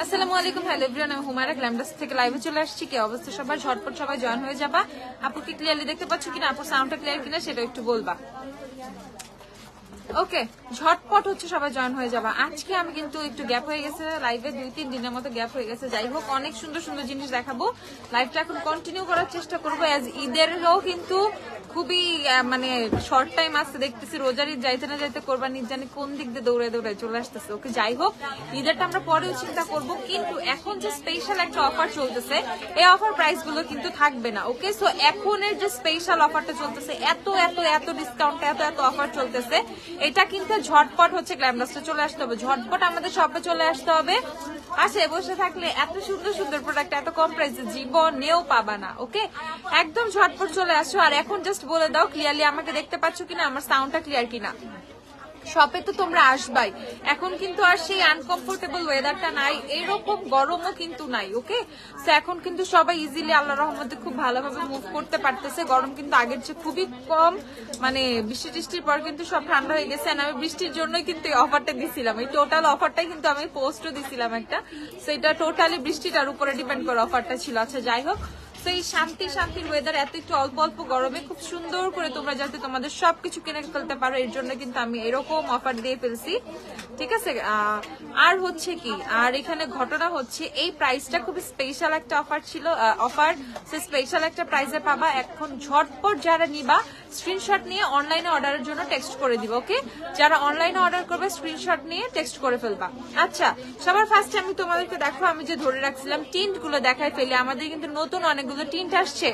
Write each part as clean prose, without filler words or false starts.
আসসালামু আলাইকুম, hello everyone, আমি হুমায়রা গ্ল্যামডাস থেকে লাইভে চলে আসছি। কি অবস্থা সবাই? ঝটপট সবাই জয়েন হয়ে যাবা। আপুকে ক্লিয়ারলি দেখতে পাচ্ছ কিনা, আপুর সাউন্ডটা ক্লিয়ার কিনা সেটা একটু বলবা। ওকে, ঝটপট হচ্ছে সবাই জয়েন হয়ে যাবা। আজকে আমি কিন্তু একটু গ্যাপ হয়ে গেছে লাইভে, 2-3 দিনের মতো গ্যাপ হয়ে গেছে। যাই হোক, অনেক সুন্দর সুন্দর জিনিস দেখাবো। লাইভটা এখন কন্টিনিউ করার চেষ্টা করবো। অ্যাজ ঈদেরও কিন্তু খুবই মানে শর্ট টাইম আসছে, দেখতেছি রোজার ঈদ যাইতে না যাইতে কোরবান ঈদ জানি কোন দিক দিয়ে দৌড়ে দৌড়ে চলে আসতেছে। ওকে, যাই হোক, ঈদেরটা আমরা পরেও চিন্তা করবো, কিন্তু এখন যে স্পেশাল একটা অফার চলতেছে, এই অফার প্রাইস গুলো কিন্তু থাকবে না। ওকে, সো এখনের যে স্পেশাল অফারটা চলতেছে, এত এত এত ডিসকাউন্ট, এত এত অফার চলতেছে, এটা কিন্তু ঝটপট হচ্ছে গ্ল্যামডাসে চলে আসতে হবে। ঝটপট আমাদের শপে চলে আসতে হবে। পাশে বসে থাকলে এত সুন্দর সুন্দর প্রোডাক্ট এত কম প্রাইসে জীবনেও পাবা না। ওকে, একদম ঝটপট চলে আসো। আর এখন জাস্ট বলে দাও ক্লিয়ারলি আমাকে দেখতে পাচ্ছ কিনা, আমার সাউন্ডটা ক্লিয়ার কিনা। শপে তো তোমরা আসবাই, এখন কিন্তু আর সেই আনকমফোর্টেবল ওয়েদারটা নাই, এরকম গরমও কিন্তু নাই। ওকে, তো এখন কিন্তু সবাই ইজিলি আল্লাহ রহমতে খুব ভালোভাবে মুভ করতে পারতেছে। গরম কিন্তু আগের চেয়ে খুবই কম, মানে বৃষ্টি টিষ্টির পর কিন্তু সব ঠান্ডা হয়ে গেছে। আমি বৃষ্টির জন্যই কিন্তু এই অফারটা দিছিলাম, এই টোটাল অফারটাই কিন্তু আমি পোস্টও দিছিলাম একটা, সেটা টোটালি বৃষ্টিটার উপরে ডিপেন্ড করে অফারটা ছিল। আচ্ছা যাই হোক, এই শান্তির ওয়েদার এত একটু অল্প অল্প গরমে খুব সুন্দর করে তোমরা যাতে তোমাদের সবকিছু কিনে ফেলতে পারো, এর জন্য কিন্তু আমি এরকম অফার দিয়ে ফেলছি। ঠিক আছে, আর হচ্ছে কি, আর এখানে ঘটনা হচ্ছে এই প্রাইসটা খুব স্পেশাল একটা অফার ছিল। অফার সে স্পেশাল একটা প্রাইসে পাবা। এখন ঝটপট যারা নিবা স্ক্রিনশট নিয়ে অনলাইনে অর্ডারের জন্য টেক্সট করে দিবা। ওকে, যারা অনলাইনে অর্ডার করবে স্ক্রিনশট নিয়ে টেক্সট করে ফেলবা। আচ্ছা, সবার ফার্স্টে আমি তোমাদেরকে দেখো, আমি যে ধরে রাখছিলাম টিন্ট গুলো দেখাই ফেলি। আমাদের কিন্তু নতুন অনেকগুলো টিন্ট আসছে।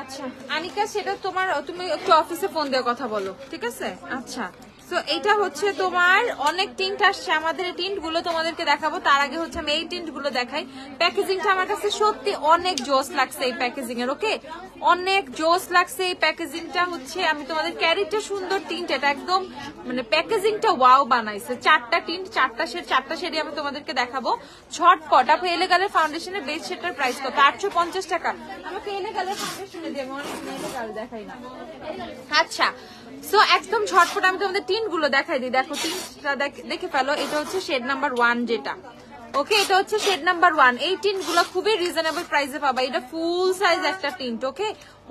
আচ্ছা আনিকা, সেটা তোমার, তুমি একটু অফিসে ফোন দিয়ে কথা বলো, ঠিক আছে? আচ্ছা, তো এইটা হচ্ছে তোমার অনেক টিন্ট আসছে। আমাদের এই টিন্ট গুলো তোমাদেরকে দেখাবো, তার আগে হচ্ছে আমি এই টিন্ট গুলো দেখাই। প্যাকেজিংটা আমার কাছে সত্যি অনেক জোস লাগছে এই প্যাকেজিং এর। ওকে, অনেক জোস লাগছে এই প্যাকেজিংটা। হচ্ছে আমি তোমাদের ক্যারিটা সুন্দর টিন্ট, এটা একদম মানে প্যাকেজিংটা ওয়াও বানাইছে। 4টা টিন্ট, 4টা শেডই আমি তোমাদেরকে দেখাবো ঝটপট। আপনি এলেগালের ফাউন্ডেশনের বেস্ট সেটার প্রাইস কত? 850 টাকা। আমাকে এলেগালের ফাউন্ডেশনে দেবো, অনেক এলেগাল দেখাই না। আচ্ছা, সো একদম ঝটপট আমি তোমাদের টিন্ট গুলো দেখাই দিই। দেখো টিন্টটা দেখে ফেলো, এটা হচ্ছে শেড নাম্বার 1 যেটা। ওকে, এটা হচ্ছে শেড নাম্বার 1। এই টিন্ট গুলো খুবই রিজনেবল প্রাইসে পাবা। এটা ফুল সাইজ একটা টিন্ট। ওকে,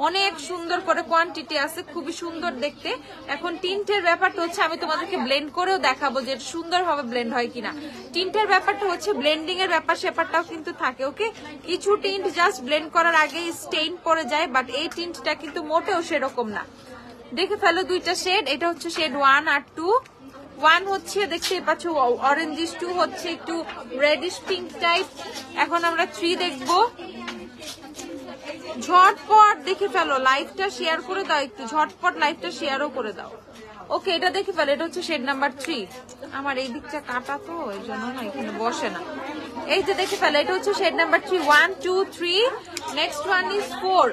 অনেক সুন্দর করে কোয়ান্টিটি আছে, খুবই সুন্দর দেখতে। এখন টিন্টের ব্যাপারটা হচ্ছে আমি তোমাদেরকে ব্লেন্ড করেও দেখাবো যে সুন্দরভাবে ব্লেন্ড হয় কিনা। টিন্টের ব্যাপারটা হচ্ছে ব্লেন্ডিং এর ব্যাপারটাও কিন্তু থাকে। ওকে, কিছু টিন্ট জাস্ট ব্লেন্ড করার আগে স্টেইন পড়ে যায়, বাট এই টিন্টটা কিন্তু মোটেও সেরকম না। দেখে ফেলো দুইটা শেড, এটা হচ্ছে শেড 1 আর 2। 1 হচ্ছে দেখতে পাচ্ছ অরেঞ্জিশ, 2 হচ্ছে একটু রেডিশ পিঙ্ক টাইপ। এখন আমরা 3 দেখবো। ঝটপট দেখে ফেলো, লাইভটা শেয়ার করে দাও, একটু ঝটপট লাইভটা শেয়ারও করে দাও। ওকে, এটা দেখে ফেলো, এটা হচ্ছে শেড নাম্বার 3। আমার এই দিকটা কাটা তো এই জন্য না এখানে বসে না। এই যে দেখে ফেলো, এটা হচ্ছে shade number 3। 1 2 3, next one is 4।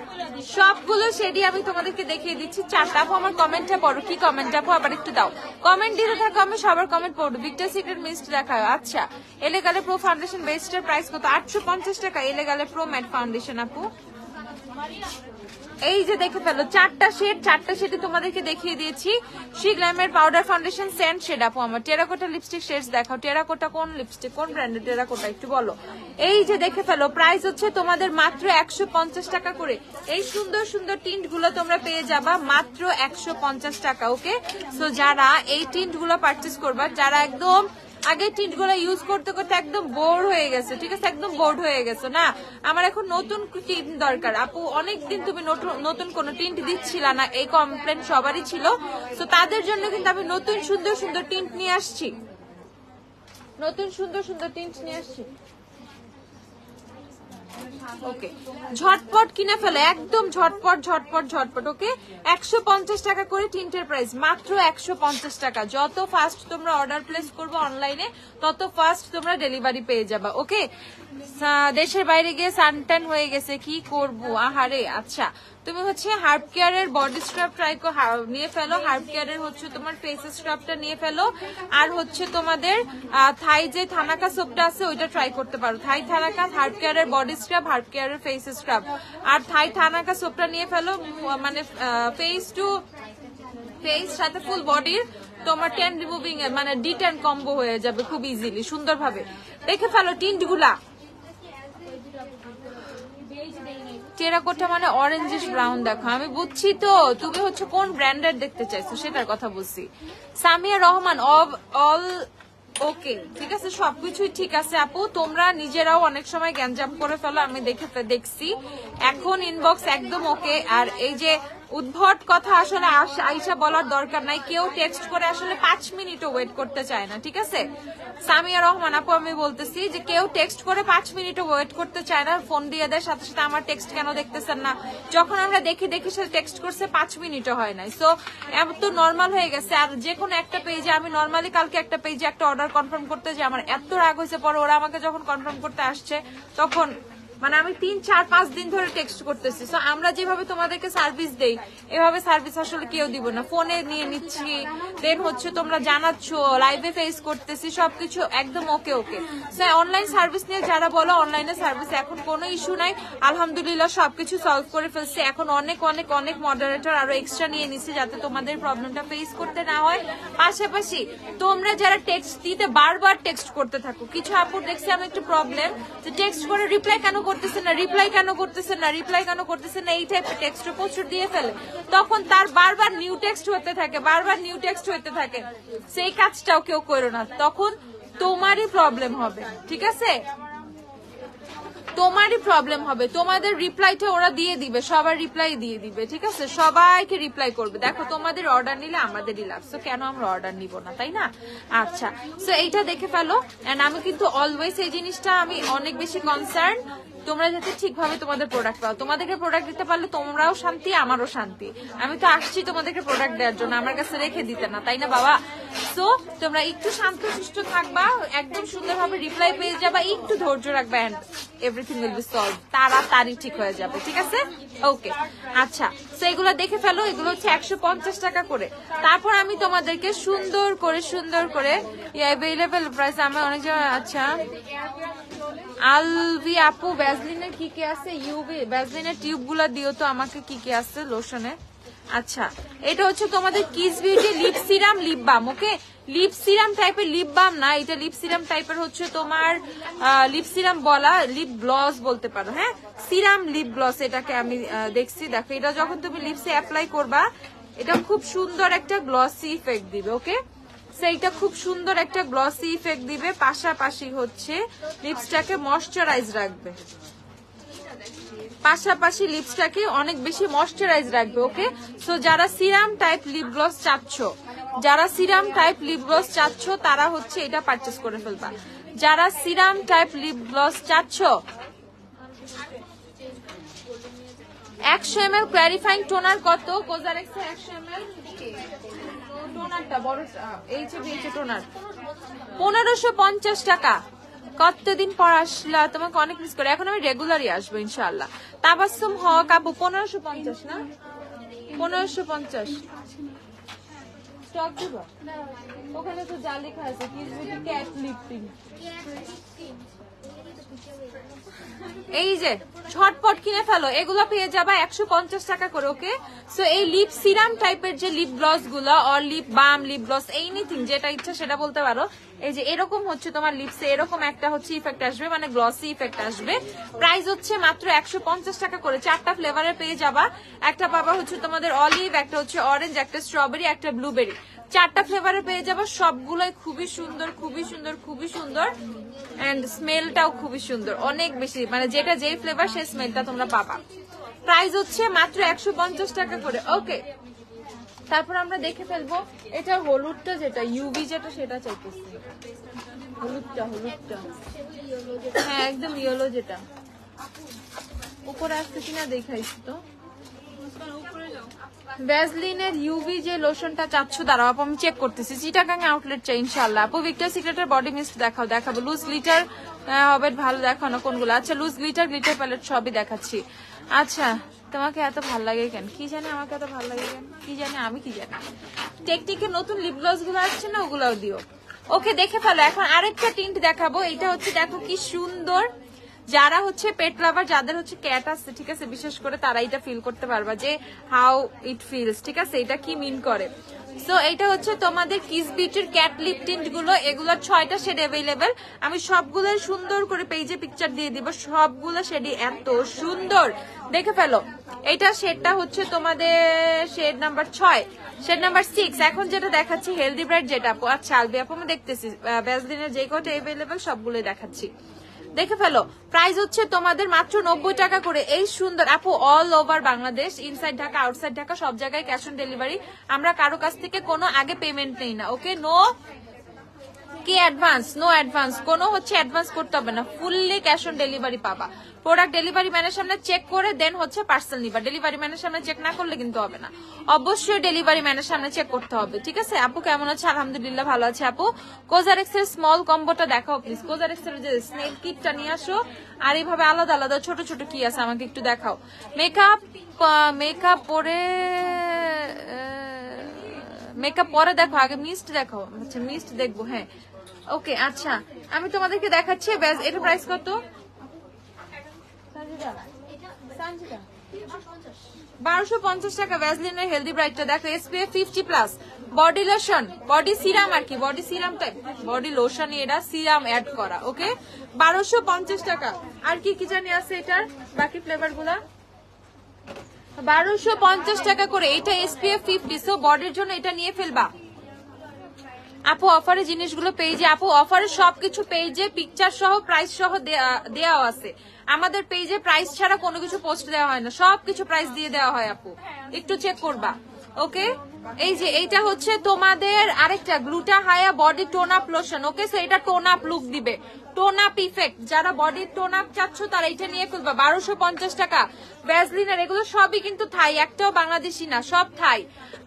সবগুলো শেডই আমি তোমাদেরকে দেখিয়ে দিচ্ছি। 4টা। আপু আমার কমেন্টটা পড়ো, কি কমেন্ট আপু? আবার একটু দাও, কমেন্ট দিতে থাকো, আমি সবার কমেন্ট পড়বো। ভিক্টর সিক্রেট মিস্ট দেখায়। আচ্ছা, এলেগালে প্রো ফাউন্ডেশন বেস্টের প্রাইস কত? 850 টাকা। এলেগালে প্রো ম্যাট ফাউন্ডেশন আপু। এই যে দেখে ফেলো 4টা শেড, 4টা শেডে তোমাদেরকে দেখিয়ে দিয়েছি। শি গ্ল্যামের পাউডার ফাউন্ডেশন স্যান্ড শেড। আপু আমার টেরাকোটা লিপস্টিক শেডস দেখাও। টেরাকোটা কোন লিপস্টিক, কোন ব্র্যান্ডের টেরাকোটা একটু বলো। এই যে দেখে ফেলো, প্রাইস হচ্ছে তোমাদের মাত্র 150 টাকা করে। এই সুন্দর সুন্দর টিন্ট গুলো তোমরা পেয়ে যাবা মাত্র 150 টাকা। ওকে, সো যারা এই টিন্ট গুলো পারচেস করবা, যারা একদম আগে টিন্ট গুলো ইউজ করতে করতে একদম বোর হয়ে গেছে, ঠিক আছে, একদম বোর্ড হয়ে গেছে না, আমার এখন নতুন টিন্ট দরকার। আপু অনেকদিন তুমি নতুন কোনো টিন্ট দিচ্ছিলা না, এই কমপ্লেন সবারই ছিল। তো তাদের জন্য কিন্তু আমি নতুন সুন্দর সুন্দর টিন্ট নিয়ে আসছি, নতুন সুন্দর সুন্দর টিন্ট নিয়ে আসছি। ওকে, ঝটপট কিনে ফেলে, একদম ঝটপট ঝটপট ঝটপট। ওকে, 150 টাকা করে টিন্টের প্রাইস, মাত্র 150 টাকা। যত ফাস্ট তোমরা অর্ডার প্লেস করবে অনলাইনে, তত ফাস্ট তোমরা ডেলিভারি পেয়ে যাবা। ওকে, দেশের বাইরে গিয়ে সানটান হয়ে গেছে, কি করবো আহারে। আচ্ছা, তুমি হচ্ছে হার্ব কেয়ারের বডি স্ক্রাব ট্রাই নিয়ে ফেলো, হার্ব কেয়ারের হচ্ছে তোমার ফেস স্ক্রাবটা নিয়ে ফেলো, আর হচ্ছে তোমাদের থাই যে থানাকা সোপটা আছে ওইটা ট্রাই করতে পারো। থাই থানাকা, হার্ব কেয়ারের বডি স্ক্রাব, হার্ব কেয়ারের ফেস স্ক্রাব, আর থাই থানাকা সোপটা নিয়ে ফেলো। মানে ফেস টু ফেস সাথে ফুল বডির তোমার টেন রিমুভিং মানে D10 কম্বো হয়ে যাবে খুব ইজিলি, সুন্দরভাবে। দেখে ফেলো টিন্ট গুলা। টেরাকোটা মানে অরেঞ্জিশ ব্রাউন। দেখো আমি বুঝছি তো তুমি হচ্ছে কোন ব্র্যান্ডের দেখতে চাইছো সেটার কথা বুঝছি। সামিয়া রহমান অল ওকে, ঠিক আছে, সবকিছুই ঠিক আছে আপু। তোমরা নিজেরাও অনেক সময় গ্যাঞ্জাম করে ফেলো, আমি দেখছি। এখন ইনবক্স একদম ওকে। আর এই যে উদ্ভট কথা আসলে আইসা বলার দরকার নাই, কেউ টেক্সট করে আসলে 5 মিনিটও ওয়েট করতে চায় না, ঠিক আছে। সামিয়া রহমান আপু আমি বলতেছি যে কেউ টেক্সট করে 5 মিনিটও ওয়েট করতে চায় না, ফোন দিয়ে দেয় সাথে সাথে আমার টেক্সট কেন দেখতেছেন না। যখন আমরা দেখি সে টেক্সট করছে 5 মিনিটও হয় নাই। সো এত নর্মাল হয়ে গেছে। আর যে কোনো একটা পেজে আমি নর্মালি কালকে একটা পেজে একটা অর্ডার কনফার্ম করতে যে আমার এত রাগ হয়েছে, পরে ওরা আমাকে যখন কনফার্ম করতে আসছে তখন মানে আমি 3-4-5 দিন ধরে টেক্সট করতেছি। সো আমরা যেভাবে তোমাদেরকে সার্ভিস দেই এভাবে সার্ভিস আসলে কেউ দিব না। ফোনে নিয়ে নিচ্ছি, দেন হচ্ছে তোমরা জানাচ্ছ, লাইভে ফেস করতেছি, সবকিছু একদম ওকে ওকে। সো অনলাইন সার্ভিস নিয়ে যারা বলো, অনলাইনে সার্ভিস এখন কোনো ইস্যু নাই, আলহামদুলিল্লাহ সবকিছু সলভ করে ফেলছে। এখন অনেক অনেক অনেক মডারেটর আরো এক্সট্রা নিয়ে নিচ্ছে যাতে তোমাদের প্রবলেমটা ফেস করতে না হয়। পাশাপাশি তোমরা যারা টেক্সট দিতে বারবার টেক্সট করতে থাকো, কিছু আপুর দেখছি আমি একটু প্রবলেম যে টেক্সট করে রিপ্লাই কেন করতেছেন না, রিপ্লাই কেন করতেছেন না, রিপ্লাই কেন করতেছেন না, এই টাইপের টেক্সট প্রচুর দিয়ে ফেলে, তখন তার বারবার নিউ টেক্সট হতে থাকে, বারবার নিউ টেক্সট হতে থাকে। সেই কাজটাও কেউ করো না, তখন তোমারই প্রবলেম হবে, ঠিক আছে, তোমারই প্রবলেম হবে। তোমাদের রিপ্লাইটা ওরা দিয়ে দিবে, সবার রিপ্লাই দিয়ে দিবে, ঠিক আছে, সবাইকে রিপ্লাই করবে। দেখো তোমাদের অর্ডার নিলে আমাদেরই লাভ, সো কেন আমরা অর্ডার নিব না, তাই না? আচ্ছা, সো এইটা দেখে ফেলো। এন্ড আমি কিন্তু অলওয়েজ এই জিনিসটা আমি অনেক বেশি কনসার্ন তোমরা যাতে ঠিকভাবে তোমাদের প্রোডাক্ট পাও। তোমাদেরকে প্রোডাক্ট দিতে পারলে তোমরাও শান্তি, আমারও শান্তি। আমি তো আসছি তোমাদেরকে প্রোডাক্ট দেওয়ার জন্য, আমার কাছে রেখে দিতে না, তাই না বাবা? সো তোমরা একটু শান্তশিষ্ট থাকবা, একদম সুন্দরভাবে রিপ্লাই পেয়ে যাবা, একটু ধৈর্য রাখবা, and everything will be solve, তাড়াতাড়ি ঠিক হয়ে যাবে, ঠিক আছে? ওকে, আচ্ছা, সো এগুলো দেখে ফেলো। এগুলো হচ্ছে 150 টাকা করে। তারপর আমি তোমাদেরকে সুন্দর করে অ্যাভেলেবল প্রাইস আমার অনেক জায়গায়। আচ্ছা, আলভি আপু ভ্যাসলিনের কি কি আছে? ইউভি ভ্যাসলিনের টিউব গুলা দিও তো আমাকে, কি কি আছে লোশনে। আচ্ছা, এটা হচ্ছে তোমাদের Kiss beauty lip serum lip balm. Okay, lip serum টাইপের লিপ বাম না, এটা লিপ সিরাম টাইপের হচ্ছে তোমার লিপ সিরাম বলা, লিপ গ্লস বলতে পারো। হ্যাঁ, সিরাম লিপ গ্লস এটাকে আমি দেখছি। দেখো এটা যখন তুমি লিপসে অ্যাপ্লাই করবা এটা খুব সুন্দর একটা গ্লসি ইফেক্ট দিবে। ওকে, সেইটা খুব সুন্দর একটা গ্লসি ইফেক্ট দিবে, পাশাপাশি হচ্ছে লিপসটাকে ময়শ্চারাইজ রাখবে, পাশাপাশি লিপসটাকে অনেক বেশি ময়শ্চারাইজ রাখবে। ওকে, সো যারা সিরাম টাইপ লিপ গ্লস চাচ্ছ, তারা হচ্ছে এটা পারচেজ করে ফেলবা। যারা সিরাম টাইপ লিপ গ্লস চাচ্ছ, 100 ml ক্ল্যারিফাইং টোনার কত? কোজারেক্সের 100 ml টোনারটা বড় এইচবিএইচ টোনার 1550 টাকা। কতদিন পর আসলা, তোমাকে অনেক মিস করে। এখন আমি রেগুলারই আসবো ইনশাআল্লাহ। তাবাসসুম হক আপু 1550 না, 1550 স্টক দিব। ওখানে তো যা লেখা আছে কিস বিউটি ক্যাট লিপটিং, এই যে ঝটপট কিনে ফেলো, এগুলো পেয়ে যাবা 150 টাকা করে। ওকে, সো এই লিপ সিরাম টাইপের যে লিপ গ্লস গুলো, or lip balm, lip gloss, anything যেটা ইচ্ছা সেটা বলতে পারো। এই যে এরকম হচ্ছে তোমার লিপসে এরকম একটা হচ্ছে ইফেক্ট আসবে, মানে গ্লসি ইফেক্ট আসবে। প্রাইস হচ্ছে মাত্র 150 টাকা করে। 4টা ফ্লেভারের পেয়ে যাবা। একটা পাবা হচ্ছে তোমাদের অলিভ, একটা হচ্ছে অরেঞ্জ, একটা স্ট্রবেরি, একটা ব্লুবেরি। 4টা ফ্লেভারে পেয়ে যাবো, সবগুলোই খুবই সুন্দর, খুবই সুন্দর, খুবই সুন্দর, এন্ড স্মেলটাও খুবই সুন্দর, অনেক বেশি, মানে যেটা যেই ফ্লেভার সেই স্মেলটা তোমরা পাবা। প্রাইস হচ্ছে মাত্র 150 টাকা করে। ওকে, তারপর আমরা দেখে ফেলবো এটা হলুদটা, যেটা ইউভি যেটা, সেটা চাইতেছি। হলুদটা হ্যাঁ একদম ইয়েলো, যেটা উপরে আসছে কিনা দেখাইছি তো। ভ্যাসলিনের ইউভি যে লোশনটা চাচ্ছ, দাঁড়াও আপু আমি চেক করতেছি। চিটাগাং আউটলেট চাই ইনশাআল্লাহ। আপু ভিক্টর সিক্রেটের বডি মিস্ট দেখাবো। লুজ গ্লিটার হবে ভালো, দেখাও না কোনগুলো। আচ্ছা, লুজ গ্লিটার প্যালেট সবই দেখাচ্ছি। আচ্ছা, তোমাকে এত ভালো লাগে কেন? কি জানি আমাকে এত ভালো লাগে কেন? কি জানি আমি কি জানি। টেকনিকের নতুন লিপ গ্লস গুলো আসছে না, ওগুলাও দিও। ওকে, দেখে ফেলো। এখন আরেকটা টিন্ট দেখাবো। এটা হচ্ছে দেখো কি সুন্দর। যারা হচ্ছে পেট লাভার, যাদের হচ্ছে ক্যাট আছে, ঠিক আছে, বিশেষ করে তারা এটা ফিল করতে পারবা যে হাউ ইট ফিলস, ঠিক আছে, এটা কি মিন করে। সো এটা হচ্ছে তোমাদের কিস বিউটির ক্যাট লিপ টিন্ট গুলো। এগুলোর 6টা শেড অ্যাভেলেবেল। আমি সবগুলো সুন্দর করে পেজে পিকচার দিয়ে দিব। সবগুলো শেডই এত সুন্দর, দেখে ফেলো। এটা শেডটা হচ্ছে তোমাদের শেড নাম্বার 6, শেড নাম্বার 6। এখন যেটা দেখাচ্ছি হেলদি ব্রাইট, যেটা আপু, আচ্ছা আলবি আপু আমি দেখতেছি ভ্যাসলিনের যে কটা অ্যাভেলেবেল সবগুলোই দেখাচ্ছি, দেখে ফেলো। প্রাইস হচ্ছে তোমাদের মাত্র 90 টাকা করে। এই সুন্দর আপু, all over Bangladesh, inside Dhaka outside Dhaka সব জায়গায় ক্যাশ অন ডেলিভারি। আমরা কারো কাছ থেকে কোনো আগে পেমেন্ট নেই না। ওকে, নো কি অ্যাডভান্স, নো অ্যাডভান্স, কোনো হচ্ছে অ্যাডভান্স করতে হবে না, ফুললি ক্যাশ অন ডেলিভারি পাবা। প্রোডাক্ট ডেলিভারি ম্যানের সামনে চেক করে দেন হচ্ছে পার্সেল নিবা। ডেলিভারি ম্যানের সামনে চেক না করলে কিন্তু হবে না, অবশ্যই ডেলিভারি ম্যানের সামনে চেক করতে হবে, ঠিক আছে। আপু কেমন আছে? আলহামদুলিল্লাহ ভালো আছে। আপু কোজারেক্স এর স্মল কম্বোটা দেখাও প্লিজ। কোজারেক্স এর যে স্নেক কিটটা নিয়ে আসো, আর এইভাবে আলাদা আলাদা ছোট ছোট কি আছে আমাকে একটু দেখাও। মেকআপ পরে দেখো, আগে মিস্ট দেখো। আচ্ছা মিস্ট দেখবো, হ্যাঁ ওকে। আচ্ছা আমি তোমাদেরকে দেখাচ্ছি। এটা প্রাইস কত? 1250 টাকা। ভ্যাসলিনের হেলদি ব্রাইটটা দেখো, SPF 50+, body lotion, body serum, আর কি body serum type, body lotion এটা সিরাম অ্যাড করা। ওকে, 1250 টাকা। আর কি কি জানি আছে এটার বাকি ফ্লেভার গুলা? 1250 টাকা করে। এটা SPF 50, সো বডির জন্য এটা নিয়ে ফেলবা। আপু অফারে জিনিসগুলো পেজে, আপু অফারে সবকিছু পেজে পিকচার সহ প্রাইস সহ দেওয়া আছে। আমাদের পেজে প্রাইস ছাড়া কোনো কিছু পোস্ট দেওয়া হয় না, সবকিছু প্রাইস দিয়ে দেওয়া হয় আপু, একটু চেক করবা। ওকে, এই যে এইটা হচ্ছে তোমাদের আরেকটা গ্লুটা হায়া বডি টোন আপ লোশন। ওকে, সো এটা টোন আপ লুক দিবে, টোন আপ ইফেক্ট। যারা বডি টোন আপ চাচ্ছ তারা এটা নিয়ে ফেলবা। 1250 টাকা। ভ্যাসলিনের এগুলো সবই কিন্তু থাই, একটাও বাংলাদেশি না, সব থাই।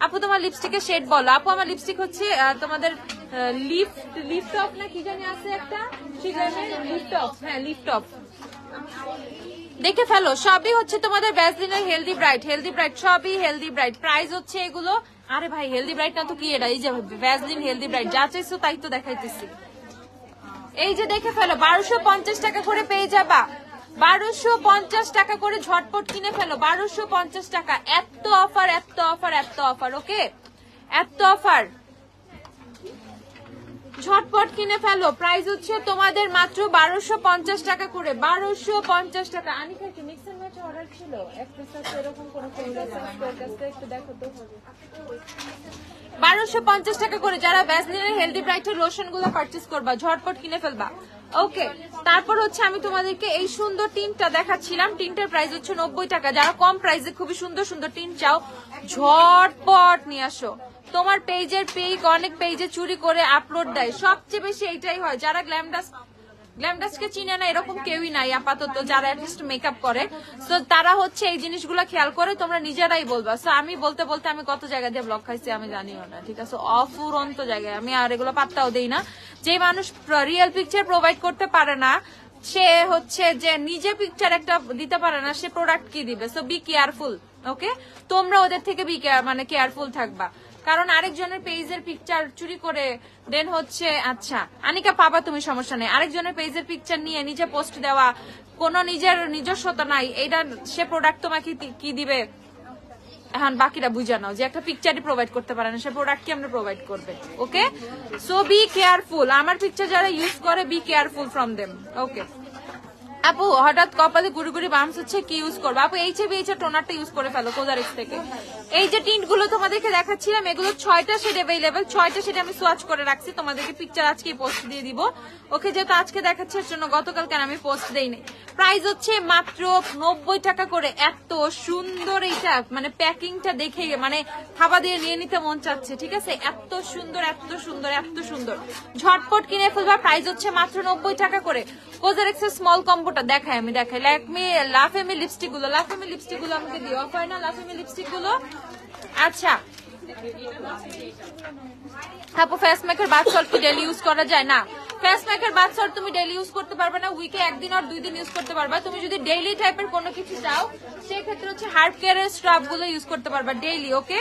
আপু তোমার লিপস্টিকের শেড বলো। আপু আমার লিপস্টিক হচ্ছে তোমাদের লিফট অফ না কি জানি আছে একটা, লিফট অফ, হ্যাঁ লিফট অফ। দেখে ফেলো, সবই হচ্ছে তোমাদের ভ্যাসলিনের হেলদি ব্রাইট, সবই হেলদি ব্রাইট। প্রাইস হচ্ছে এগুলো, আরে ভাই হেলদি ব্রাইট না তো কি এটা, এই যে ভ্যাসলিন হেলদি ব্রাইট, যা চাইছো তাই তো দেখাইতেছি। এই যে দেখে ফেলো, 1250 টাকা করে পেয়ে যাবা। 1250 টাকা করে ঝটপট কিনে ফেলো। 1250 টাকা। এত অফার, এত অফার, এত অফার। ওকে, এত অফার, ঝটপট কিনে ফেলো। প্রাইস হচ্ছে তোমাদের মাত্র 1250 টাকা করে। 1250 টাকা। আনিকা কি মিক্স এন্ড ম্যাচ অর্ডার ছিল? এরকম কোন একটু দেখো তো। 1250 টাকা করে। যারা ভ্যাসলিনের হেলদি ব্রাইটের লোশন গুলো পারচেজ করবা, ঝটপট কিনে ফেলবা। ওকে, তারপর হচ্ছে আমি তোমাদেরকে এই সুন্দর টিনটা দেখাচ্ছিলাম। টিনটার প্রাইস হচ্ছে 90 টাকা। যারা কম প্রাইসে খুবই সুন্দর সুন্দর টিন চাও, ঝটপট নিয়ে আসো। তোমার পেজের পিক অনেক পেজে চুরি করে আপলোড দেয়, সবচেয়ে বেশি এইটাই হয়। যারা গ্ল্যামডাসকে চিনে না এরকম কেউই নাই আপাতত, যারা অ্যাটলিস্ট মেকআপ করে। সো তারা হচ্ছে এই জিনিসগুলো খেয়াল করে, তোমরা নিজেরাই বলবা। সো আমি বলতে বলতে আমি কত জায়গা দিয়ে ব্লক খাইছি আমি জানিও না, ঠিক আছে, অফুরন্ত জায়গায়। আমি আর এগুলো পাত্তাও দেই না। যে মানুষ রিয়েল পিকচার প্রোভাইড করতে পারে না, সে হচ্ছে যে নিজে পিকচার একটা দিতে পারে না, সে প্রোডাক্ট কি দিবে? So be careful. ওকে, তোমরা ওদের থেকে কেয়ারফুল থাকবা, কারণ আরেকজনের পেজের পিকচার চুরি করে দেন হচ্ছে, আচ্ছা আনিকা পাবা তুমি, সমস্যা নেই। আরেকজনের পেজের পিকচার নিয়ে নিজে পোস্ট দেওয়া, কোনো নিজস্বতা নাই, এটা সে প্রোডাক্ট তোমাকে কি দিবে? এখন বাকিরা বুঝে নাও যে একটা পিকচারই প্রোভাইড করতে পারে না, সে প্রোডাক্ট কি আমরা প্রোভাইড করবে? ওকে, সো বি কেয়ারফুল। আমার পিকচার যারা ইউজ করে, বি কেয়ারফুল ফ্রম দেম। ওকে আপু, হঠাৎ কপালে গুড়ি গুড়ি বাম্পস হচ্ছে, কি ইউজ করবো? আপু এইচএ টোনারটা ইউজ করে ফেলো কোজারেক্স থেকে। এই যে টিন্ট গুলো তোমাদেরকে দেখাচ্ছিলাম, এগুলো 6টা শেড অ্যাভেলেবেল। 6টা শেড আমি সোয়াচ করে রাখছি, তোমাদেরকে পিকচার আজকে পোস্ট দিয়ে দিব। ওকে, যেহেতু আজকে দেখাচ্ছে এর জন্য গতকাল কেন আমি পোস্ট দেইনি। প্রাইস হচ্ছে মাত্র 90 টাকা করে। এত সুন্দর এইটা, মানে প্যাকিংটা দেখে মানে থাবা দিয়ে নিয়ে নিতে মন চাচ্ছে, ঠিক আছে, এত সুন্দর, এত সুন্দর, এত সুন্দর। ঝটপট কিনে ফেলবা। প্রাইস হচ্ছে মাত্র 90 টাকা করে। কোজারেক্স এর স্মল কম্বোটা দেখাই, আমি দেখাই। লাফেমি লিপস্টিক গুলো আমাকে দিও। অফ হয় না লাফেমি লিপস্টিক গুলো? আচ্ছা আপু, ফেস মেকার বাথ সল্ট কি ডেলি ইউজ করা যায়? না, ফেস প্যাকের বাদ সর তুমি ডেইলি ইউজ করতে পারবে না, উইকে একদিন আর 2 দিন ইউজ করতে পারবা। তুমি যদি ডেইলি টাইপের কোনো কিছু চাও সেই ক্ষেত্রে হচ্ছে হার্ব কেয়ারের স্ক্রাব গুলো ইউজ করতে পারবা ডেইলি। ওকে,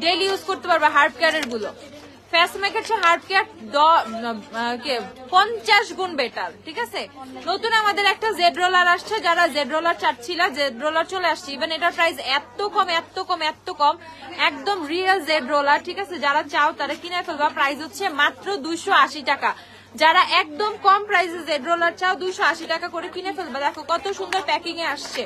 ডেইলি ইউজ করতে পারবা হার্ব কেয়ারের গুলো। ফেস মেকের চেয়ে হার্ব কেয়ার 50 গুণ বেটার, ঠিক আছে। নতুন আমাদের একটা জেড রোলার আসছে, যারা জেড রোলার চাচ্ছিল জেড রোলার চলে আসছে। ইভেন এটার প্রাইস এত কম এত কম এত কম, একদম রিয়েল জেড রোলার, ঠিক আছে। যারা চাও তারা কিনে ফেলবা। প্রাইস হচ্ছে মাত্র 280 টাকা। যারা একদম কম প্রাইসে জেড রোলার চাও 280 টাকা করে কিনে ফেলবা। দেখো কত সুন্দর প্যাকিং এ আসছে,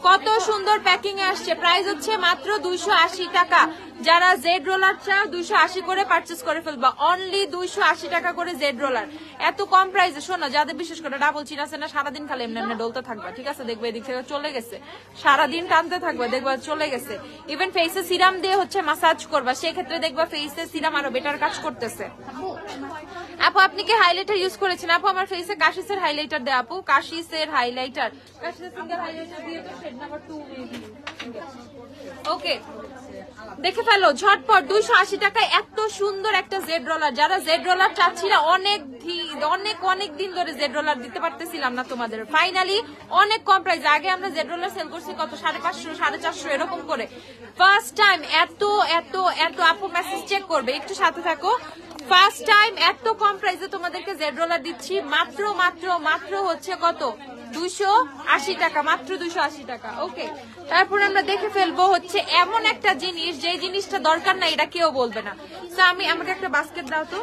কত সুন্দর প্যাকিং এ আসছে। প্রাইস হচ্ছে মাত্র 280 টাকা। যারা জেড রোলার চাও 280 করে পারচেজ করে ফেলবা। অনলি 280 টাকা করে জেড রোলার, এত কম প্রাইসে। শোনো, যাদের বিশেষ করে ডাবল চিন আছে না, সারাদিন খালি এমনি এমনি ডলতে থাকবা, ঠিক আছে। দেখবে এদিক থেকে চলে গেছে, সারাদিন টানতে থাকবা, দেখবা চলে গেছে। ইভেন ফেসে সিরাম দিয়ে হচ্ছে মাসাজ করবা, সেই ক্ষেত্রে দেখবা ফেসে সিরাম আরো বেটার কাজ করতেছে। আপু আপনি কি হাইলাইটার ইউজ করেছেন? আপু আমার ফেসে কাশিসের হাইলাইটার দে আপু, কাশিসের হাইলাইটার, কাশিসের সিঙ্গেল হাইলাইটার দিয়ে তো শেড নাম্বার 2 ওকে দেখে ফেলো ঝটপট। 280 টাকায় এত সুন্দর একটা জেড রোলার। যারা জেড রোলার চাচ্ছিল অনেক অনেক দিন ধরে জেড রোলার দিতে পারতেছিলাম না তোমাদের, ফাইনালি অনেক কম প্রাইস। আগে আমরা জেড রোলার সেল করছি কত 550 450 এরকম করে। ফার্স্ট টাইম এত এত এত, আপু মেসেজ চেক করবে, একটু সাথে থাকো। ফার্স্ট টাইম এত কম প্রাইসে তোমাদেরকে জেড রোলার দিচ্ছি মাত্র মাত্র মাত্র হচ্ছে কত 280 টাকা, মাত্র 280 টাকা। ওকে, তারপর আমরা দেখে ফেলবো হচ্ছে এমন একটা জিনিস যে জিনিসটা দরকার না এটা কেউ বলবে না। তো আমাকে একটা বাস্কেট দাও তো,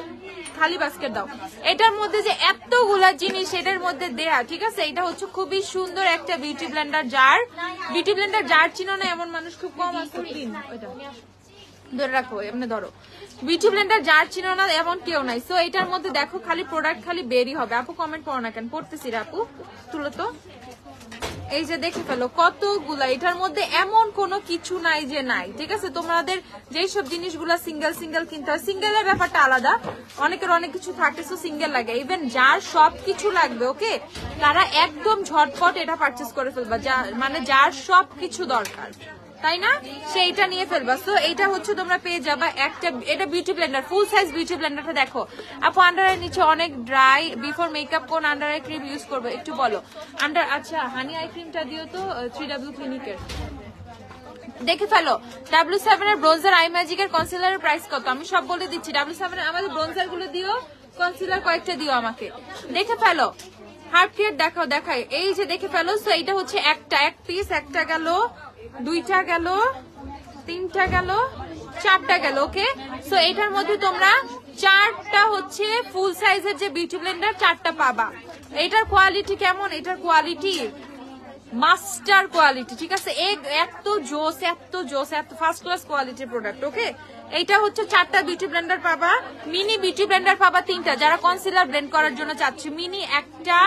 খালি বাস্কেট দাও। এটার মধ্যে যে এতগুলা জিনিস এটার মধ্যে দেয়া, ঠিক আছে। এটা হচ্ছে খুবই সুন্দর একটা beauty blender jar. Beauty blender jar চিনো না এমন মানুষ খুব কম আছে। ওইটা ধরে রাখো, এমনি ধরো। বিউটি ব্লেন্ডার জার চিনো না এমন কেউ নাই। সো এটার মধ্যে দেখো খালি প্রোডাক্ট খালি বেরই হবে। আপু কমেন্ট করো না কেন, পড়তেছি রে আপু, তুলো তো। এই যে দেখে ফেলো কতগুলা, এটার মধ্যে এমন কোনো কিছু নাই যে নাই, ঠিক আছে। তোমাদের যেই সব জিনিসগুলা সিঙ্গেল সিঙ্গেল কিনতে হয়, সিঙ্গেলের ব্যাপারটা আলাদা, অনেকের অনেক কিছু থাকে সো সিঙ্গেল লাগে। ইভেন যার সবকিছু লাগবে ওকে, তারা একদম ঝটপট এটা পারচেজ করে ফেলবা, মানে যার সবকিছু দরকার, তাই না, সেইটা নিয়ে ফেলবা। সো এইটা হচ্ছে তোমরা পেয়ে যাবা একটা, এটা beauty blender, full size beauty ব্লেন্ডারটা দেখো। আপু আন্ডার আই নিচে অনেক ড্রাই, বিফোর মেকআপ কোন আন্ডার আই ক্রিম ইউজ করবো একটু বলো। আচ্ছা হানি আই ক্রিমটা দিও তো 3W ক্লিনিকের। দেখে ফেলো W7 এর ব্রোঞ্জার আই ম্যাজিকের কনসিলারের প্রাইস কত, আমি সব বলে দিচ্ছি। W7 এর আমাদের ব্রোঞ্জার গুলো দিও, কনসিলার কয়েকটা দিও আমাকে। দেখে ফেলো হার্ব কেয়ার দেখাই, এই যে দেখে ফেলো। সো এইটা হচ্ছে এক পিস, একটা গেল, 2টা গেল, 3টা গেল, 4টা গেল। ওকে, সো এটার মধ্যে তোমরা 4টা হচ্ছে ফুল সাইজের যে বিউটি ব্লেন্ডার 4টা পাবা। এটার কোয়ালিটি কেমন, এটার কোয়ালিটি মাস্টার কোয়ালিটি, ঠিক আছে। এত জোস এত ফার্স্ট ক্লাস কোয়ালিটির প্রোডাক্ট। ওকে, এইটা হচ্ছে 4টা বিউটি ব্লেন্ডার পাবা, মিনি বিউটি ব্লেন্ডার পাবা 3টা, যারা কনসিলার ব্লেন্ড করার জন্য চাচ্ছি। মিনি 1টা,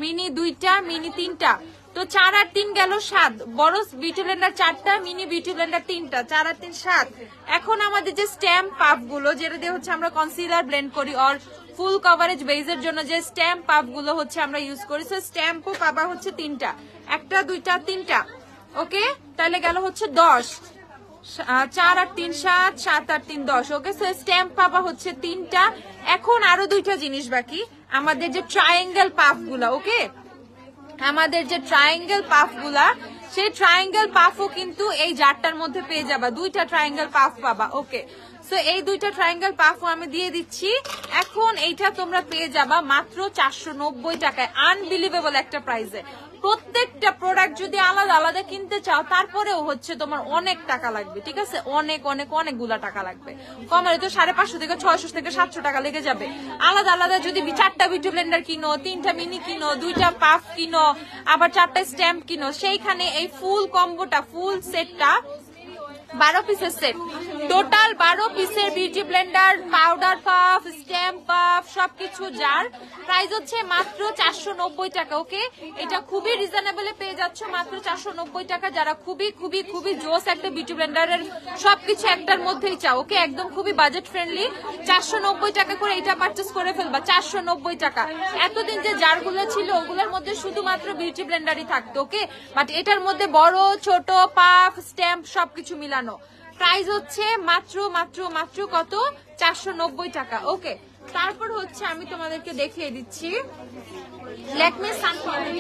মিনি 2টা, মিনি 3টা। তো 4 আর 3 গেল 7, বড় বিউটি ব্লেন্ডার 4টা, মিনি বিউটি ব্লেন্ডার 3টা, 4 আর 3 7। এখন আমাদের যে স্ট্যাম্প পাফ গুলো, যেটা দিয়ে হচ্ছে আমরা কনসিলার ব্লেন্ড করি আর ফুল কভারেজ বেজের জন্য যে স্ট্যাম্প পাফ গুলো হচ্ছে আমরা ইউজ করি, সো স্ট্যাম্পও পাবা হচ্ছে 3টা, 1টা 2টা 3টা। ওকে, তাহলে গেল হচ্ছে 10, 4 আর 3 7, 7 আর 3 10। ওকে, সো স্ট্যাম্প পাবা হচ্ছে 3টা। এখন আরো 2টা জিনিস বাকি, আমাদের যে ট্রায়াঙ্গেল পাফ গুলা। ওকে, আমাদের যে ট্রায়াঙ্গেল পাফ গুলা, সেই ট্রায়াঙ্গেল পাফও কিন্তু এই জারটার মধ্যে পেয়ে যাবা, 2টা ট্রায়াঙ্গেল পাফ পাবা। ওকে, সো এই 2টা ট্রায়াঙ্গেল পাফও আমি দিয়ে দিচ্ছি। এখন এইটা তোমরা পেয়ে যাবা মাত্র 490 টাকায়, আনবিলিভেবল একটা প্রাইসে। প্রত্যেকটা প্রোডাক্ট যদি আলাদা আলাদা কিনতে চাও তারপরেও হচ্ছে তোমার অনেক টাকা লাগবে, ঠিক আছে, অনেকগুলা টাকা লাগবে। কমারে তো 550 থেকে 600 থেকে 700 টাকা লেগে যাবে। আলাদা আলাদা যদি 4টা বিউটি ব্লেন্ডার কিনো, 3টা মিনি কিনো, 2টা পাফ কিনো, আবার 4টা স্ট্যাম্প কিনো, সেইখানে এই ফুল কম্বোটা, ফুল সেটটা 12 পিসের সেট, টোটাল 12 পিসের beauty Blender, powder puff, stamp puff সবকিছু, যার প্রাইস হচ্ছে মাত্র 490 টাকা। ওকে, এটা খুবই রিজনেবলে পেয়ে যাচ্ছ মাত্র 490 টাকা। যারা খুবই খুবই খুবই জোস একটা বিউটি ব্লেন্ডারের সবকিছু একটার মধ্যেই চাও, ওকে, একদম খুবই বাজেট ফ্রেন্ডলি, 490 টাকা করে এটা পারচেস করে ফেলবা। 490 টাকা। এতদিন যে জারগুলো ছিল ওগুলোর মধ্যে শুধুমাত্র বিউটি ব্লেন্ডারই থাকতো। ওকে, বাট এটার মধ্যে বড় ছোট পাফ স্ট্যাম্প সবকিছু মিলানো। প্রাইস হচ্ছে মাত্র মাত্র মাত্র কত, 490 টাকা। ওকে, তারপর হচ্ছে আমি তোমাদেরকে দেখিয়ে দিচ্ছি ল্যাকমির সান পাউডার।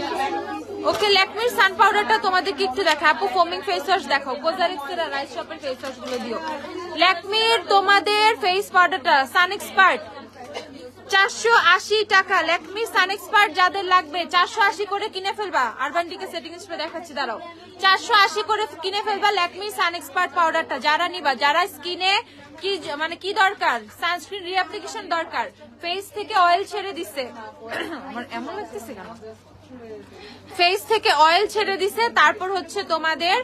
ওকে, ল্যাকমির সান পাউডারটা তোমাদেরকে একটু দেখা। আপু ফোমিং ফেস ওয়াশ দেখাও, কোজারেক্সের আর রাইস শপের ফেস ওয়াশ গুলো দিও। ল্যাকমির তোমাদের ফেস পাউডারটা সান এক্সপার্ট 480 টাকা। ল্যাকমি সান এক্সপার্ট যাদের লাগবে 480 করে কিনে ফেলবা। আরবান ডিকে সেটিং স্প্রে দেখাচ্ছি, দাঁড়াও। 480 করে কিনে ফেলবা ল্যাকমি সান এক্সপার্ট পাউডারটা। যারা নিবা, যারা স্কিনে কি মানে কি দরকার, সানস্ক্রিন রিঅ্যাপ্লিকেশন দরকার, ফেস থেকে অয়েল ছেড়ে দিচ্ছে, আমার এমন লাগতেছে কেন, ফেস থেকে অয়েল ছেড়ে দিছে, তারপর হচ্ছে তোমাদের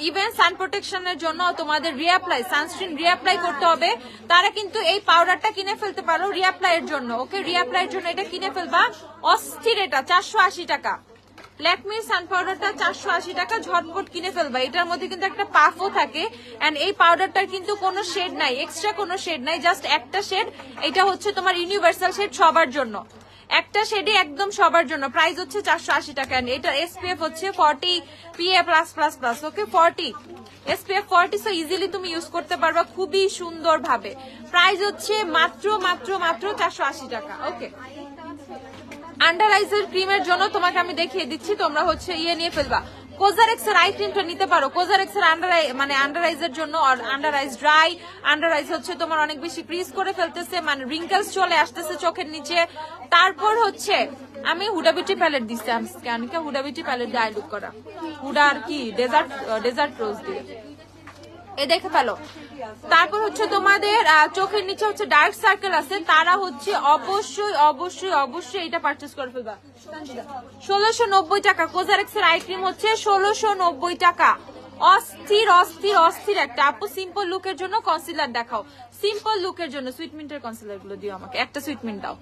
ইভেন সান প্রোটেকশনের জন্য তোমাদের রিঅ্যাপ্লাই, সানস্ক্রিন রিঅ্যাপ্লাই করতে হবে, তারা কিন্তু এই পাউডারটা কিনে ফেলতে পারো রিঅ্যাপ্লাই এর জন্য। ওকে, রিঅ্যাপ্লাই এর জন্য এটা কিনে ফেলবা। অস্থির, এটা 480 টাকা। ল্যাকমি সান পাউডারটা 480 টাকা, ঝটপট কিনে ফেলবা। এটার মধ্যে কিন্তু একটা পাফও থাকে এন্ড এই পাউডারটার কিন্তু কোনো শেড নাই, এক্সট্রা কোনো শেড নাই, জাস্ট একটা শেড। এটা হচ্ছে তোমার ইউনিভার্সাল শেড, সবার জন্য একটা শেডে, একদম সবার জন্য। প্রাইস হচ্ছে 480 টাকা। এটা SPF হচ্ছে 40 PA+++। ওকে, 40 SPF 40, সো ইজিলি তুমি ইউজ করতে পারবা খুবই সুন্দর ভাবে। প্রাইস হচ্ছে মাত্র মাত্র মাত্র 480 টাকা। ওকে, আন্ডার আইজের ক্রিমের জন্য তোমাকে আমি দেখিয়ে দিচ্ছি, তোমরা হচ্ছে নিয়ে ফেলবা। কোজারেক্স এর আই ক্রিমটা নিতে পারো। কোজারেক্স এর আন্ডার আইজের জন্য, আন্ডার আইজ ড্রাই, আন্ডার আইজ হচ্ছে তোমার অনেক বেশি ক্রিজ করে ফেলতেছে, মানে রিঙ্কেলস চলে আসতেছে চোখের নিচে। তারপর হচ্ছে আমি হুডা বিউটি প্যালেট দিচ্ছি, আমি হুডা বিউটি প্যালেট দিয়ে আই লুক করা, হুডা আর কি ডেজার্ট রোজ দিয়ে এ দেখে ফেলো। তারপর হচ্ছে তোমাদের চোখের নিচে হচ্ছে ডার্ক সার্কেল আছে, তারা হচ্ছে অবশ্যই অবশ্যই অবশ্যই এটা পারচেজ করে ফেলবা। 1690 টাকা। কোজারেক্স এর আই ক্রিম হচ্ছে 1690 টাকা। অস্থির অস্থির অস্থির একটা। আপু সিম্পল লুকের জন্য কনসিলার দেখাও, সিম্পল লুকের জন্য সুইটমিন্টের কনসিলার গুলো দিও আমাকে, একটা সুইটমিন্ট দাও।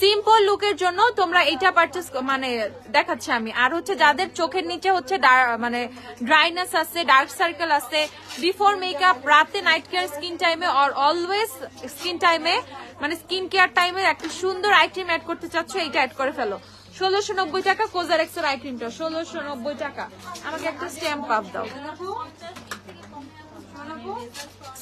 সিম্পল লুকের জন্য তোমরা এটা পারচেজ মানে দেখাচ্ছি আমি। আর হচ্ছে যাদের চোখের নিচে হচ্ছে মানে ড্রাইনেস আছে, ডার্ক সার্কেল আছে, বিফোর মেকআপ, রাতে নাইট কেয়ার, স্কিন টাইমে অর অলওয়েজ স্কিন টাইমে, মানে স্কিন কেয়ার টাইমে একটা সুন্দর আইটেম অ্যাড করতে চাচ্ছ, এটা অ্যাড করে ফেলো। 1690 টাকা কোজারেক্স এর আই ক্রিমটা, 1690 টাকা। আমাকে একটা স্ট্যাম্প আপ দাও।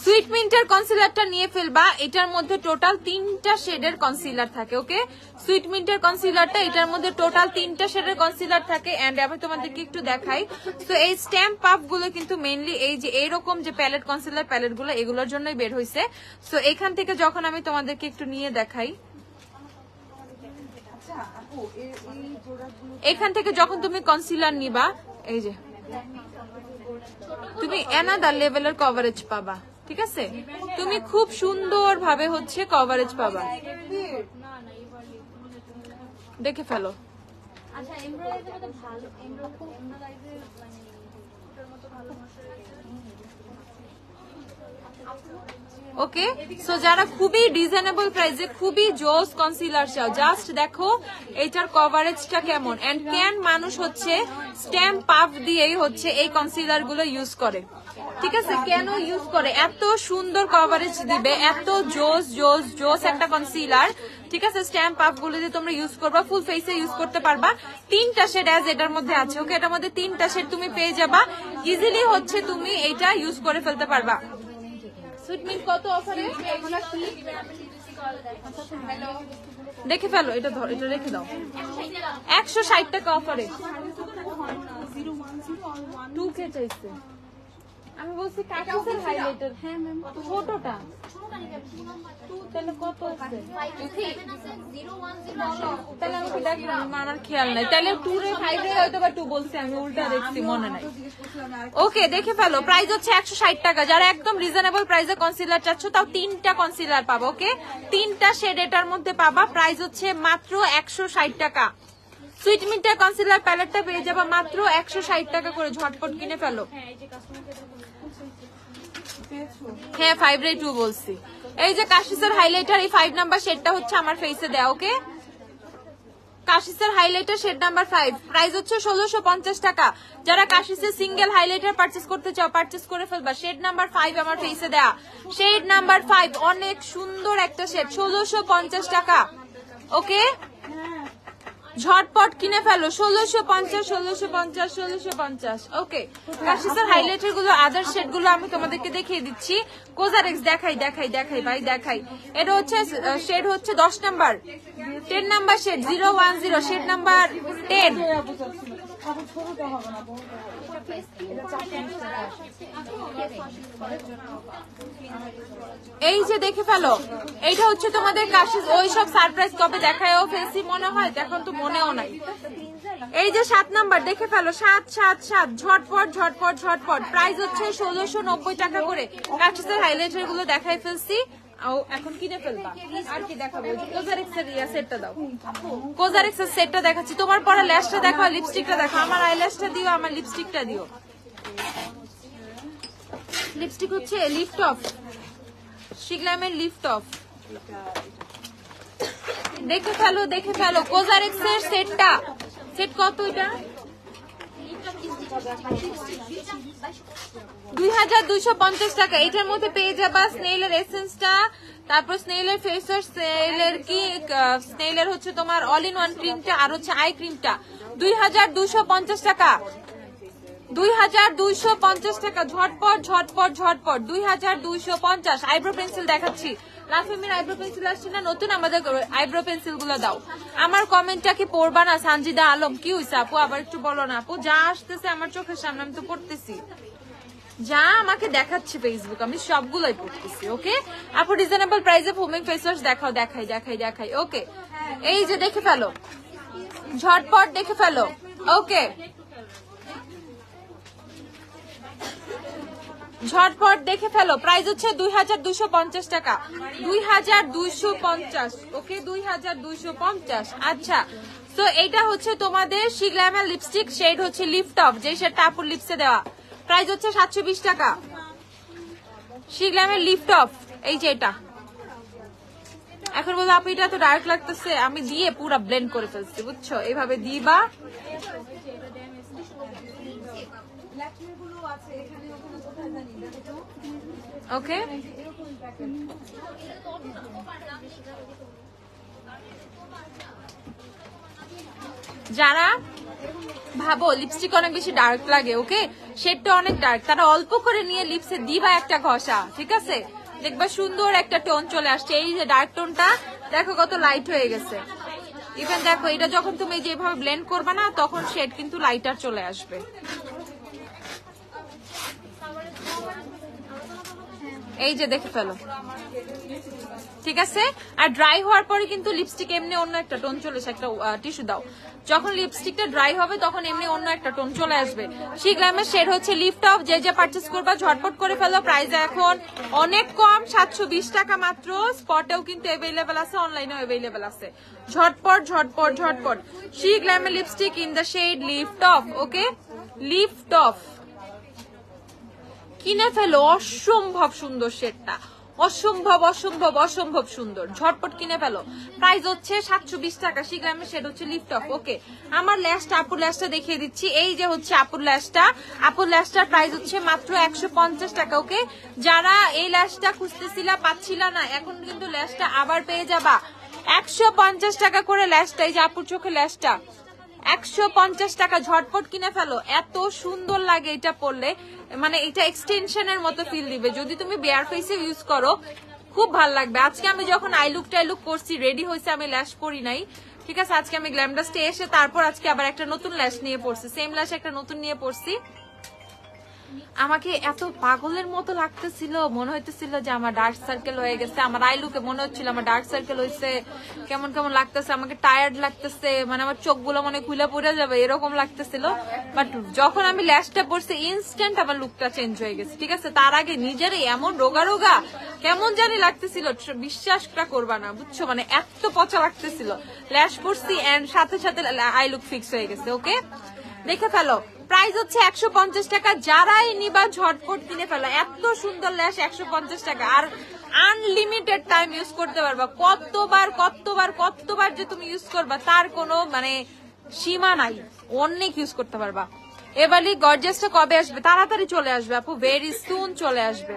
সুইটমিন্টের কনসিলারটা নিয়ে ফেলবা। এটার মধ্যে টোটাল 3টা শেডের কনসিলার থাকে। ওকে, সুইটমিন্টের কনসিলারটা, এটার মধ্যে টোটাল 3টা শেডের কনসিলার থাকে। এন্ড আমি তোমাদেরকে একটু দেখাই। তো এই স্ট্যাম্প আপ গুলো কিন্তু মেইনলি এই যে এইরকম যে প্যালেট কনসিলার প্যালেট গুলো, এগুলোর জন্যই বের হয়েছে। তো এখান থেকে যখন আমি তোমাদেরকে একটু নিয়ে দেখাই, এখান থেকে যখন তুমি কনসিলার নিবা, এই যে তুমি অ্যানাদার লেভেলের কভারেজ পাবা। ঠিক আছে, তুমি খুব সুন্দর ভাবে হচ্ছে কভারেজ পাবা। দেখে ফেলো। ওকে, সো যারা খুবই রিজনেবল প্রাইসে খুবই জোস কনসিলার চাও, জাস্ট দেখো এটার কভারেজটা কেমন এন্ড কেন মানুষ হচ্ছে স্ট্যাম্প পাফ দিয়েই হচ্ছে এই কনসিলার গুলো ইউজ করে। ঠিক আছে, কেন ইউজ করে? এত সুন্দর কভারেজ দিবে, এত জোস জোস জোস একটা কনসিলার। ঠিক আছে, স্ট্যাম্প পাফ গুলো যে তোমরা ইউজ করবা, ফুল ফেসে ইউজ করতে পারবা। 3টা শেড অ্যাজ এটার মধ্যে আছে। ওকে, এটার মধ্যে 3টা শেড তুমি পেয়ে যাবা, ইজিলি হচ্ছে তুমি এটা ইউজ করে ফেলতে পারবা। সুইটমিন্ট কত অফারে? দেখে ফেলো, এটা ধর, এটা রেখে দাও। 160 টাকা অফারে। 2K চাইছে। আমি বলছি কাকুসের হাইলাইটার। হ্যাঁ ম্যাম, ছোটটা তাহলে কত আছে? তাহলে আমি দেখলাম, আমার খেয়াল নাই। তাহলে 2 রে 5 রে হয়তো বা 2 বলছি, আমি উল্টা দেখছি, মনে নাই। ওকে, দেখে ফেলো। প্রাইস হচ্ছে 160 টাকা। যারা একদম রিজনেবল প্রাইসে কনসিলার চাচ্ছ, তাও 3টা কনসিলার পাবো। ওকে, 3টা শেড এটার মধ্যে পাবা। প্রাইস হচ্ছে মাত্র 160 টাকা। সুইটমিন্টের কনসিলার প্যালেটটা পেয়ে যাবা মাত্র 160 টাকা করে। ঝটপট কিনে ফেলো। হ্যাঁ, 5 রে 2 বলছি। এই যে কাশিসের হাইলাইটার, এই 5 নাম্বার শেডটা হচ্ছে আমার ফেসে দেয়া। ওকে, কাশিসের হাইলাইটার শেড নাম্বার 5, প্রাইস হচ্ছে 1650 টাকা। যারা কাশিসের সিঙ্গেল হাইলাইটার পারচেজ করতে চাও, পারচেজ করে ফেলবা। শেড নাম্বার 5 আমার ফেসে দেয়া, শেড নাম্বার 5, অনেক সুন্দর একটা শেড, 1650 টাকা। ওকে, ঝটপট কিনে ফেলো 1650 1650 1650। ওকে, কাশিসের হাইলাইটার গুলো আদার শেড গুলো আমি তোমাদেরকে দেখিয়ে দিচ্ছি। কোজারেক্স দেখাই দেখাই দেখাই ভাই দেখাই। এটা হচ্ছে শেড হচ্ছে 10 number 10 number shade 010 shade number 10। এই যে দেখে ফেলো, এইটা হচ্ছে তোমাদের কাশিস। ওই সব সারপ্রাইজ কবে দেখায়ও ফেলছি মনে হয়, এখন তো মনেও নাই। এই যে 7 নাম্বার দেখে ফেলো, 7 7 7 ঝটপট ঝটপট ঝটপট। প্রাইস হচ্ছে 1690 টাকা করে। কাশিসের হাইলাইটার গুলো দেখাই ফেলছি, এখন কিনে ফেলবা। আর কি দেখাবো? কোজারেক্স এর সেটটা দাও, কোজারেক্স এর সেটটা দেখাচ্ছি। তোমার পরে ল্যাশটা দেখাও, লিপস্টিকটা দেখাও। আমার আইল্যাশটা দিও, আমার লিপস্টিকটা দিও। লিপস্টিক হচ্ছে লিফট অফ, শিগলামের লিফট অফ। দেখে ফেলো দেখে ফেলো কোজারেক্স এর সেটটা। সেট কত এটা? 2250 টাকা। এটার মধ্যে পেয়ে যাবা স্নেইলের এসেন্সটা, তারপর স্নেইলের ফেস ওয়াশ, স্নেইলের কি স্নেইলের হচ্ছে তোমার অল ইন ওয়ান ক্রিমটা, আর হচ্ছে আই ক্রিমটা। 2250 টাকা, 2250 টাকা। ঝটপট ঝটপট ঝটপট 2250। আইব্রো পেন্সিল দেখাচ্ছি, লাফিমির আইব্রো পেন্সিল আসছে না নতুন, আমাদের আইব্রো পেন্সিল গুলো দাও। আমার কমেন্টটা কি পড়বা না? সানজিদা আলম, কি হইছে আপু? আবার একটু বলো না আপু। যা আসতেছে আমার চোখের সামনে আমি তো পড়তেছি, যা আমাকে দেখাচ্ছে ফেসবুক আমি সবগুলোই পড়তেছি। ওকে আপু, রিজনেবল প্রাইসে ফোমিং ফেস ওয়াশ দেখাও, দেখাই দেখাই দেখাই। ওকে, এই যে দেখে ফেলো, ঝটপট দেখে ফেলো। ওকে, ঝটপট দেখে ফেলো। প্রাইস হচ্ছে 2250 টাকা, 2250। ওকে, 2250। আচ্ছা, তো এইটা হচ্ছে তোমাদের শিগ্ল্যামের লিপস্টিক, শেড হচ্ছে লিফট অফ, যে শেডটা আপুর লিপসে দেওয়া। প্রাইস হচ্ছে 720 টাকা। শিগ্ল্যামের লিফট অফ, এই যে এটা। এখন বলবো আপু এটা তো ডার্ক লাগতেছে, আমি দিয়ে পুরো ব্লেন্ড করে ফেলছি, বুঝছো? এইভাবে দিবা। ওকে, যারা ভাবো লিপস্টিক অনেক বেশি ডার্ক লাগে, ওকে শেডটা অনেক ডার্ক, তারা অল্প করে নিয়ে লিপসে দিবা একটা ঘষা, ঠিক আছে? দেখবা সুন্দর একটা টোন চলে আসছে। এই যে ডার্ক টোনটা দেখো কত লাইট হয়ে গেছে। ইভেন দেখো এটা যখন তুমি যেভাবে ব্লেন্ড করবে না, তখন শেড কিন্তু লাইটার চলে আসবে। এই যে দেখে ফেলো, ঠিক আছে? আর ড্রাই হওয়ার পরে কিন্তু লিপস্টিক এমনি অন্য একটা টোন চলে আসে। একটা টিস্যু দাও। যখন লিপস্টিকটা ড্রাই হবে তখন এমনি অন্য একটা টোন চলে আসবে। শিগ্ল্যামের শেড হচ্ছে লিফট অফ, যে যে পারচেজ করবা ঝটপট করে ফেলো। প্রাইস এখন অনেক কম, 720 টাকা মাত্র। স্পটেও কিন্তু অ্যাভেলেবেল আছে, অনলাইনেও অ্যাভেলেবেল আছে। ঝটপট ঝটপট ঝটপট। শিগ্ল্যামের lipstick in the shade lift off. Okay, lift off কিনে ফেলো। অসম্ভব সুন্দর শেডটা, অসম্ভব অসম্ভব অসম্ভব সুন্দর। ঝটপট কিনে ফেলো। প্রাইস হচ্ছে 720 টাকা। শিগ্রামের শেড হচ্ছে লিফট অফ। ওকে, আমার ল্যাশটা আপুর ল্যাশটা দেখিয়ে দিচ্ছি। এই যে হচ্ছে আপুর ল্যাশটা, আপুর ল্যাশটার প্রাইস হচ্ছে মাত্র 150 টাকা। ওকে, যারা এই ল্যাশটা খুঁজতেছিলা পাচ্ছিলা না, এখন কিন্তু ল্যাশটা আবার পেয়ে যাবা 150 টাকা করে ল্যাশটা। এই যে আপুর চোখে ল্যাশটা 150 টাকা। ঝটপট কিনে ফেলো। এত সুন্দর লাগে এটা পরলে, মানে এটা এক্সটেনশনের মতো ফিল দিবে। যদি তুমি বেয়ার ফেসে ইউজ করো খুব ভাল লাগবে। আজকে আমি যখন আইলুক টাইলুক করছি, রেডি হয়েছে, আমি ল্যাশ করি নাই, ঠিক আছে? আজকে আমি গ্ল্যামডাস্টে এসে তারপর আজকে আবার একটা নতুন ল্যাশ নিয়ে পড়ছি, সেম ল্যাশ একটা নতুন নিয়ে পড়ছি। আমাকে এত পাগলের মতো লাগতেছিল, মনে হইতেছিল যে আমার ডার্ক সার্কেল হয়ে গেছে। আমার আইলুকে মনে হচ্ছিল আমার ডার্ক সার্কেল হয়েছে, কেমন কেমন লাগতেছে, আমাকে টায়ার্ড লাগতেছে, মানে আমার চোখগুলো মনে খুলে পড়ে যাবে এরকম লাগতেছিল। বাট যখন আমি ল্যাশটা পরছি, ইনস্ট্যান্ট আমার লুকটা চেঞ্জ হয়ে গেছে, ঠিক আছে? তার আগে নিজেরই এমন রোগা রোগা কেমন জানি লাগতেছিল, বিশ্বাসটা করবা না, বুঝছো? মানে এত পচা লাগতেছিল। ল্যাশ পরছি এন্ড সাথে সাথে আইলুক ফিক্স হয়ে গেছে। ওকে, দেখে ফেলো। প্রাইস হচ্ছে 150 টাকা। যারাই নিবা ঝটপট কিনে ফেলো। এত সুন্দর ল্যাশ 150 টাকা, আর আনলিমিটেড টাইম ইউজ করতে পারবা। কতবার কতবার কতবার যে তুমি ইউজ করবা তার কোনো মানে সীমা নাই, অনেক ইউজ করতে পারবা। এবারে গর্জিয়াসটা কবে আসবে? তাড়াতাড়ি চলে আসবে আপু, ভেরি সুন চলে আসবে।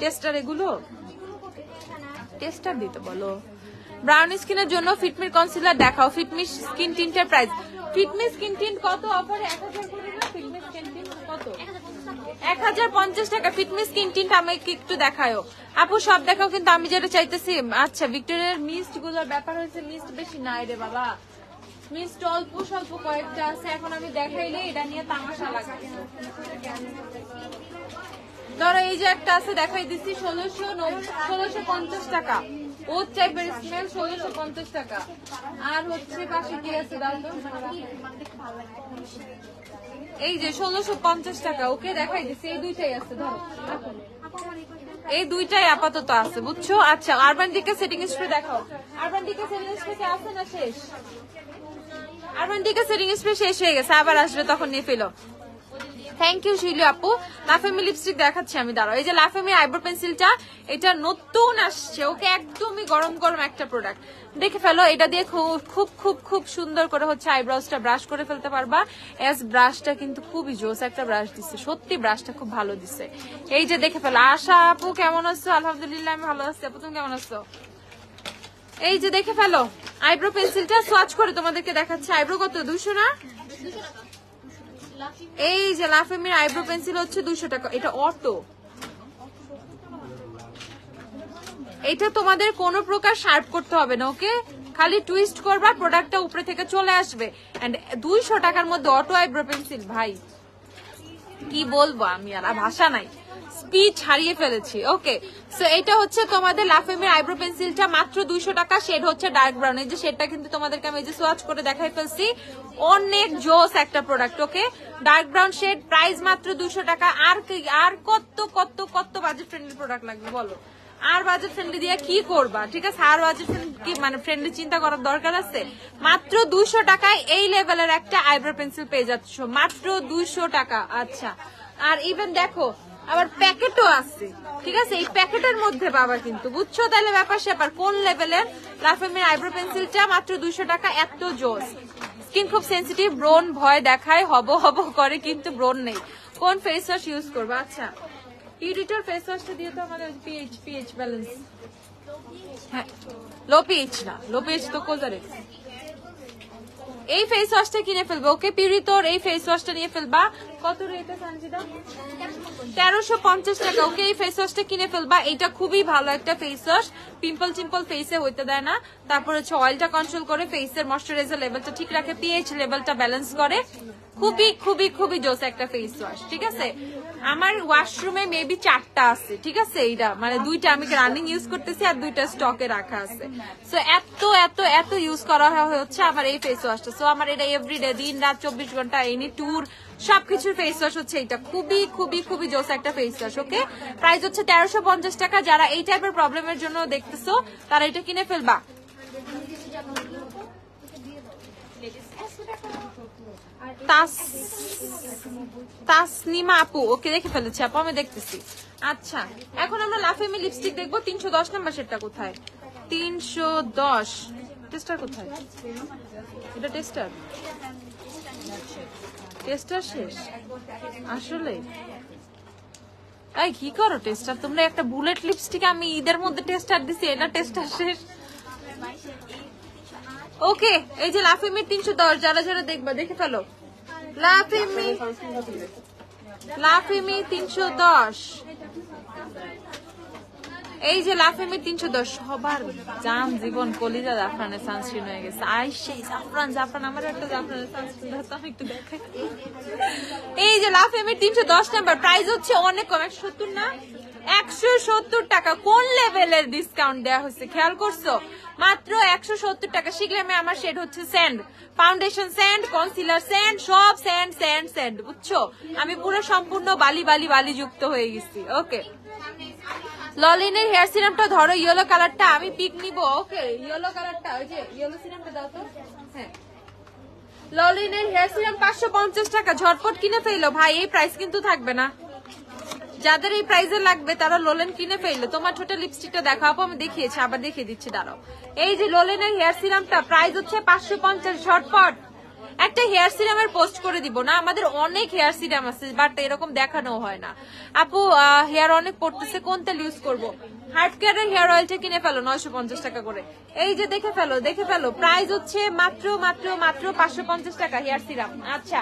টেস্টার এগুলো টেস্টার দিতে বলো, ব্রাউন স্কিনের জন্য ফিটমির কনসিলার দেখাও। ফিটমি স্কিন টিন্টের প্রাইস, ফিটমি স্কিন টিন্ট কত অফারে? 1000 করে না? ফিটমি স্কিন টিন্ট কত? 1050 টাকা। ফিটমি স্কিন টিন্ট আমাকে একটু দেখাও আপু, সব দেখাও কিন্তু আমি যেটা চাইতেছি। আচ্ছা, ভিক্টোরিয়ার মিস্ট গুলোর ব্যাপার হয়েছে, মিস্ট বেশি নাই রে বাবা, মিস্ট অল্প স্বল্প কয়েকটা আছে। এখন আমি দেখাইলে এটা নিয়ে তামাশা লাগে। ধরো এই যে একটা আছে দেখাই দিচ্ছি, 1650 টাকা। ও টাইপের স্মেল, 1650 টাকা। আর হচ্ছে পাশে কি আছে দাও তো, এই যে 1650 টাকা। ওকে দেখাই দিচ্ছি, এই দুইটাই আছে। ধরো এই দুইটাই আপাতত আছে, বুঝছো? আচ্ছা, আরবান ডিকে সেটিং স্প্রে দেখাও। আরবান ডিকে সেটিং স্প্রে কি আছে না শেষ? আরবান ডিকে সেটিং স্প্রে শেষ হয়ে গেছে, আবার আসবে তখন নিয়ে ফেলো। থ্যাংক ইউ শিলু আপু। লাফেমি লিপস্টিক দেখাচ্ছি আমি, দাঁড়াও। এই যে লাফেমি আইব্রো পেন্সিলটা, এটা নতুন আসছে। ওকে একদমই গরম গরম একটা প্রোডাক্ট, দেখে ফেলো। এটা দিয়ে খুব খুব খুব সুন্দর করে হচ্ছে আইব্রোজটা ব্রাশ করে ফেলতে পারবা। এস ব্রাশটা কিন্তু খুবই জোস একটা ব্রাশ দিচ্ছে, সত্যি ব্রাশটা খুব ভালো দিচ্ছে। এই যে দেখে ফেলো। আশা আপু কেমন আছো? আলহামদুলিল্লাহ আমি ভালো আছি। আপু তুমি কেমন আছো? এই যে দেখে ফেলো আইব্রো পেন্সিলটা, সোয়াচ করে তোমাদেরকে দেখাচ্ছে। আইব্রো কত? 200 না? এই যে লাফেমির আইব্রো পেন্সিল হচ্ছে 200 টাকা। এটা অটো, এটা তোমাদের কোনো প্রকার শার্প করতে হবে না। ওকে, খালি টুইস্ট করবা, প্রোডাক্টটা উপরে থেকে চলে আসবে। এন্ড 200 টাকার মধ্যে অটো আইব্রো পেন্সিল, ভাই কি বলবো আমি, আর ভাষা নাই, স্পিচ হারিয়ে ফেলেছি। ওকে, সো এটা হচ্ছে তোমাদের লাফেমির আইব্রো পেন্সিলটা, মাত্র 200 টাকা। শেড হচ্ছে ডার্ক ব্রাউন। এই যে শেডটা কিন্তু তোমাদেরকে আমি এই যে সোয়াচ করে দেখাই ফেলছি, অনেক জোস একটা প্রোডাক্ট। ওকে, ডার্ক ব্রাউন শেড, প্রাইস মাত্র 200 টাকা। আর কত কত কত বাজেট ফ্রেন্ডলি প্রোডাক্ট লাগবে বলো? আর বাজেট ফ্রেন্ডলি দিয়ে কি করবা? ঠিক আছে, আর বাজেট কি মানে ফ্রেন্ডলি চিন্তা করার দরকার আছে? মাত্র 200 টাকায় এই লেভেলের একটা আইব্রো পেন্সিল পেয়ে যাচ্ছ, মাত্র 200 টাকা। আচ্ছা, আর ইভেন দেখো আবার প্যাকেটও আছে, ঠিক আছে? এই প্যাকেটের মধ্যে পাবা কিন্তু, বুঝছো? তাহলে ব্যাপার স্যাপার কোন লেভেলের। লাফেমির আইব্রো পেন্সিলটা মাত্র 200 টাকা, এত জোস। স্কিন খুব সেন্সিটিভ, ব্রোন ভয় দেখায়, হব হব করে কিন্তু ব্রোন নেই। কোন ফেস ওয়াশ ইউজ করবো? আচ্ছা, পিউরিটার ফেস ওয়াশটা দিয়ে তো আমাদের পিএইচ ব্যালেন্স। হ্যাঁ, লো পিএইচ না, লো পিএইচ তো কোজারে। এই ফেস ওয়াশটা কিনে ফেলবো। ওকে পিউরিটোর এই ফেস ওয়াশটা নিয়ে ফেলবা। কত রেটে সানজিদা? 1350 টাকা। ওকে, এই ফেস ওয়াশটা কিনে ফেলবা। এটা খুবই ভালো একটা ফেস ওয়াশ, পিম্পল চিম্পল ফেসে হইতে দেয় না। তারপর হচ্ছে অয়েলটা কন্ট্রোল করে, ফেসের ময়শ্চারাইজার লেভেলটা ঠিক রাখে, পিএইচ লেভেলটা ব্যালেন্স করে। খুবই খুবই খুবই জোস একটা ফেস ওয়াশ, ঠিক আছে? আমার ওয়াশরুমে মেবি 4টা আছে, ঠিক আছে? এইটা মানে 2টা আমি রানিং ইউজ করতেছি আর 2টা স্টকে রাখা আছে। সো এত এত এত ইউজ করা হচ্ছে আমার এই ফেস ওয়াশটা। সো আমার এটা এভরিডে, দিন রাত 24 ঘন্টা, এনি ট্যুর সবকিছুর ফেস ওয়াশ হচ্ছে এটা। খুবই খুবই খুবই জোস একটা ফেস ওয়াশ। ওকে, প্রাইস হচ্ছে 1350 টাকা। যারা এই টাইপের প্রবলেমের জন্য দেখতেছো তারা এটা কিনে ফেলবা। তাসনিমা আপু, ওকে দেখে ফেলেছি আপু, আমি দেখতেছি। আচ্ছা, এখন আমরা লাফেমি লিপস্টিক দেখবো। 310 নাম্বার সেটটা কোথায়? 310 টেস্টার কোথায়? এটা টেস্টার, টেস্টার শেষ আসলে। এই কি করো টেস্টার তোমরা? একটা বুলেট লিপস্টিক আমি ঈদের মধ্যে টেস্টার দিছি, এটা টেস্টার শেষ। ওকে, এই যে লাফেমির 310, যারা যারা দেখবা দেখে ফেলো। লাফেমি 310, এই যে লাফেমি 310, সবার জান জীবন কলিজা জাফরানের সানস্ক্রিন হয়ে গেছে। সেই জাফরান আমার একটা জাফরানের সানস্ক্রিন আমি একটু দেখাই। এই যে লাফেমি 310 নাম্বার, প্রাইস হচ্ছে অনেক কম, 170 না, 170 টাকা। কোন লেভেলের ডিসকাউন্ট দেওয়া হয়েছে খেয়াল করছো? মাত্র 170 টাকা। শিখলে আমার শেড হচ্ছে sand, foundation sand, concealer sand, সব স্যান্ড স্যান্ড স্যান্ড, বুঝছো? আমি পুরো সম্পূর্ণ বালি বালি বালি যুক্ত হয়ে গেছি। ওকে, ললিনের হেয়ার সিরামটা ধরো, ইয়েলো কালারটা আমি পিক নিব। ওকে, ইয়েলো কালারটা, ওই যে ইয়েলো সিরামটা দাও তো। হ্যাঁ, ললিনের হেয়ার সিরাম 550 টাকা। ঝটপট কিনে ফেলো ভাই, এই প্রাইস কিন্তু থাকবে না। যাদের এই প্রাইসে লাগবে তারা লোলেন কিনে ফেললো। তোমার ছোট লিপস্টিকটা দেখাবো, আমি দেখিয়েছি, আবার দেখিয়ে দিচ্ছি, দাঁড়াও। এই যে লোলেনের হেয়ার সিরামটা প্রাইস হচ্ছে 550। ঝটপট একটা হেয়ার সিরামের পোস্ট করে দিব না, আমাদের অনেক হেয়ার সিরাম আছে বাট এরকম দেখানো হয় না। আপু হেয়ার অনেক পড়তেছে, কোন তেল ইউজ করবো? হার্ট কেয়ারের হেয়ার অয়েলটা কিনে ফেলো 950 টাকা করে। এই যে দেখে ফেলো প্রাইস হচ্ছে মাত্র মাত্র মাত্র 550 টাকা হেয়ার সিরাম। আচ্ছা,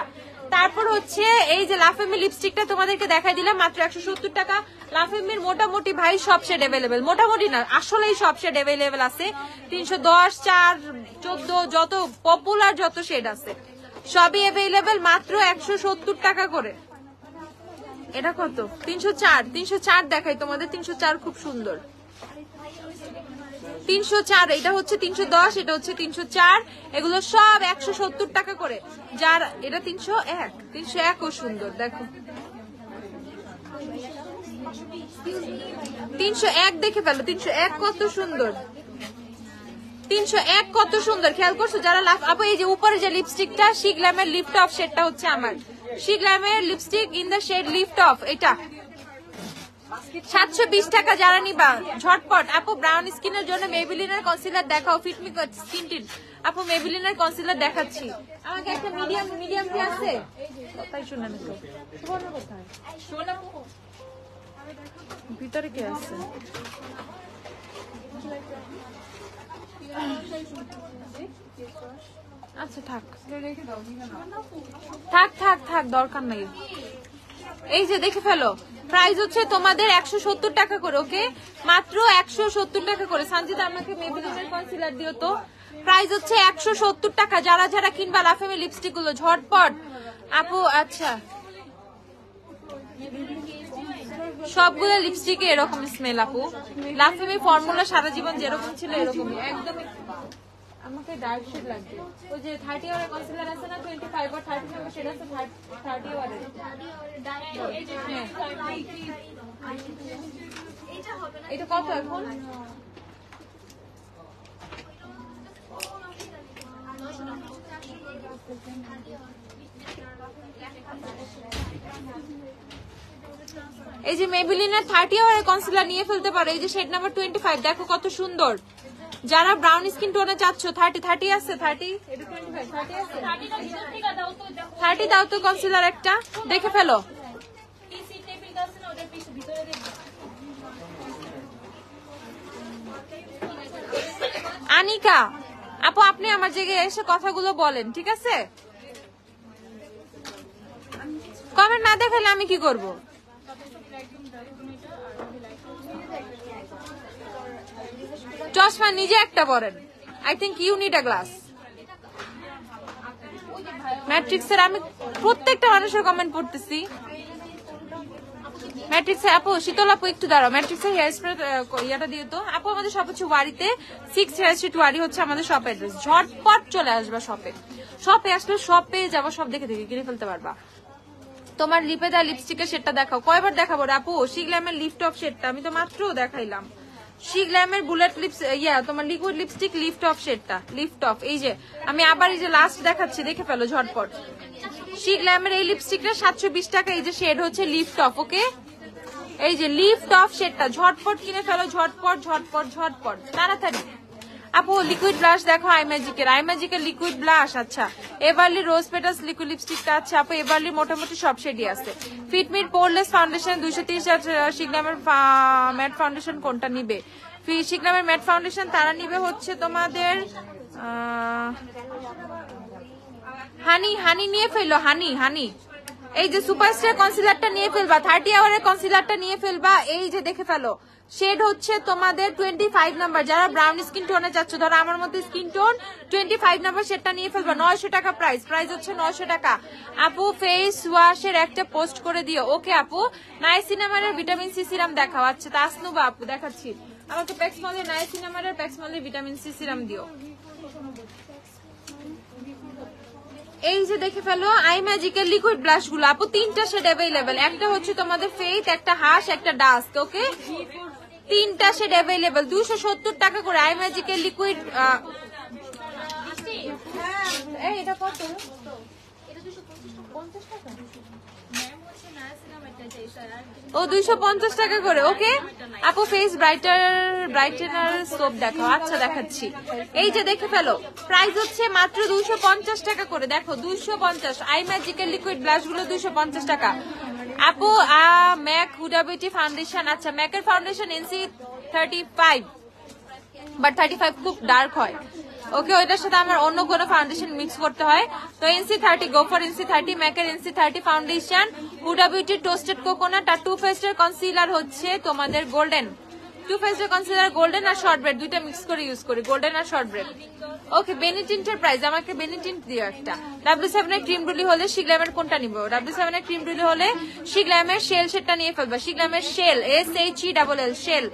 তারপর হচ্ছে এই যে লাফেমি লিপস্টিকটা তোমাদেরকে দেখাই দিলাম মাত্র 170 টাকা। লাফেমির মোটামুটি ভাই সব শেড অ্যাভেলেবেল, মোটামুটি না আসলেই সব শেড অ্যাভেলেবেল আছে। 310, 4, 14 যত পপুলার যত শেড আছে সবই অ্যাভেলেবেল মাত্র 170 টাকা করে। এটা কত? 304 দেখাই তোমাদের। 304 খুব সুন্দর। 304, এটা হচ্ছে 310, এটা হচ্ছে 304, এগুলো সব 170 টাকা করে। যার এটা 301 ও সুন্দর, দেখো 301 দেখে ফেলো। 301 কত সুন্দর, 301 কত সুন্দর, খেয়াল করছো যারা লাভ। আপু এই যে উপরে যে লিপস্টিকটা শিগ্ল্যামের লিফট অফ শেডটা হচ্ছে আমার শিগ্ল্যামের lipstick in the shade lift off, এটা 720 টাকা। যারা নিবা ঝটপট। আপু ব্রাউন স্কিনের জন্য মেবিলিনের কনসিলার দেখাও, ফিটমি স্কিন টিন। আপু মেবিলিনের কনসিলার দেখাচ্ছি, আমাকে একটা মিডিয়াম কি আছে? তাই শুনে না তো সুবর্ণ কোথায়? ভিতরে কে আছে? আচ্ছা থাক দরকার নাই। এই যে দেখে ফেলো, প্রাইস হচ্ছে তোমাদের 170 টাকা করে। ওকে, মাত্র 170 টাকা করে। সঞ্জিতা আমাকে মেবিলিনের কনসিলার দিও তো। প্রাইস হচ্ছে 170 টাকা। যারা যারা কিনবা লাফেমি লিপস্টিক গুলো ঝটপট। আপু আচ্ছা, সবগুলো লিপস্টিকে এরকম স্মেল আপু। লাফেমি ফর্মুলা সারা জীবন যেরকম ছিল এরকমই একদমই। আমাকে ডার্ক শেড লাগবে। ওই যে 30 ওয়ারের কনসিলার আছে না, 25 আর 30 নম্বর শেড আছে 30 ওয়ারের। এটা কত এখন? এই যে মেবিলিনের 30 আওয়ারের কনসিলার নিয়ে ফেলতে পারো। এই যে শেড নাম্বার 25, দেখো কত সুন্দর। যারা ব্রাউন স্কিন টোনে চাচ্ছ 30 আছে, 30 এটা 25, 30 আছে, 30 দাও তো কনসিলার একটা, দেখে ফেলো। আনিকা আপু আপনি আমার জায়গায় এসে কথাগুলো বলেন, ঠিক আছে? কমেন্ট না দেখালে আমি কি করব? চশমা নিজে একটা পরেন। I think you need a glass. ম্যাট্রিক্সের আমি প্রত্যেকটা মানুষের কমেন্ট পড়তেছি। ম্যাট্রিক্সে আপু, শীতল আপু একটু দাঁড়াও। ম্যাট্রিক্সের হেয়ার স্প্রে ইয়াটা দিয়ে তো আপু। আমাদের সব হচ্ছে ওয়ারিতে 6 হেয়ার স্ট্রিট ওয়ারি হচ্ছে আমাদের শপ অ্যাড্রেস। ঝটপট চলে আসবা শপে আসলে সব পেয়ে যাবো, সব দেখে কিনে ফেলতে পারবা। তোমার লিপে দেওয়া লিপস্টিকের শেডটা দেখাও। কয়বার দেখাবো আপু? শিগ্ল্যামের লিফট অফ শেডটা আমি তো মাত্র দেখাইলাম। শিগ্ল্যামের বুলেট লিপস তোমার লিকুইড লিপস্টিক লিফট অফ শেডটা, লিফট অফ। এই যে আমি আবার এই যে লাস্ট দেখাচ্ছি, দেখে ফেলো ঝটপট। শিগ্ল্যামের এই লিপস্টিকটা 720 টাকা। এই যে শেড হচ্ছে লিফট অফ। ওকে, এই যে লিফট অফ শেডটা ঝটপট কিনে ফেলো, ঝটপট তাড়াতাড়ি। আপু লিকুইড ব্লাশ দেখো আই ম্যাজিকের লিকুইড ব্লাশ। আচ্ছা, এভারলি রোজ পেটালস লিকুইড লিপস্টিকটা আছে আপু। এভারলি মোটামুটি সব শেডই আছে। ফিটমিট পোরলেস ফাউন্ডেশন 230। শিগ্ল্যামের ম্যাট ফাউন্ডেশন কোনটা নিবে? শিগ্ল্যামের ম্যাট ফাউন্ডেশন তারা নিবে হচ্ছে তোমাদের হানি নিয়ে ফেলো, হানি। এই যে সুপারস্টার কনসিলারটা নিয়ে ফেলবা, 30 আওয়ারের কনসিলারটা নিয়ে ফেলবা। এই যে দেখে ফেলো, শেড হচ্ছে তোমাদের 25 নাম্বার। যারা ব্রাউন স্কিন টোনে যাচ্ছ, ধরো আমার মধ্যে স্কিন টোন, 25 নাম্বার শেডটা নিয়ে ফেলবা। 900 টাকা প্রাইস হচ্ছে 900 টাকা। আপু ফেস ওয়াশের একটা পোস্ট করে দিও। ওকে আপু, নাইসিনামারের ভিটামিন সি সিরাম দেখাও। আচ্ছা তাসনুবা আপু দেখাচ্ছি। আমাকে প্যাক্সমলের নাইসিনামারের প্যাক্সমলের ভিটামিন সি সিরাম দিও। এই যে দেখে ফেলো আই ম্যাজিকের লিকুইড ব্লাশ গুলো আপু। 3টা শেড অ্যাভেলেবেল। একটা হচ্ছে তোমাদের ফেথ, একটা হাস, একটা ডাস্ক। ওকে, 3টা শেড অ্যাভেলেবেল 270 টাকা করে। আই ম্যাজিকের লিকুইড। এটা কত? ও 250 টাকা করে। ওকে আপু ফেস ব্রাইটেনার সোপ দেখো। আচ্ছা দেখাচ্ছি, এই যে দেখে ফেলো, প্রাইস হচ্ছে মাত্র 250 টাকা করে। দেখো 250। আই ম্যাজিকের লিকুইড ব্লাশ গুলো 250 টাকা। আপু ম্যাক হুডা বিউটি ফাউন্ডেশন, আচ্ছা ম্যাকের ফাউন্ডেশন NC 35, বাট 35 খুব ডার্ক হয়। ওকে ওইটার সাথে আমার অন্য কোনো ফাউন্ডেশন মিক্স করতে হয়। তো NC 30, গো ফর NC 30, ম্যাকের NC 30 ফাউন্ডেশন, হুডা বিউটির টোস্টেড কোকোনাট, আর টু ফেস্টের কনসিলার হচ্ছে তোমাদের গোল্ডেন। টু ফেস্টের কনসিলার গোল্ডেন আর শর্ট ব্রেড দুইটা মিক্স করে ইউজ করি, গোল্ডেন আর শর্ট ব্রেড। ওকে বেনিটিন্টের প্রাইস, আমাকে বেনিটিন্ট দিও একটা। W7 এর ক্রিম রুলি হলে শিগ্ল্যামের কোনটা নিব? W7 এর ক্রিম রুলি হলে শিগ্ল্যামের শেল সেটটা নিয়ে ফেলবা। শিগ্ল্যামের শেল, SHELL শেল।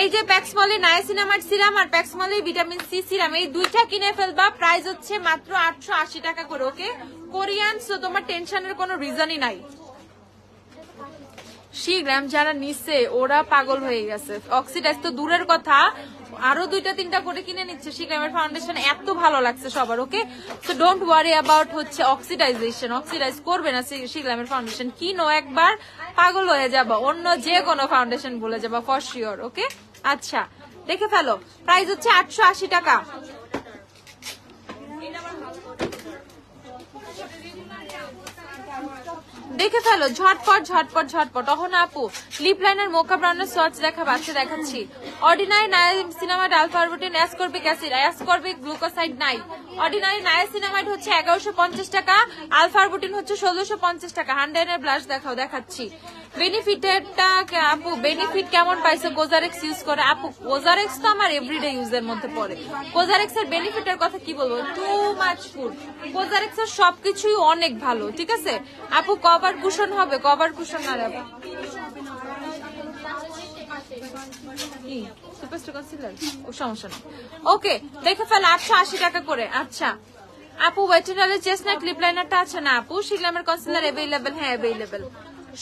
এই যে প্যাক্সমলি নায়াসিনামাইড সিরাম আর প্যাক্সমলি ভিটামিন সি সিরাম, এই দুইটা কিনে ফেলবা। প্রাইস হচ্ছে মাত্র 880 টাকা করে। ওকে কোরিয়ান, সো তোমার টেনশনের কোনো রিজনই নাই। শিগ্রাম যারা নিচ্ছে ওরা পাগল হয়ে গেছে। অক্সিডাইজ তো দূরের কথা, আরো 2-3টা করে কিনে নিচ্ছে। শিগ্রামের ফাউন্ডেশন এত ভালো লাগছে সবার। Okay so don't worry about হচ্ছে অক্সিডাইজেশন, অক্সিডাইজ করবে না শিগ্রামের ফাউন্ডেশন। কিনো একবার পাগল হয়ে যাবা, অন্য যে কোনো ফাউন্ডেশন ভুলে যাবা ফর শিওর। ওকে আচ্ছা দেখে ফেলো, প্রাইস হচ্ছে 880 টাকা। দেখে ফেলো ঝটপট ঝটপট ঝটপট। অহনা আপু লিপ লাইনার মোকা ব্রাউনের সর্চ দেখা বাচ্চা দেখাচ্ছি। Ordinary niacinamide alpha arbutin ascorbic acid ascorbic glucoside নাই। অর্ডিনারি নায়াসিনামাইড হচ্ছে 1150 টাকা, আলফা আরবুটিন হচ্ছে 1650 টাকা। হান্ড্রেনের ব্লাশ দেখাও, দেখাচ্ছি। বেনিফিটেরটা আপু বেনিফিট কেমন পাইছো? কোজারেক্স ইউজ করে আপু? কোজারেক্স তো আমার এভরিডে ইউজের মধ্যে পড়ে। কোজারেক্স এর বেনিফিটের কথা কি বলবো, টু মাচ ফুড। কোজারেক্স এর সবকিছুই অনেক ভালো, ঠিক আছে আপু। কভার কুশন হবে, কভার কুশন না রে কি সুপারস্টার কনসিলার, ও সমস্যা নেই। ওকে দেখে ফেল 880 টাকা করে। আচ্ছা আপু ওয়েটেনালের চেস্টনাট লিপ লাইনারটা আছে না আপু? শিগ্রামের কনসিলার अवेलेबल? হ্যাঁ अवेलेबल,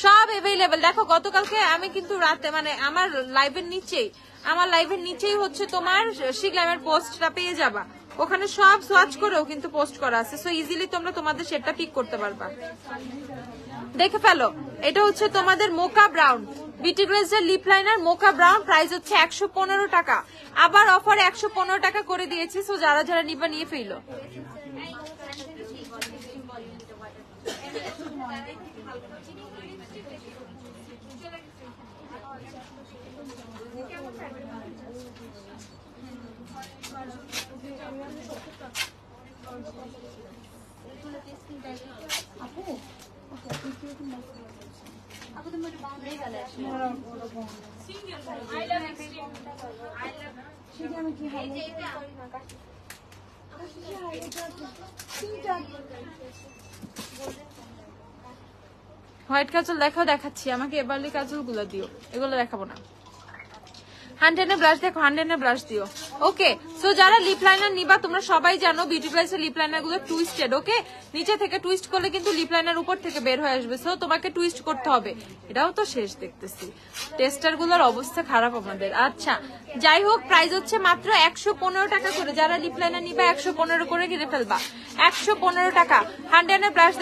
সব अवेलेबल। দেখো গতকালকে আমি কিন্তু রাতে মানে আমার লাইভের নিচেই হচ্ছে তোমার শিগ্রামের পোস্টটা পেয়ে যাবা। ওখানে সব সোয়াচ করেও কিন্তু পোস্ট করা আছে, সো ইজিলি তোমরা তোমাদের সেটটা পিক করতে পারবা। দেখে ফেলো, এটা হচ্ছে তোমাদের মোকা ব্রাউন বিউটি গ্লেজের লিপ লাইনার মোকা ব্রাউন। প্রাইস হচ্ছে 115 টাকা। আবার অফারে 115 টাকা করে দিয়েছি, সো যারা যারা নিবা নিয়ে ফেলো। হোয়াইট কাজল দেখাও, দেখাচ্ছি। আমাকে এবারলি কাজল গুলো দিও, এগুলো দেখাবো না। হান্ড্রেনের ব্রাশ দেখো, হান্ড্রেনের ব্রাশ দিও। ওকে সো যারা লিপ লাইনার নিবা তোমরা সবাই জানো বিউটি গ্লেজের লিপ লাইনার গুলো টুইস্টেড। ওকে নিচে থেকে টুইস্ট করলে কিন্তু লিপ লাইনার উপর থেকে বের হয়ে আসবে, সো তোমাকে টুইস্ট করতে হবে। এটাও তো শেষ দেখতেছি, টেস্টার গুলোর অবস্থা খারাপ আমাদের। আচ্ছা যাই হোক, প্রাইস হচ্ছে মাত্র 115 টাকা করে। যারা লিপ লাইনার নিবা 115 করে কিনে ফেলবা, 115 টাকা। হান্ড্রেনের ব্রাশ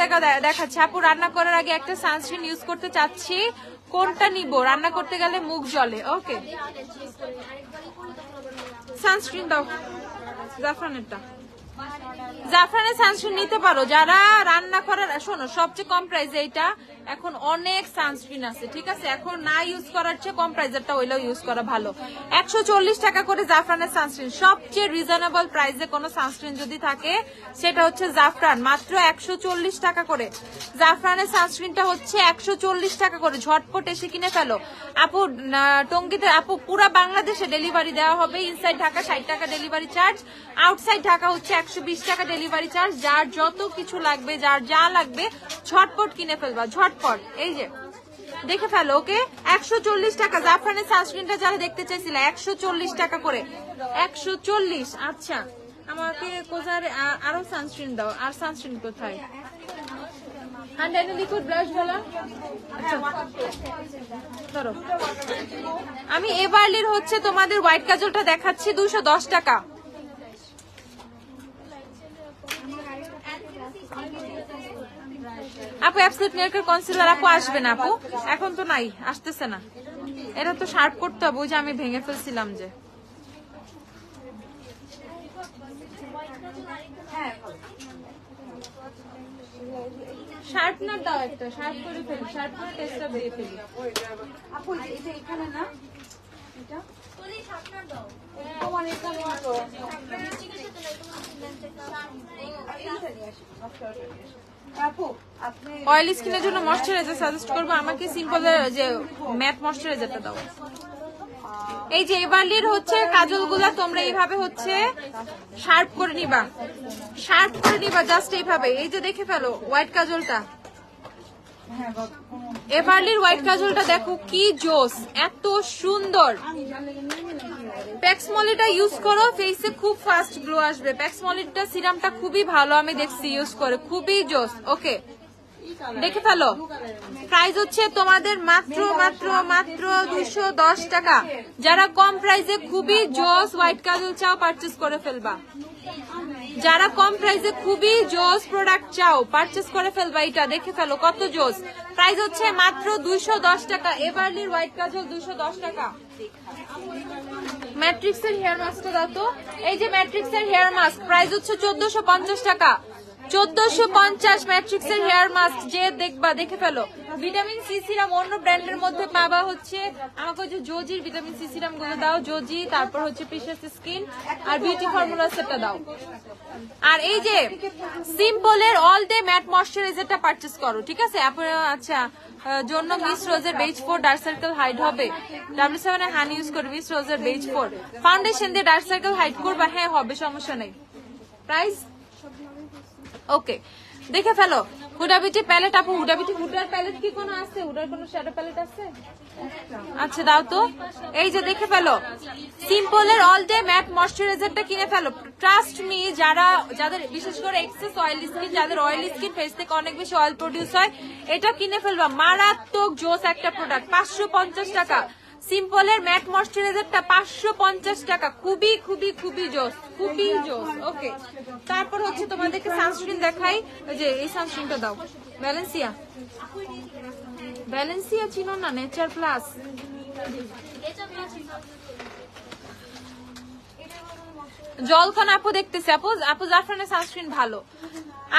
দেখাচ্ছে। আপু রান্না করার আগে একটা সানস্ক্রিন ইউজ করতে চাচ্ছি, কোনটা নিব? রান্না করতে গেলে মুখ জ্বলে। ওকে সানস্ক্রিন দাও, জাফরানেরটা। জাফরানের সানস্ক্রিন নিতে পারো যারা রান্না করার। শোনো সবচেয়ে কম প্রাইসে এইটা, এখন অনেক সানস্ক্রিন আছে, ঠিক আছে। এখন না ইউজ করার চেয়ে কম প্রাইসেরটা ওইটাও ইউজ করা ভালো। 140 টাকা করে জাফরানের সানস্ক্রিন। সবচেয়ে রিজনেবল প্রাইসে কোনো সানস্ক্রিন যদি থাকে সেটা হচ্ছে জাফরান, মাত্র 140 টাকা করে। জাফরানের সানস্ক্রিনটা হচ্ছে 140 টাকা করে। ঝটপট এসে কিনে ফেলো আপু। টঙ্গীতে আপু পুরা বাংলাদেশে ডেলিভারি দেওয়া হবে। ইনসাইড ঢাকা 60 টাকা ডেলিভারি চার্জ, আউটসাইড ঢাকা হচ্ছে 120 টাকা ডেলিভারি চার্জ। যার যত কিছু লাগবে, যার যা লাগবে ঝটপট কিনে ফেলবা, ঝটপট। এই যে দেখে ফেলো। ওকে 140 টাকা জাফরানের সানস্ক্রিনটা যারা দেখতে চাইছিল 140 টাকা করে, 140। আচ্ছা আমাকে কোথায় আরো সানস্ক্রিন দাও। আর সানস্ক্রিন কোথায়? লিকুইড ব্লাশ বলা। আচ্ছা ধরো, আমি এবারলির হচ্ছে তোমাদের হোয়াইট কাজলটা দেখাচ্ছি 210 টাকা। আপু অ্যাবসলিউট মিল্কের কনসিলার আপু আসবে না আপু, এখন তো নাই, আসতেছে না। এটা তো শার্প করতে হবে, ওই যে আমি ভেঙে ফেলছিলাম যে। শার্পনার দাও একটা, শার্প করে ফেলি, শার্প করে টেস্টটা দিয়ে ফেলি। আপু এটা এখানে না, এটা তোলি শার্পনার দাও। তোমার এখানে তো আপু আপনি অয়েলি স্কিনের জন্য ময়শ্চারাইজার সাজেস্ট করবো, আমাকে সিম্পলের যে ম্যাট ময়শ্চারাইজারটা দাও। এই যে এবারলির হচ্ছে কাজলগুলা তোমরা এইভাবে হচ্ছে শার্প করে নিবা, শার্প করে নিবা জাস্ট এইভাবে। এই যে দেখে ফেলো হোয়াইট কাজলটা, এবারলির হোয়াইট কাজলটা দেখো কি জোস, এত সুন্দর। প্যাক্সমলিটা ইউজ করো, ফেসে খুব ফাস্ট গ্লো আসবে। প্যাক্সমলিটা সিরামটা খুবই ভালো, আমি দেখছি ইউজ করে, খুবই জোস। ওকে দেখে ফেলো। প্রাইস হচ্ছে তোমাদের মাত্র মাত্র মাত্র 210 টাকা। যারা কম প্রাইসে খুবই জোস হোয়াইট কাজল চাও পারচেস করে ফেলবা, যারা কম প্রাইসে খুবই জোস প্রোডাক্ট চাও পারচেস করে ফেলবা। এটা দেখে ফেলো কত জোস। প্রাইস হচ্ছে মাত্র 210 টাকা। এবারলির হোয়াইট কাজল 210 টাকা। ম্যাট্রিক্সের হেয়ার মাস্কটা দাও তো। এই যে ম্যাট্রিক্সের হেয়ার মাস্ক প্রাইস হচ্ছে 1450 টাকা, 1450 ম্যাট্রিক্সের হেয়ার মাস্ক। যে দেখবা দেখে ফেলো। ভিটামিন সি সিরাম অন্য ব্র্যান্ডের মধ্যে পাবা হচ্ছে, আমাকে ওই যে জোজির ভিটামিন সি সিরাম গুলো দাও, জোজি, তারপর হচ্ছে প্রিশিয়াস স্কিন আর বিউটি ফর্মুলা সেটটা দাও। আর এই যে সিম্পলের অল ডে ম্যাট ময়শ্চারাইজারটা পারচেস করো, ঠিক আছে? আচ্ছা জন্য মিস রোজের বেজ 4 ডার্ক সার্কেল হাইড হবে, W7 এর হানি ইউজ করে মিস রোজের বেজ 4 ফাউন্ডেশন দিয়ে ডার্ক সার্কেল হাইড করবা। হ্যাঁ হবে, সমস্যা নেই। প্রাইস ওকে দেখে ফেলো। হুডা বিউটি প্যালেট আপু, হুডা বিউটি হুডার প্যালেট কি কোনো আছে? হুডার কোনো শ্যাডো প্যালেট আছে? আচ্ছা দাও তো। এই যে দেখে ফেলো সিম্পলের অল ডে ম্যাট ময়শ্চারাইজারটা কিনে ফেলো। ট্রাস্ট মি, যাদের বিশেষ করে এক্সেস অয়েলি স্কিন, যাদের অয়েলি স্কিন, ফেস থেকে অনেক বেশি অয়েল প্রডিউস হয়, এটা কিনে ফেলবা। মারাত্মক জোস একটা প্রোডাক্ট, 550 টাকা। সিম্পলের ম্যাট ময়শ্চারাইজারটা 550 টাকা, খুবই খুবই খুবই জোস, খুবই জোস। ওকে তারপর হচ্ছে তোমাদেরকে সানস্ক্রিন দেখাই। ওই যে এই সানস্ক্রিনটা দাও, ব্যালেন্সিয়া, ব্যালেন্সিয়া চিনো না? Nature plus. জলখান আপু দেখতেছে, আপু জাফরানের সানস্ক্রিন ভালো।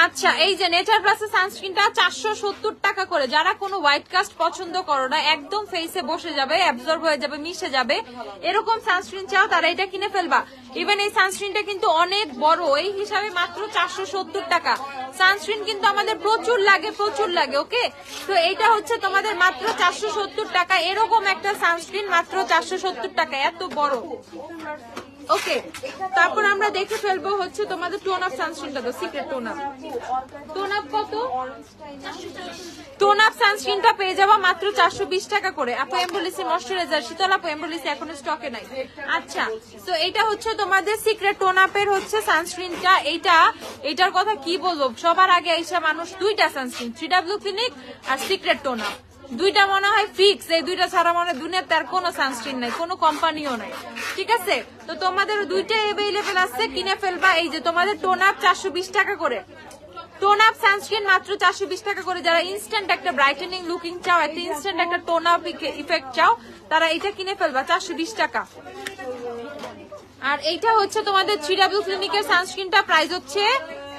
আচ্ছা এই যে নেচার প্লাসের সানস্ক্রিনটা 470 টাকা করে। যারা কোনো হোয়াইট কাস্ট পছন্দ করো না, একদম ফেসে বসে যাবে, অ্যাবজর্ব হয়ে যাবে, মিশে যাবে, এরকম সানস্ক্রিন চাও, তারা এটা কিনে ফেলবা। ইভেন এই সানস্ক্রিনটা কিন্তু অনেক বড়, এই হিসাবে মাত্র 470 টাকা। সানস্ক্রিন কিন্তু আমাদের প্রচুর লাগে, প্রচুর লাগে। ওকে তো এইটা হচ্ছে তোমাদের মাত্র 470 টাকা। এরকম একটা সানস্ক্রিন মাত্র 470 টাকা, এত বড়। ওকে তারপর আমরা দেখে ফেলবো হচ্ছে তোমাদের টোন আপ সানস্ক্রিনটা, তো secret tone up. Tone up কত? টোন আপ সানস্ক্রিনটা পেয়ে যাবা মাত্র 420 টাকা করে। আপু এমবলিসি ময়শ্চারাইজার, শীতল আপু এমবলিসি এখনো স্টকে নাই। আচ্ছা তো এইটা হচ্ছে তোমাদের সিক্রেট টোন আপের হচ্ছে সানস্ক্রিনটা। এইটার কথা কি বলবো, সবার আগে এসে মানুষ দুইটা সানস্ক্রিন, 3W ক্লিনিক আর সিক্রেট টোন আপ, দুইটা মনে হয় ফিক্স। এই দুইটা ছাড়া মনে দুনিয়াতে আর কোনো সানস্ক্রিন নাই, কোনো কোম্পানিও নাই, ঠিক আছে? তো তোমাদের দুইটা অ্যাভেলেবেল আছে, কিনে ফেলবা। এই যে তোমাদের টোন আপ 420 টাকা করে, টোন আপ সানস্ক্রিন মাত্র 420 টাকা করে। যারা ইনস্ট্যান্ট একটা ব্রাইটেনিং লুকিং চাও, একটা ইনস্ট্যান্ট একটা টোন আপ ইফেক্ট চাও, তারা এটা কিনে ফেলবা 420 টাকা। আর এইটা হচ্ছে তোমাদের 3W ক্লিনিকের সানস্ক্রিনটা, প্রাইস হচ্ছে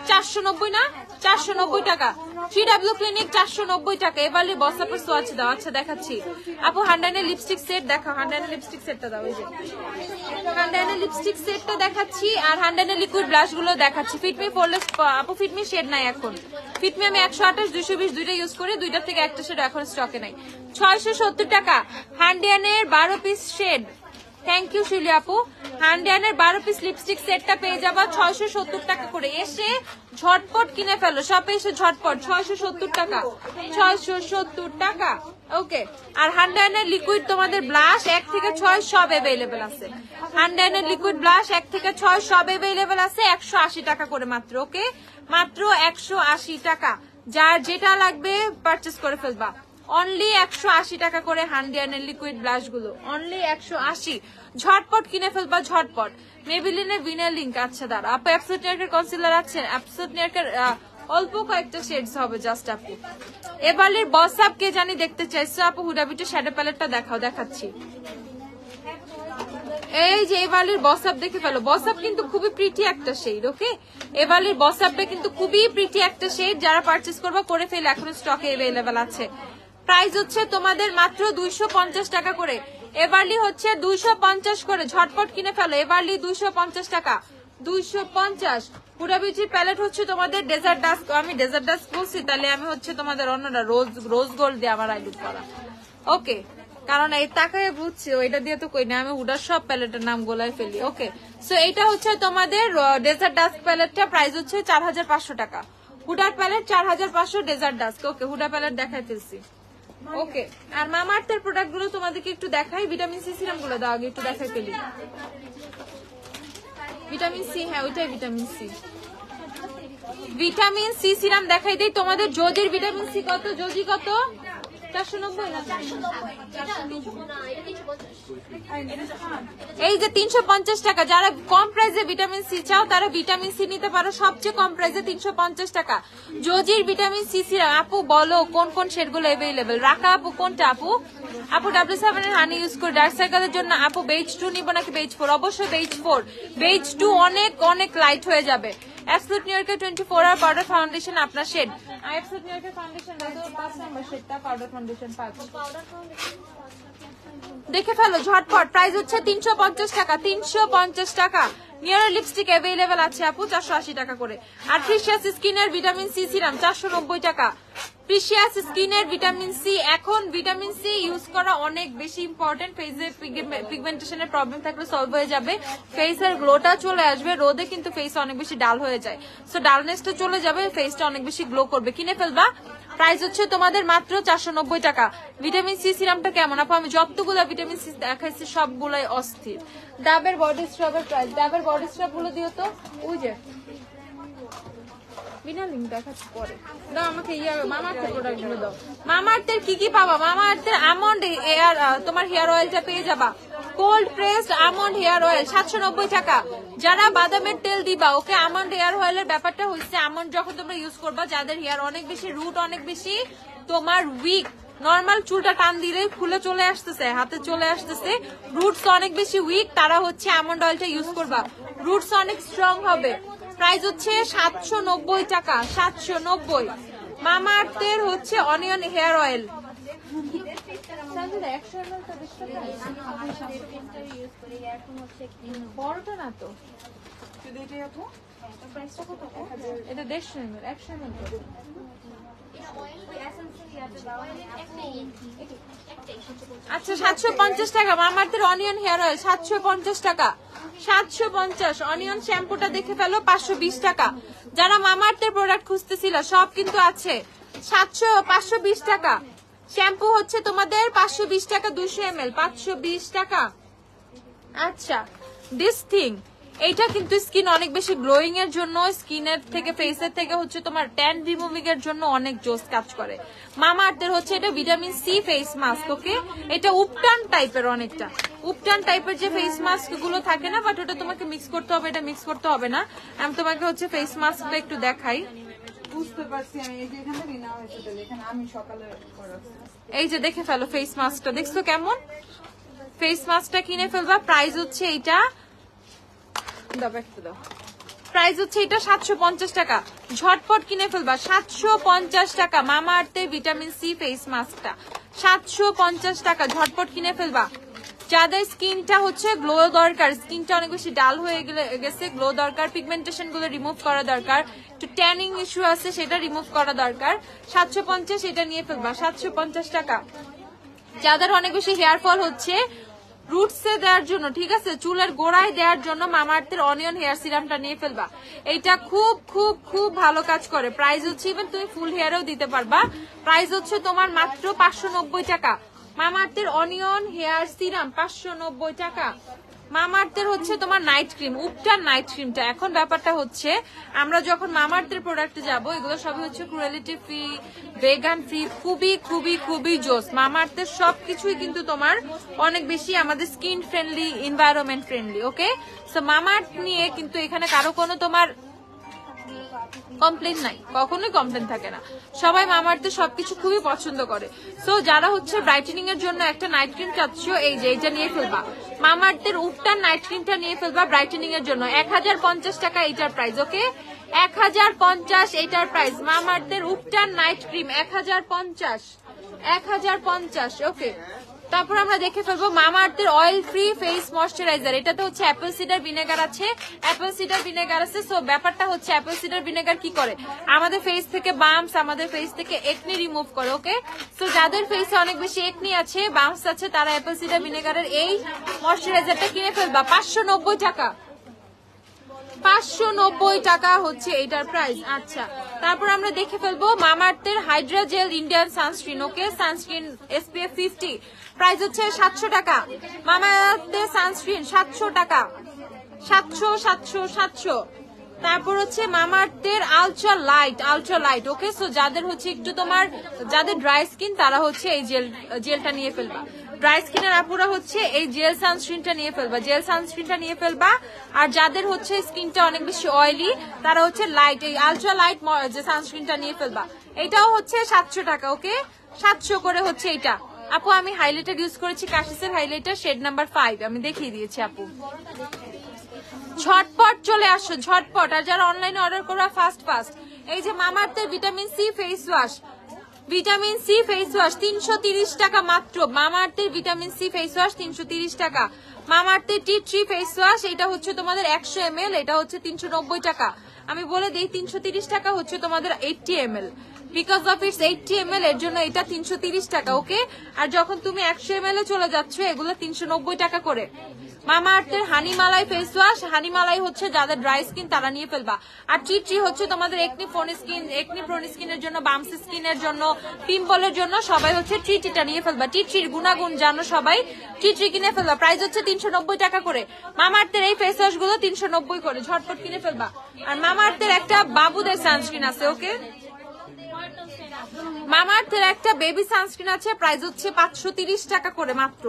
490 না 490 টাকা। 3W ক্লিনিক 490 টাকা। এবারে বসাপের সোয়াচ দাও। আচ্ছা দেখাচ্ছি আপু, হান্ডানের লিপস্টিক সেট দেখাও, হান্ডানের লিপস্টিক সেটটা দাও। এই যে হান্ডানের লিপস্টিক সেটটা দেখাচ্ছি, আর হান্ডানের লিকুইড ব্লাশ গুলো দেখাচ্ছি। ফিটমি ফোরলেস আপু, ফিটমি শেড নাই এখন। ফিটমি আমি 128, 220 দুইটা ইউজ করি, দুইটা থেকে একটা শেড এখন স্টকে নাই। 670 টাকা হান্ডানের 12 পিস শেড। থ্যাংক ইউ শিলি আপু। হান্ডানের 12 পিস লিপস্টিক সেটটা পেয়ে যাবা 670 টাকা করে। এসে ঝটপট কিনে ফেলো, সব এসে ঝটপট। 670 টাকা, 670 টাকা। ওকে আর হান্ডানের লিকুইড তোমাদের ব্লাশ 1 থেকে 6 সব অ্যাভেলেবেল আছে। হান্ডানের লিকুইড ব্লাশ 1 থেকে 6 সব অ্যাভেলেবেল আছে, 180 টাকা করে মাত্র। ওকে মাত্র 180 টাকা। যার যেটা লাগবে পারচেস করে ফেলবা। অনলি 180 টাকা করে হান্ডিয়ানের লিকুইড ব্লাশ গুলো, অনলি 180। ঝটপট কিনে ফেলবা, ঝটপট। মেবিলিনের ভিনার লিঙ্ক। আচ্ছা দাঁড়া আপু, অ্যাবসোলিউট নিয়ার্কের কনসিলার আছে? অ্যাবসোলিউট নিয়ার্কের অল্প কয়েকটা শেডস হবে জাস্ট আপু। এবারের বস আপ কে জানি দেখতে চাইছো আপু, হুডা বিউটি শ্যাডো প্যালেটটা দেখাচ্ছি। এই যে এবারের বস আপ দেখে ফেলো, বস আপ কিন্তু খুবই প্রিটি একটা শেড। ওকে, এবারের বস আপটা কিন্তু খুবই প্রিটি একটা শেড, যারা পারচেজ করবা করে ফেলে, এখন স্টকে अवेलेबल আছে। প্রাইস হচ্ছে তোমাদের মাত্র 250 টাকা করে। এবারলি হচ্ছে 250 করে, ঝটপট কিনে ফেলো। এবারলি 250 টাকা, 250। হুডা বিউটির প্যালেট হচ্ছে তোমাদের ডেজার্ট ডাস্ক, আমি ডেজার্ট ডাস্ক বলছি, তাহলে আমি হচ্ছে তোমাদের অন্যটা রোজ গোল্ড দিয়ে আমার আইলুক করা। ওকে, কারণ এই তাকায় বুঝছি ওইটা দিয়ে তো কই না, আমি হুডার সব প্যালেটের নাম গোলায় ফেলি। ওকে, সো এইটা হচ্ছে তোমাদের ডেজার্ট ডাস্ক প্যালেটটা, প্রাইস হচ্ছে 4500 টাকা। হুডার প্যালেট 4500, ডেজার্ট ডাস্ক। ওকে, হুডা প্যালেট দেখাই ফেলছি। ওকে, আর মামা আর্থের প্রোডাক্ট গুলো তোমাদেরকে একটু দেখাই। ভিটামিন সি সিরাম গুলো দাও আগে, একটু দেখাই ফেলি। ভিটামিন সি, হ্যাঁ ওইটাই vitamin C. Vitamin C serum দেখাই দিই তোমাদের। জোজির ভিটামিন সি কত? জোজি কত? 490 না? এই যে 350 টাকা। যারা কম প্রাইসে ভিটামিন সি চাও তারা ভিটামিন সি নিতে পারো, সবচেয়ে কম প্রাইসে 350 টাকা। জোজির ভিটামিন সি সিরাম। আপু বলো কোন কোন শেড গুলো अवेलेबल? রাখা আপু কোনটা আপু? আপু W7 এর হানি ইউজ করে ডার্ক সার্কেলের জন্য। আপু বেজ 2 নিব নাকি বেজ 4? অবশ্যই বেজ 4। বেজ 2 অনেক অনেক লাইট হয়ে যাবে। অ্যাবসলিউট নিউ ইয়র্কের 24 আওয়ার পাউডার ফাউন্ডেশন আপনার শেড। অ্যাবসলিউট নিউ ইয়র্কের ফাউন্ডেশন দাও 5 নাম্বার শেডটা, পাউডার ফাউন্ডেশন 5। দেখে ফেলো ঝটপট। প্রাইস হচ্ছে 350 টাকা, 350 টাকা। নিয়ার লিপস্টিক अवेलेबल আছে আপু 480 টাকা করে। আর প্রিশিয়াস স্কিনের ভিটামিন সি সিরাম 490 টাকা। প্রিশিয়াস স্কিনের ভিটামিন সি, এখন ভিটামিন সি ইউজ করা অনেক বেশি ইম্পর্টেন্ট। ফেসে পিগমেন্টেশনের প্রবলেম থাকলে সলভ হয়ে যাবে, ফেসের গ্লোটা চলে আসবে। রোদে কিন্তু ফেস অনেক বেশি ডাল হয়ে যায়, সো ডালনেসটা চলে যাবে, ফেসটা অনেক বেশি গ্লো করবে। কিনে ফেলবা। প্রাইস হচ্ছে তোমাদের মাত্র 490 টাকা। ভিটামিন সি সিরামটা কেমন আপু? আমি যতগুলো ভিটামিন সি দেখাইছি সবগুলাই অস্থির। ডাবের বডি স্ক্রাবের প্রাইস, ডাবের বডি স্ক্রাব গুলো দিও তো। ওই যে বিনা লিঙ্ক দেখাচ্ছি পরে। দাও আমাকে মামা আর্থের প্রোডাক্ট গুলো দাও। মামা আর্থের কি কি পাবা? মামা আর্থের আমন্ড এয়ার তোমার হেয়ার অয়েলটা পেয়ে যাবা। Cold pressed almond hair oil 790 টাকা। যারা বাদামের তেল দিবা, ওকে, আমন্ড হেয়ার অয়েলের ব্যাপারটা হচ্ছে আমন্ড যখন তোমরা ইউজ করবা, যাদের হেয়ার অনেক বেশি রুট অনেক বেশি তোমার উইক, নর্মাল চুলটা টান দিলেই খুলে চলে আসতেছে, হাতে চলে আসতেছে, রুটস অনেক বেশি উইক, তারা হচ্ছে আমন্ড অয়েলটা ইউজ করবা, রুটস অনেক স্ট্রং হবে। প্রাইস হচ্ছে 790 টাকা, 790। মামা আর্থের হচ্ছে অনিয়ন হেয়ার অয়েল বড়টা না তো, এটা 150 ml, 100 ml। আচ্ছা 750 টাকা মামা আর্থের অনিয়ন হেয়ার অয়েল, 750 টাকা, 750। অনিয়ন শ্যাম্পুটা দেখে ফেলো 520 টাকা। যারা মামা আর্থের প্রোডাক্ট খুঁজতেছিল সব কিন্তু আছে 520 টাকা। শ্যাম্পু হচ্ছে তোমাদের 520 টাকা, 200 ml 520 টাকা। আচ্ছা দিস থিং, এইটা কিন্তু স্কিন অনেক বেশি গ্লোয়িং এর জন্য, স্কিনের থেকে ফেসের থেকে হচ্ছে তোমার ট্যান রিমুভিং এর জন্য অনেক জোস কাজ করে। মামা আর্থের হচ্ছে এটা ভিটামিন সি ফেস মাস্ক। ওকে, এটা উপটান টাইপের, অনেকটা উপটান টাইপের যে ফেস মাস্ক গুলো থাকে না, বাট ওটা তোমাকে মিক্স করতে হবে, এটা মিক্স করতে হবে না। আমি তোমাকে হচ্ছে ফেস মাস্কটা একটু দেখাই। বুঝতে পারছি আমি, এই যে এখান থেকে নেওয়া হয়েছে, তাহলে এখানে আমি সকালে করাচ্ছি। এই যে দেখে ফেলো ফেস মাস্কটা, দেখছো কেমন? ফেস মাস্কটা কিনে ফেলবা। প্রাইস হচ্ছে এইটা, প্রাইস হচ্ছে এটা 750 টাকা। ঝটপট কিনে ফেলবা, 750 টাকা। মামা আর্থের ভিটামিন সি ফেস মাস্কটা 750 টাকা, ঝটপট কিনে ফেলবা। যাদের স্কিনটা হচ্ছে গ্লো দরকার, স্কিনটা অনেক বেশি ডাল হয়ে গেছে, গ্লো দরকার, পিগমেন্টেশন গুলো রিমুভ করা দরকার, একটু ট্যানিং ইস্যু আছে সেটা রিমুভ করা দরকার, 750 এটা নিয়ে ফেলবা, 750 টাকা। যাদের অনেক বেশি হেয়ার ফল হচ্ছে, রুটসে দেওয়ার জন্য, ঠিক আছে, চুলের গোড়ায় দেওয়ার জন্য মামা আর্থের অনিয়ন হেয়ার সিরামটা নিয়ে ফেলবা। এইটা খুব খুব খুব ভালো কাজ করে। প্রাইস হচ্ছে ইভেন তুমি ফুল হেয়ারেও দিতে পারবা। প্রাইস হচ্ছে তোমার মাত্র 590 টাকা। মামা আর্থের অনিয়ন হেয়ার সিরাম 590 টাকা। মামা আর্থের হচ্ছে তোমার নাইট ক্রিম, উপটান নাইট ক্রিমটা। এখন ব্যাপারটা হচ্ছে আমরা যখন মামা আর্থের প্রোডাক্টে যাবো, এগুলো সবই হচ্ছে ক্রুয়েলিটি ফ্রি, ভেগান ফ্রি, খুবই খুবই খুবই জোস। মামা আর্থের সবকিছুই কিন্তু তোমার অনেক বেশি আমাদের স্কিন ফ্রেন্ডলি, এনভায়রনমেন্ট ফ্রেন্ডলি। ওকে, সো মামা আর্থ নিয়ে কিন্তু এখানে কারো কোনো তোমার কমপ্লেন নাই, কখনোই কমপ্লেন থাকে না। সবাই মামাআর্থে সবকিছু খুবই পছন্দ করে। সো যারা হচ্ছে ব্রাইটেনিং এর জন্য একটা নাইট ক্রিম চাচ্ছ, এই যে এটা নিয়ে ফেলবা। মামাআর্থের উফটান নাইট ক্রিমটা নিয়ে ফেলবা ব্রাইটেনিং এর জন্য। 1050 টাকা এটার প্রাইস, ওকে 1050 এটার প্রাইস। মামাআর্থের উফটান নাইট ক্রিম 1050, ওকে। তারপর আমরা দেখে ফেলবো মামাআর্থের অয়েল ফ্রি ফেস ময়শ্চারাইজার। এটাতে হচ্ছে অ্যাপেল সিডার ভিনেগার আছে, অ্যাপেল সিডার ভিনেগার আছে। সো ব্যাপারটা হচ্ছে অ্যাপেল সিডার ভিনেগার কি করে, আমাদের ফেস থেকে বাম্পস, আমাদের ফেস থেকে একনি রিমুভ করে, ওকে। সো যাদের ফেসে অনেক বেশি একনি আছে, বাম্পস আছে, তারা অ্যাপেল সিডার ভিনেগারের এই ময়শ্চারাইজারটা কিনে ফেলবা। 590 টাকা, 590 টাকা হচ্ছে এটার প্রাইস। আচ্ছা, তারপর আমরা দেখে ফেলবো মামাআর্থের হাইড্রা জেল ইন্ডিয়ান সানস্ক্রিন, ওকে। সানস্ক্রিন SPF 50, প্রাইস হচ্ছে 700 টাকা। মামাআর্থের সানস্ক্রিন 700 টাকা, 700। তারপর হচ্ছে মামাআর্থের আলট্রা লাইট, ওকে। সো যাদের হচ্ছে একটু তোমার, যাদের ড্রাই স্কিন, তারা হচ্ছে এই জেলটা নিয়ে ফেলবা। ড্রাই স্কিনের আপুরা হচ্ছে এই জেল সানস্ক্রিনটা নিয়ে ফেলবা। আর যাদের হচ্ছে স্কিনটা অনেক বেশি অয়েলি, তারা হচ্ছে লাইট, এই আলট্রা লাইট যে সানস্ক্রিনটা নিয়ে ফেলবা। এটাও হচ্ছে 700 টাকা, ওকে। 700 করে হচ্ছে এটা। আপু আমি হাইলাইটার ইউজ করেছি, কাশিসের হাইলাইটার শেড নাম্বার 5, আমি দেখিয়ে দিয়েছি আপু। ঝটপট চলে আসো, ঝটপট। আর যারা অনলাইনে অর্ডার করবা ফাস্ট। এই যে মামাআর্থের ভিটামিন সি ফেস ওয়াশ, 330 টাকা মাত্র। মামাআর্থের ভিটামিন সি ফেস ওয়াশ 330 টাকা। মামাআর্থের টি ট্রি ফেস ওয়াশ, এটা হচ্ছে তোমাদের 100 ml, এটা হচ্ছে 390 টাকা। আমি বলে দিই 330 টাকা হচ্ছে তোমাদের 80 ml, because of its 80 ml, এর জন্য এটা 330 টাকা, ওকে। আর যখন তুমি 100 ml এ চলে যাচ্ছ, এগুলো 390 টাকা করে। মামাআর্থের হানিমালাই ফেস ওয়াশ, হানিমালাই হচ্ছে যাদের ড্রাই স্কিন, তারা নিয়ে ফেলবা। আর টি ট্রি হচ্ছে তোমাদের একনি প্রোন স্কিনের জন্য, বামস স্কিনের জন্য, পিম্পলের জন্য, সবাই হচ্ছে টি ট্রিটা নিয়ে ফেলবা। টি ট্রির গুণাগুণ জানো সবাই, টি ট্রি কিনে ফেলবা। প্রাইস হচ্ছে 390 টাকা করে। মামাআর্থের এই ফেস ওয়াশ গুলো 390 করে, ঝটপট কিনে ফেলবা। আর মামাআর্থের একটা বাবুদের সানস্ক্রিন আছে, ওকে। মামাআর্থের একটা বেবি সানস্ক্রিন আছে, প্রাইস হচ্ছে 530 টাকা করে মাত্র।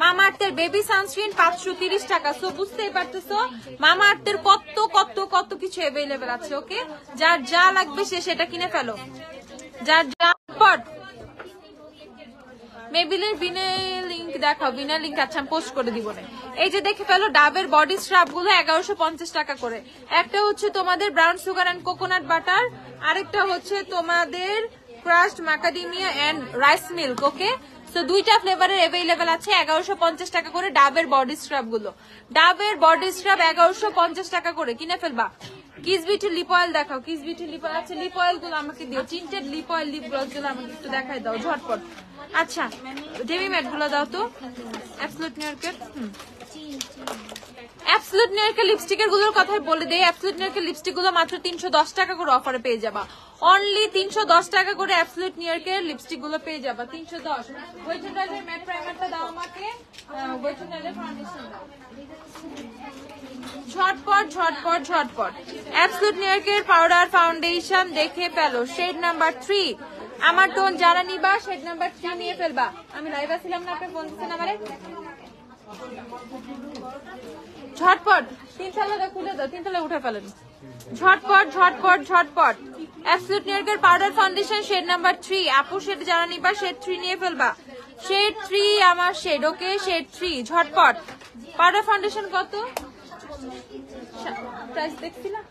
মামাআর্থের বেবি সানস্ক্রিন 530 টাকা। সো বুঝতেই পারতেছো মামাআর্থের কত কিছু অ্যাভেলেবেল আছে, ওকে। যার যা লাগবে সে সেটা কিনে ফেলো, যার যা। মেবিলের বিনের লিংক দেখাও, বিনের লিংক আচ্ছা আমি পোস্ট করে দিব না। এই যে দেখে ফেলো ডাবের বডি স্ক্রাব গুলো 1150 টাকা করে। একটা হচ্ছে তোমাদের brown sugar and coconut butter, আরেকটা হচ্ছে তোমাদের crushed macadamia and rice milk, okay. So দুইটা ফ্লেভারের অ্যাভেলেবেল আছে, 1150 টাকা করে ডাবের বডি স্ক্রাব গুলো। ডাবের বডি স্ক্রাব 1150 টাকা করে, কিনে ফেলবা। কিস বিউটি লিপ অয়েল দেখাও, কিস বিউটি লিপ অয়েল আছে, লিপ অয়েল গুলো আমাকে দিও, tinted lip oil, lip gloss গুলো আমাকে একটু দেখাই দাও ঝটপট। আচ্ছা ডেমি ম্যাট গুলো দাও তো, অ্যাবসলিউট নিউইয়র্কের, অ্যাবসলিউট নিউইয়র্কের লিপস্টিকের গুলোর কথা বলে দেই। অ্যাবসলিউট নিউইয়র্কের লিপস্টিক গুলো মাত্র 310 টাকা করে অফারে পেয়ে যাবা। অনলি 310 টাকা করে অ্যাবসলিউট নিউইয়র্কের লিপস্টিক গুলো পেয়ে যাবা, 310। ওয়েট এন্ড ডাইজের ম্যাট প্রাইমারটা দাও আমাকে, ওয়েট এন্ড ডাইজের ফাউন্ডেশন দাও, ঝটপট। অ্যাবসলিউট নিউইয়র্কের পাউডার ফাউন্ডেশন দেখে ফেলো, শেড নাম্বার 3। আমার টোন যারা নিবা শেড নাম্বার 3 নিয়ে ফেলবা। আমি লাইভ আসছিলাম না, আপনি ফোন দিচ্ছেন আমারে, ঝটপট 3 তলা খুলে দাও, 3 তলা উঠে ফেলেন, ঝটপট। অ্যাবসলিউট নিউইয়র্কের পাউডার ফাউন্ডেশন শেড নাম্বার 3। আপু শেড যারা নিবা শেড 3 নিয়ে ফেলবা, শেড 3 আমার শেড, ওকে। শেড 3 ঝটপট। পাউডার ফাউন্ডেশন কত প্রাইস দেখছি না,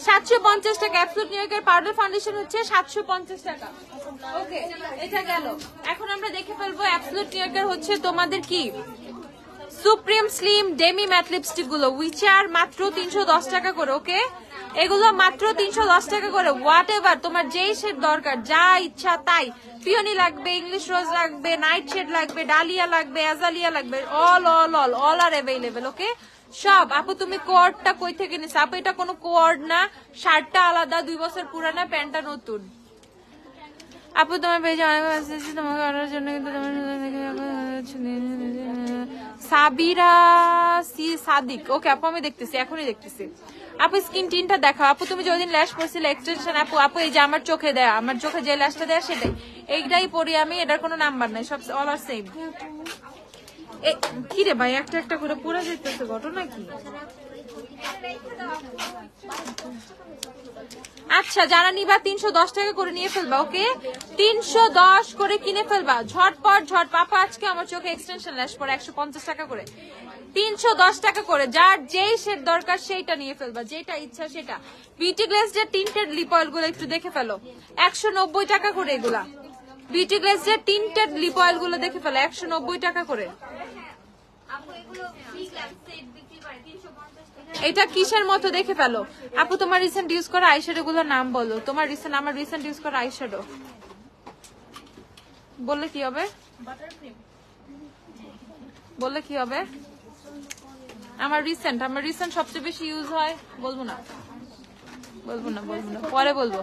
750 টাকা। অ্যাবসলিউট নিউইয়র্কের পাউডার ফাউন্ডেশন হচ্ছে 750 টাকা, ওকে। এটা গেল। এখন আমরা দেখে ফেলবো অ্যাবসলিউট নিউইয়র্কের হচ্ছে তোমাদের কি supreme slim demi mat lipstick গুলো, উইচ আর মাত্র 310 টাকা করে, ওকে। এগুলো মাত্র 310 টাকা করে। হোয়াট এভার তোমার যেই শেড দরকার, যা ইচ্ছা তাই, পিওনি লাগবে, ইংলিশ রোজ লাগবে, নাইট শেড লাগবে, ডালিয়া লাগবে, অ্যাজালিয়া লাগবে, অল আর অ্যাভেলেবেল, ওকে। সব। আপু তুমি কোয়ার্ডটা কই থেকে নিছ? আপু এটা কোনো কোয়ার্ড না, শার্টটা আলাদা, 2 বছর পুরানা, প্যান্টটা নতুন। আপু তোমার পেজে অনেক মেসেজ তোমাকে অর্ডারের জন্য, কিন্তু তোমার সাবিরা সি সাদিক, ওকে আপু আমি দেখতেছি, এখনই দেখতেছি। আপু স্কিন টিনটা দেখাও। আপু তুমি যে ওইদিন ল্যাশ পরছিলে এক্সটেনশন, আপু এই যে আমার চোখে দেয়া, আমার চোখে যে ল্যাশটা দেয়া সেটাই, এইটাই পরি আমি, এটার কোনো নাম্বার নাই, সব অল আর সেম। কি রে ভাই, একটা একটা করে পুরা যাইতেছে, ঘটনা কি? আচ্ছা, যারা নিবা 310 টাকা করে নিয়ে ফেলবা। ওকে, 310 করে কিনে ফেলবা ঝটপট ঝটপট। আজকে আমার চোখে এক্সটেনশন ল্যাশ পরে 150 টাকা করে, 310 টাকা করে। যার যেই শেড দরকার সেইটা নিয়ে ফেলবা, যেটা ইচ্ছা সেটা। বিউটি গ্লেজের টিন্টেড লিপ অয়েল গুলো একটু দেখে ফেলো, 190 টাকা করে এগুলা। বিউটি গ্লেজের টিন্টেড লিপ অয়েল গুলো দেখে ফেলো, 190 টাকা করে। এটা কিসের মতো দেখে ফেলো। আপু তোমার রিসেন্ট ইউজ করা আইশ্যাডো গুলোর নাম বলো। তোমার রিসেন্ট, আমার রিসেন্ট ইউজ করা আইশ্যাডো বললে কি হবে? বললে কি হবে? আমার রিসেন্ট সবচেয়ে বেশি ইউজ হয়, বলবো না পরে বলবো।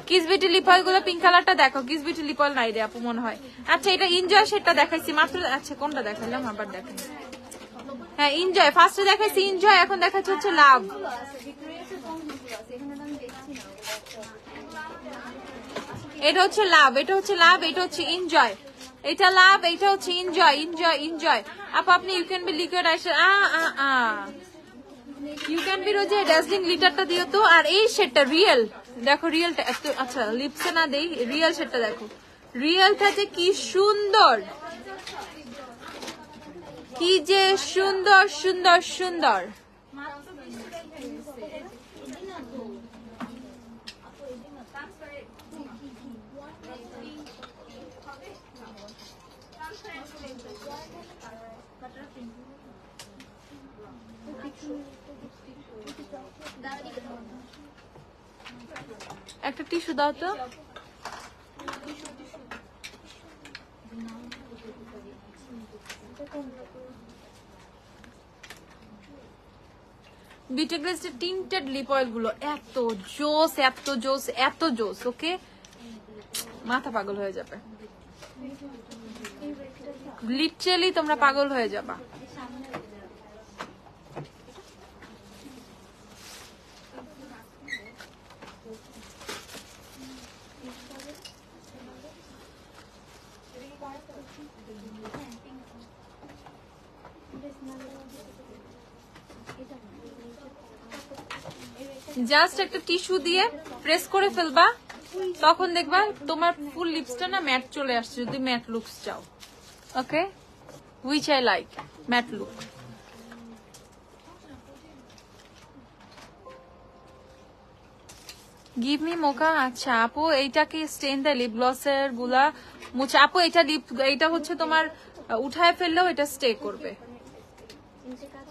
কিস বিউটি লিপ অয়েল গুলো পিঙ্ক কালারটা দেখো। কিস বিউটি লিপ অয়েল নাই রে আপু মনে হয়। আচ্ছা, এটা এনজয় সেটটা দেখাইছি মাত্র। আচ্ছা, কোনটা দেখাইলাম আবার দেখাই। হ্যাঁ, এনজয় ফার্স্টে দেখাইছি, এনজয় এখন দেখাচ্ছি হচ্ছে লাভ। এটা হচ্ছে লাভ, এটা হচ্ছে লাভ, এটা হচ্ছে এনজয়। এটা লাভ, এটা হচ্ছে এনজয়। এনজয় আপু আপনি you can be liquid eyeshadow, you can be রোজে ড্যাজলিং গ্লিটারটা দিও তো। আর এই শেডটা রিয়েল দেখো, রিয়েলটা এত আচ্ছা, লিপসে না দেই, রিয়েল শেডটা দেখো। রিয়েলটা যে কি সুন্দর, কি যে সুন্দর সুন্দর সুন্দর। একটা টিস্যু দাও তো। বিউটি গ্লেজের টিন্টেড লিপ অয়েল গুলো এত জোস, এত জোস, এত জোস। ওকে, মাথা পাগল হয়ে যাবে, লিটারালি তোমরা পাগল হয়ে যাবা। জাস্ট একটা টিস্যু দিয়ে প্রেস করে ফেলবা, তখন দেখবা তোমার ফুল লিপসটা না ম্যাট চলে আসছে। যদি ম্যাট লুকস চাও, okay, which I like matte look. Give me mocha. আচ্ছা আপু, এইটা কি স্টেন দেয় লিপ গ্লসের গুলা মুছে? আপু এটা এইটা হচ্ছে তোমার উঠায় ফেললেও এটা স্টে করবে।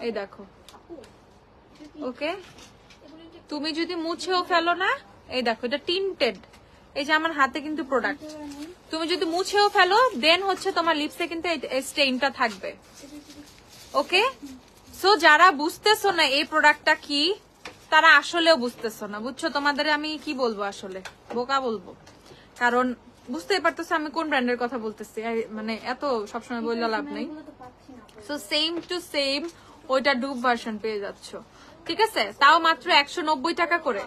এই দেখো, ওকে, তুমি যদি মুছেও ফেলো না, এই দেখো এটা টিন্টেড। এই যে আমার হাতে কিন্তু প্রোডাক্ট, তুমি যদি মুছেও ফেলো দেন হচ্ছে তোমার লিপসে কিন্তু স্টেইনটা থাকবে। ওকে, সো যারা বুঝতেছো না এই প্রোডাক্টটা কি, তারা আসলেও বুঝতেছো না, বুঝছো? তোমাদের আমি কি বলবো, আসলে বোকা বলবো, কারণ বুঝতেই পারতেছো আমি কোন ব্র্যান্ডের কথা বলতেছি। মানে এত সবসময় বললে লাভ নেই। সো সেম টু সেম ওইটা ডুব ভার্সন পেয়ে যাচ্ছ, ঠিক আছে? তাও মাত্র 190 টাকা করে,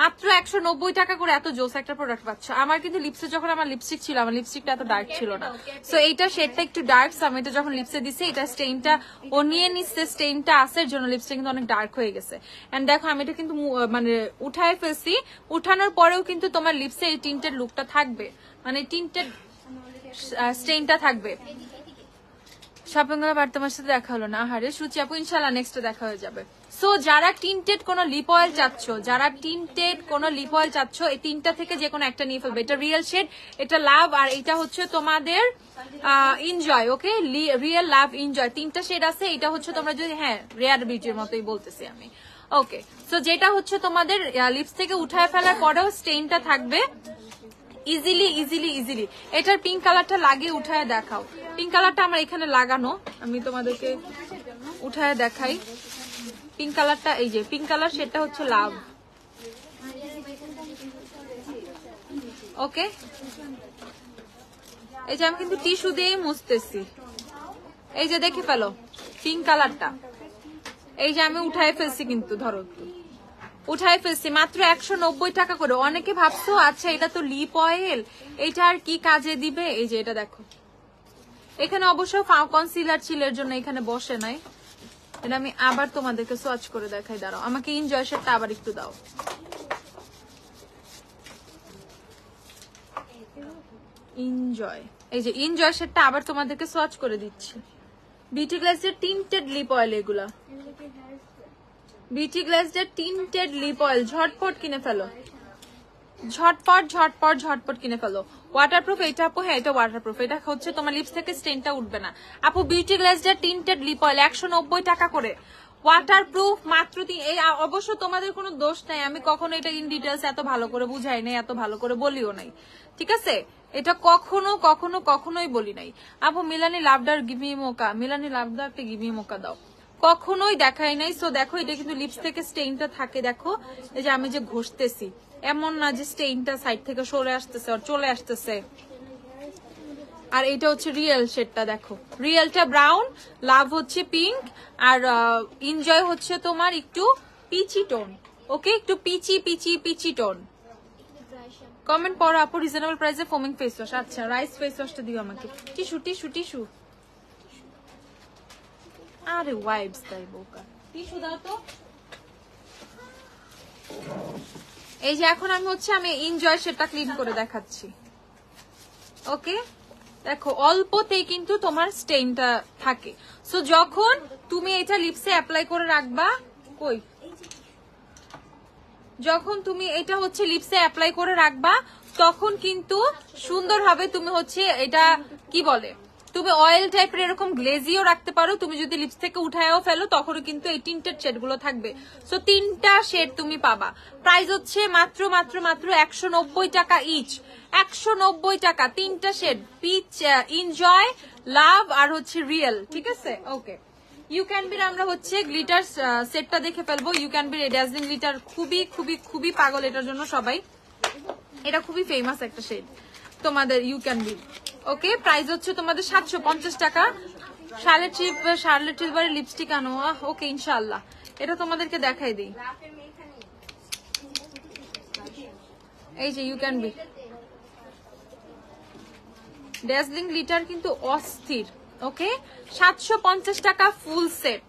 মাত্র 190 টাকা করে এত জোস একটা প্রোডাক্ট পাচ্ছ। আমার কিন্তু লিপসে যখন আমার লিপস্টিক ছিল, আমার লিপস্টিকটা এত ডার্ক ছিল না। সো এইটা শেডটা একটু ডার্ক, আমি এটা যখন লিপসে দিছি, এটা স্টেইনটা ও নিয়ে নিচ্ছে, স্টেইনটা আসার জন্য লিপস্টিক কিন্তু অনেক ডার্ক হয়ে গেছে। এন্ড দেখো আমি এটা কিন্তু মানে উঠায় ফেলছি, উঠানোর পরেও কিন্তু তোমার লিপসে এই টিন্টেড লুকটা থাকবে, মানে টিন্টেড স্টেইনটা থাকবে। শপিং গুলো বার তোমার সাথে দেখা হলো না, আহারে সুচি আপু, ইনশাল্লাহ নেক্সট দেখা হয়ে যাবে। সো যারা টিন্টেড কোন লিপ অয়েল চাচ্ছ, যারা টিন্টেড কোন লিপ অয়েল চাচ্ছ, এই তিনটা থেকে যে কোনো একটা নিয়ে ফেলবে। এটা রিয়েল শেড, এটা লাভ, আর এটা হচ্ছে তোমাদের এনজয়। ওকে, রিয়েল লাভ এনজয়, তিনটা শেড আছে। এটা হচ্ছে তোমরা যদি, হ্যাঁ রেয়ার বিউটির মতোই বলতেছি আমি। ওকে, সো যেটা হচ্ছে তোমাদের লিপস থেকে উঠায় ফেলার পরেও স্টেইনটা থাকবে ইজিলি ইজিলি ইজিলি। এটার পিঙ্ক কালারটা লাগিয়ে উঠায় দেখাও। পিঙ্ক কালারটা আমার এখানে লাগানো, আমি তোমাদেরকে উঠায় দেখাই। পিঙ্ক কালারটা, এই যে পিঙ্ক কালার, সেটা হচ্ছে লাভ। ওকে, এই যে আমি কিন্তু টিস্যু দিয়েই মুছতেছি। এই যে দেখে ফেলো পিঙ্ক কালারটা, এই যে আমি উঠায় ফেলছি, কিন্তু ধরো একটু উঠায় ফেলছি, মাত্র 190 টাকা করে। অনেকে ভাবছো আচ্ছা এটা তো লিপ অয়েল, এটা আর কি কাজে দিবে? এই যে এটা দেখো, এখানে অবশ্য কনসিলার ছিল এর জন্য এখানে বসে নাই। এটা আমি আবার তোমাদেরকে সোয়াচ করে দেখাই, দাঁড়াও আমাকে এনজয় শেডটা আবার একটু দাও। এনজয়, এই যে এনজয় শেডটা আবার তোমাদেরকে সোয়াচ করে দিচ্ছি। বিউটি গ্লেজের টিন্টেড লিপ অয়েল, এগুলা বিউটি গ্লেজের টিন্টেড লিপ অয়েল, ঝটপট কিনে ফেলো, ঝটপট ঝটপট ঝটপট কিনে ফেলো। ওয়াটারপ্রুফ এটা আপু, হ্যাঁ এটা ওয়াটারপ্রুফ, এটা হচ্ছে তোমার লিপস থেকে স্টেনটা উঠবে না আপু। বিউটি গ্লেজের টিন্টেড লিপ অয়েল 190 টাকা করে, ওয়াটারপ্রুফ মাত্র এই অবশ্য তোমাদের কোনো দোষ নাই, আমি কখনো এটা ইন ডিটেলস এত ভালো করে বুঝাই নাই, এত ভালো করে বলিও নাই, ঠিক আছে? এটা কখনো কখনো কখনোই বলি নাই। আপু মিলানি লাভডার গিভি মোকা, মিলানি লাভডার একটা গিভি মোকা দাও, কখনোই দেখাই নাই। সো দেখো এটা কিন্তু লিপস থেকে স্টেইনটা থাকে, দেখো এই যে আমি যে ঘষতেছি এমন না যে স্টেইনটা সাইড থেকে সরে আসতেছে আর চলে আসতেছে। আর এটা হচ্ছে রিয়েল শেডটা, দেখো রিয়েলটা ব্রাউন, লাভ হচ্ছে পিঙ্ক, আর এনজয় হচ্ছে তোমার একটু পিচি টোন। ওকে, একটু peachy peachy peachy tone. Comment পড়ো আপু, রিজনেবল প্রাইসে ফোমিং ফেস ওয়াশ। আচ্ছা রাইস ফেস ওয়াশটা দিও আমাকে। টিস্যু টিস্যু টিস্যু, আরে ওয়াইপস তাই বোকা, টিস্যু দাও তো। এই যে এখন আমি এনজয় সেটা ক্লিন করে দেখাচ্ছি। ওকে দেখো অল্পতেই কিন্তু তোমার স্টেইনটা থাকে। সো যখন তুমি এটা লিপসে অ্যাপ্লাই করে রাখবা, কই যখন তুমি এটা হচ্ছে লিপসে অ্যাপ্লাই করে রাখবা তখন কিন্তু সুন্দরভাবে তুমি হচ্ছে এটা কি বলে, তুমি অয়েল টাইপের এরকম গ্লেজিও রাখতে পারো। তুমি যদি লিপস থেকে উঠায়ও ফেলো তখনও কিন্তু এই টিন্টেড শেড গুলো থাকবে। সো 3টা শেড তুমি পাবা। প্রাইস হচ্ছে মাত্র মাত্র মাত্র 190 টাকা ইচ, 190 টাকা 3টা শেড, পিচ, এনজয়, লাভ আর হচ্ছে রিয়েল, ঠিক আছে? ওকে, ইউ ক্যান বির আমরা হচ্ছে গ্লিটার সেটটা দেখে ফেলবো। ইউ ক্যান বির ড্যাজলিং গ্লিটার খুবই খুবই খুবই পাগল এটার জন্য সবাই, এটা খুবই ফেমাস একটা শেড তোমাদের you can be. Okay, price হচ্ছে তোমাদের 750 টাকা। শার্লেট চিলবারের লিপস্টিক আনো। ওকে ইনশাআল্লাহ, এটা তোমাদেরকে দেখাই দিই। এই যে you can be dazzling glitter কিন্তু অস্থির। ওকে, 750 টাকা ফুল সেট।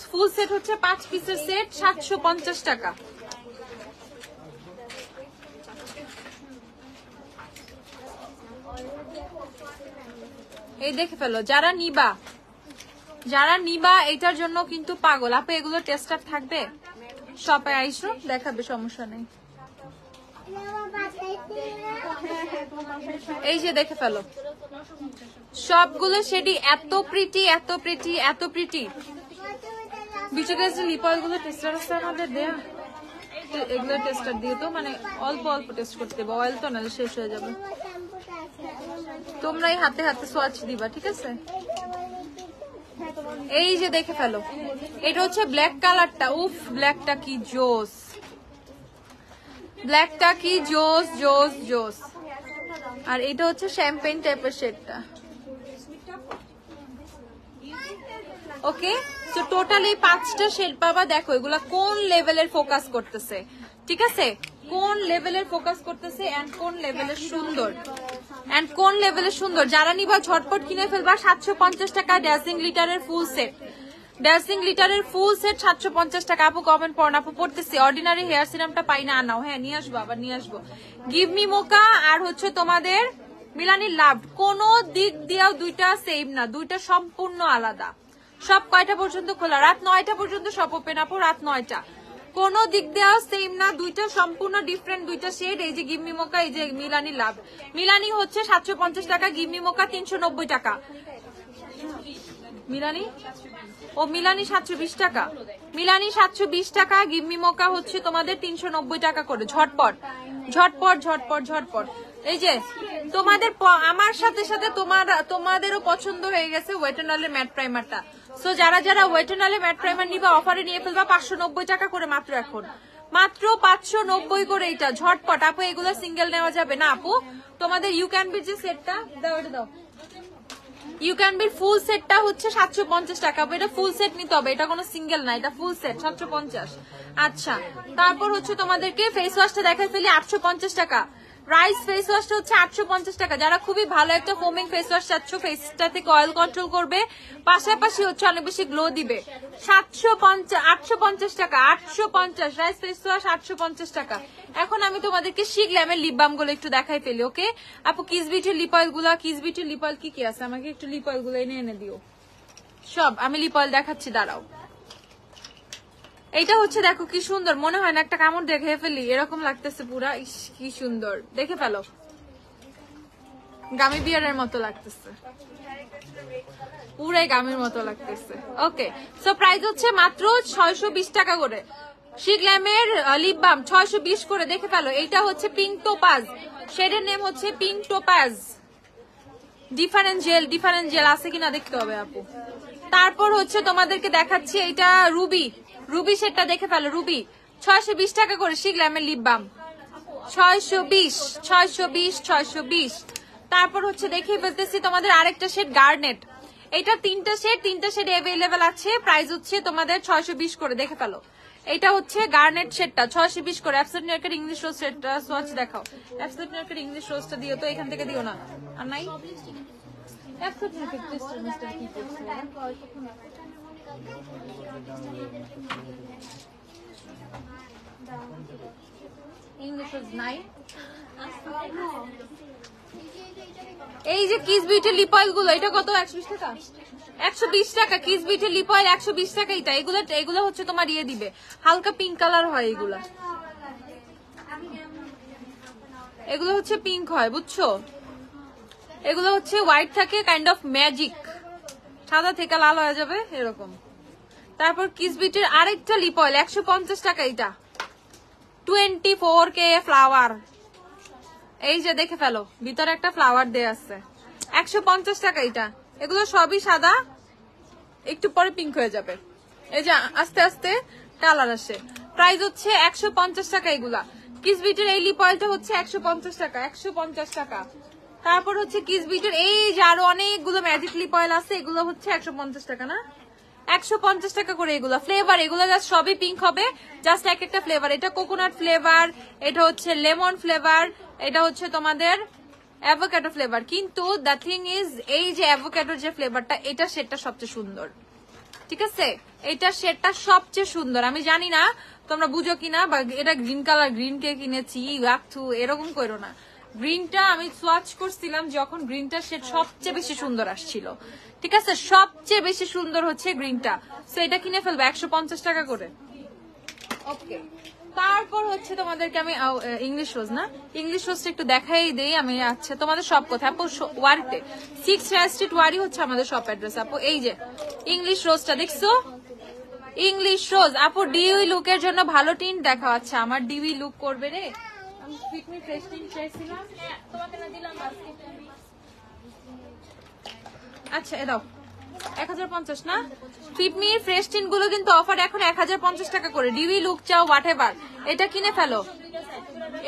ফুল সেট হচ্ছে 5 পিসের সেট, 750 টাকা। এই দেখে ফেলো, যারা নিবা এটার জন্য কিন্তু পাগল। আপু এগুলো টেস্টার থাকবে, শপে আইসো দেখাবে, সমস্যা নেই। এই যে দেখে ফেলো, সবগুলো শেডই এত প্রিটি এত প্রিটি এত প্রিটি। বিচের লিপ অয়েল গুলো টেস্টার আছে আমাদের দেয়া, এগুলো টেস্টার দিয়ে তো মানে অল্প অল্প টেস্ট করতে দেবো, অয়েল তো নাহলে শেষ হয়ে যাবে। তোমরাই হাতে হাতে সোয়াচ দিবা, ঠিক আছে? এই যে দেখে ফেলো, এটা হচ্ছে ব্ল্যাক কালারটা। উফ, ব্ল্যাকটা কি জোস, ব্ল্যাকটা কি জোস জোস জোস। আর এটা হচ্ছে শ্যাম্পেন টাইপের শেডটা। ওকে, তো টোটালি 5টা শেড পাবা। দেখো এগুলা কোন লেভেলের ফোকাস করতেছে, ঠিক আছে? কোন লেভেলের ফোকাস করতেছে এন্ড কোন লেভেলের সুন্দর, এন্ড কোন লেভেলের সুন্দর। যারা নিবা ঝটপট কিনে ফেলবা। 750 টাকা ড্যাসিং গ্লিটারের ফুল সেট, ড্যাসিং গ্লিটারের ফুল সেট 750 টাকা। আপু কমেন্ট পড়ন, আপু পড়তেছি। অর্ডিনারি হেয়ার সিরামটা পাই না, আনাও। হ্যাঁ নিয়ে আসবো, আবার নিয়ে আসবো। গিভ মি মোকা আর হচ্ছে তোমাদের মিলানি লাভ, কোন দিক দিয়েও দুইটা সেম না, দুইটা সম্পূর্ণ আলাদা। সব কয়টা পর্যন্ত খোলা? রাত 9টা পর্যন্ত সব ওপেন আপু, রাত 9টা। কোন দিক দিয়েও সেম না, দুইটা সম্পূর্ণ ডিফারেন্ট দুইটা শেড। এই যে গিভমি মোকা, এই যে মিলানি লাভ। মিলানি হচ্ছে 750 টাকা, গিভমি মোকা 390 টাকা। মিলানি মিলানি 720 টাকা, মিলানি 720 টাকা, গিভমি মোকা হচ্ছে তোমাদের 390 টাকা করে। ঝটপট ঝটপট ঝটপট ঝটপট। এই যে তোমাদের আমার সাথে সাথে তোমাদেরও পছন্দ হয়ে গেছে ওয়েটেনালের ম্যাট প্রাইমারটা। সো যারা যারা ওয়েটেনালের ম্যাট প্রাইমার নিবা অফারে নিয়ে ফেলবা 590 টাকা করে মাত্র। এখন মাত্র 590 করে এটা। ঝটপট আপু, এগুলো সিঙ্গেল নেওয়া যাবে না আপু। তোমাদের ইউ ক্যান বির যে সেটটা দাও, এটা দাও। ইউ ক্যান বির ফুল সেটটা হচ্ছে 750 টাকা। এটা ফুল সেট নিতে হবে, এটা কোনো সিঙ্গেল না, এটা ফুল সেট 750। আচ্ছা, তারপর হচ্ছে তোমাদেরকে ফেস ওয়াশটা দেখাই ফেলি 850 টাকা। রাইস ফেস ওয়াশটা হচ্ছে 850 টাকা। যারা খুবই ভালো একটা ফোমিং ফেস ওয়াশ চাচ্ছ, ফেসটা থেকে অয়েল কন্ট্রোল করবে, পাশাপাশি হচ্ছে অনেক বেশি গ্লো দিবে, 850 টাকা। 850 রাইস ফেস ওয়াশ 850 টাকা। এখন আমি তোমাদেরকে শিগ্ল্যামের লিপ বাম গুলো একটু দেখাই ফেলি। ওকে আপু, কিস বিউটির লিপ অয়েল গুলা, কিস বিউটির লিপ অয়েল কি কি আছে আমাকে একটু লিপ অয়েল গুলো এনে দিও সব। আমি লিপ অয়েল দেখাচ্ছি, দাঁড়াও। এইটা হচ্ছে দেখো কি সুন্দর, মনে হয় না একটা কামড় দেখে ফেলি এরকম লাগতেছে পুরা। ইস কি সুন্দর, দেখে ফেলো, গামি বিয়ারের মতো লাগতেছে, পুরাই গামির মতো লাগতেছে। ওকে, সো প্রাইস হচ্ছে মাত্র 620 টাকা করে। শিগ্ল্যামের লিপ বাম 620 করে, দেখে ফেলো। এইটা হচ্ছে পিঙ্ক টোপাজ, শেডের নেম হচ্ছে পিঙ্ক টোপাজ। ডিফারেন্ট জেল আছে কিনা দেখতে হবে আপু। তারপর হচ্ছে তোমাদেরকে দেখাচ্ছি এইটা রুবি সেটটা, দেখে ফেলো। রুবি 620 টাকা করে শিগ্ল্যামের লিপ বাম, 620। তারপর হচ্ছে দেখিয়ে ফেলতেছি তোমাদের আরেকটা শেড গার্নেট। এটা তিনটা শেড অ্যাভেলেবেল আছে, প্রাইস হচ্ছে তোমাদের 620 করে, দেখে ফেলো। এটা হচ্ছে গার্নেট শেডটা 620 করে। অ্যাবসলিউট নিউইয়র্কের ইংলিশ রোজ শেডটা সোয়াচ দেখাও। অ্যাবসলিউট নিউইয়র্কের ইংলিশ রোজটা দিও তো, এখান থেকে দিও না। আর নাই অ্যাবসলিউট নিউইয়র্কের ক্রিস্টাল মিস্টার কি করছে ইংলিশ রোজ নাই। এই যে কিস বিউটি লিপ অয়েল গুলো, এটা কত? 120 টাকা। 120 টাকা কিস বিউটি লিপ অয়েল, 120 টাকা। এটা এগুলো হচ্ছে তোমার ইয়ে দিবে, হালকা পিঙ্ক কালার হয় এগুলো হচ্ছে পিঙ্ক হয়, বুঝছো? এগুলো হচ্ছে হোয়াইট থাকে, কাইন্ড অফ ম্যাজিক, সাদা থেকে লাল হয়ে যাবে এরকম। তারপর কিস বিউটির আরেকটা লিপ অয়েল 150 টাকা। এটা 24K ফ্লাওয়ার, এই যে দেখে ফেলো, ভিতরে একটা ফ্লাওয়ার দেয়া আছে, 150 টাকা। এটা এগুলো সবই সাদা, একটু পরে পিঙ্ক হয়ে যাবে, এই যে আস্তে আস্তে কালার আসে। প্রাইস হচ্ছে 150 টাকা এগুলা। কিস বিউটির এই লিপ অয়েলটা হচ্ছে 150 টাকা, 150 টাকা। তারপর হচ্ছে কিস বিউটির এই যে আরো অনেকগুলো ম্যাজিক লিপ অয়েল আছে, এগুলো হচ্ছে 150 টাকা না, 150 টাকা করে। এগুলো ফ্লেভার, এগুলো জাস্ট সবই পিঙ্ক হবে, জাস্ট এক একটা ফ্লেভার। এটা কোকোনাট ফ্লেভার, এটা হচ্ছে লেমন ফ্লেভার, এটা হচ্ছে তোমাদের অ্যাভোকাডো ফ্লেভার। কিন্তু দ্য থিং ইজ, এই যে অ্যাভোকাডোর যে ফ্লেভারটা, এটা শেডটা সবচেয়ে সুন্দর, ঠিক আছে? এটা শেডটা সবচেয়ে সুন্দর। আমি জানি না তোমরা বুঝো কিনা, বা এটা গ্রিন কালার, গ্রিন কে কিনেছি এরকম করো না। গ্রিনটা আমি সোয়াচ করছিলাম যখন, গ্রিনটা শেড সবচেয়ে বেশি সুন্দর আসছিল, ঠিক আছে? সবচেয়ে বেশি সুন্দর হচ্ছে গ্রিনটা, সো এটা কিনে ফেলবে 150 টাকা করে। ওকে, তারপর হচ্ছে তোমাদেরকে আমি ইংলিশ রোজ না, ইংলিশ রোজটা একটু দেখাই দেই আমি। আচ্ছা, তোমাদের সব কথা আপু ওয়ারিতে 6 স্ট্রিট ওয়ারি হচ্ছে আমাদের শপ অ্যাড্রেস আপু। এই যে ইংলিশ রোজটা দেখছো, ইংলিশ রোজ আপু ডিউই লুকের জন্য ভালো টিন্ট দেখাও। আচ্ছা, আমার ডিউই লুক করবে রে, আমি ফিটমি ফ্রেশ টিন্ট চাইছিলাম, তোমাকে না দিলাম আজকে। আচ্ছা এ দাও 1050 না। ফিটমি ফ্রেশ টিন্ট গুলো কিন্তু অফার এখন 1050 টাকা করে। ডিউই লুক চাও হোয়াটএভার, এটা কিনে ফেলো।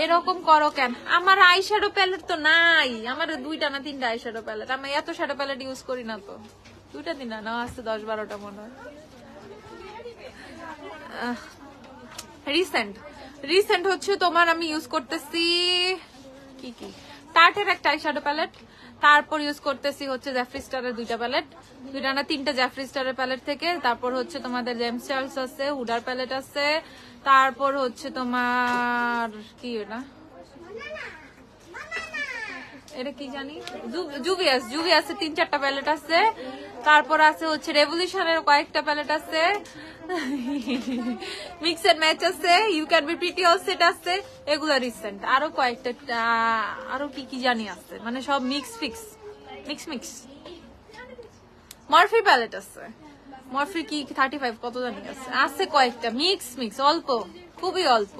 এরকম করো কেন? আমার আই শ্যাডো প্যালেট তো নাই, আমার 2টা না 3টা আই শ্যাডো প্যালেট। আমি এত শ্যাডো প্যালেট ইউজ করি না তো, 2টা দিন না আছে 10-12টা মনে হয়। রিসেন্ট হচ্ছে তোমার আমি ইউজ করতেছি কি টার্টের একটা আই শ্যাডো প্যালেট, তারপর ইউজ করতেছি হচ্ছে জ্যাফরি স্টারের 2টা প্যালেট, 2টা না 3টা জ্যাফরি স্টারের প্যালেট থেকে। তারপর হচ্ছে তোমাদের জেমস চার্লস আছে, হুডার প্যালেট আছে। তারপর হচ্ছে তোমার কি এটা কি জানি, জুভিয়াস 3-4টা প্যালেট আছে। তারপর আছে হচ্ছে রেভলিউশনের কয়েকটা প্যালেট আছে, মিক্স এন্ড ম্যাচ আছে, you can be pretty all set আছে। এগুলো রিসেন্ট। আরো কয়েকটা আরো কি জানি আছে, মানে সব মিক্স। মরফি প্যালেট আছে, মরফি কি 35 কত জানি আছে কয়েকটা মিক্স অল্প, খুবই অল্প।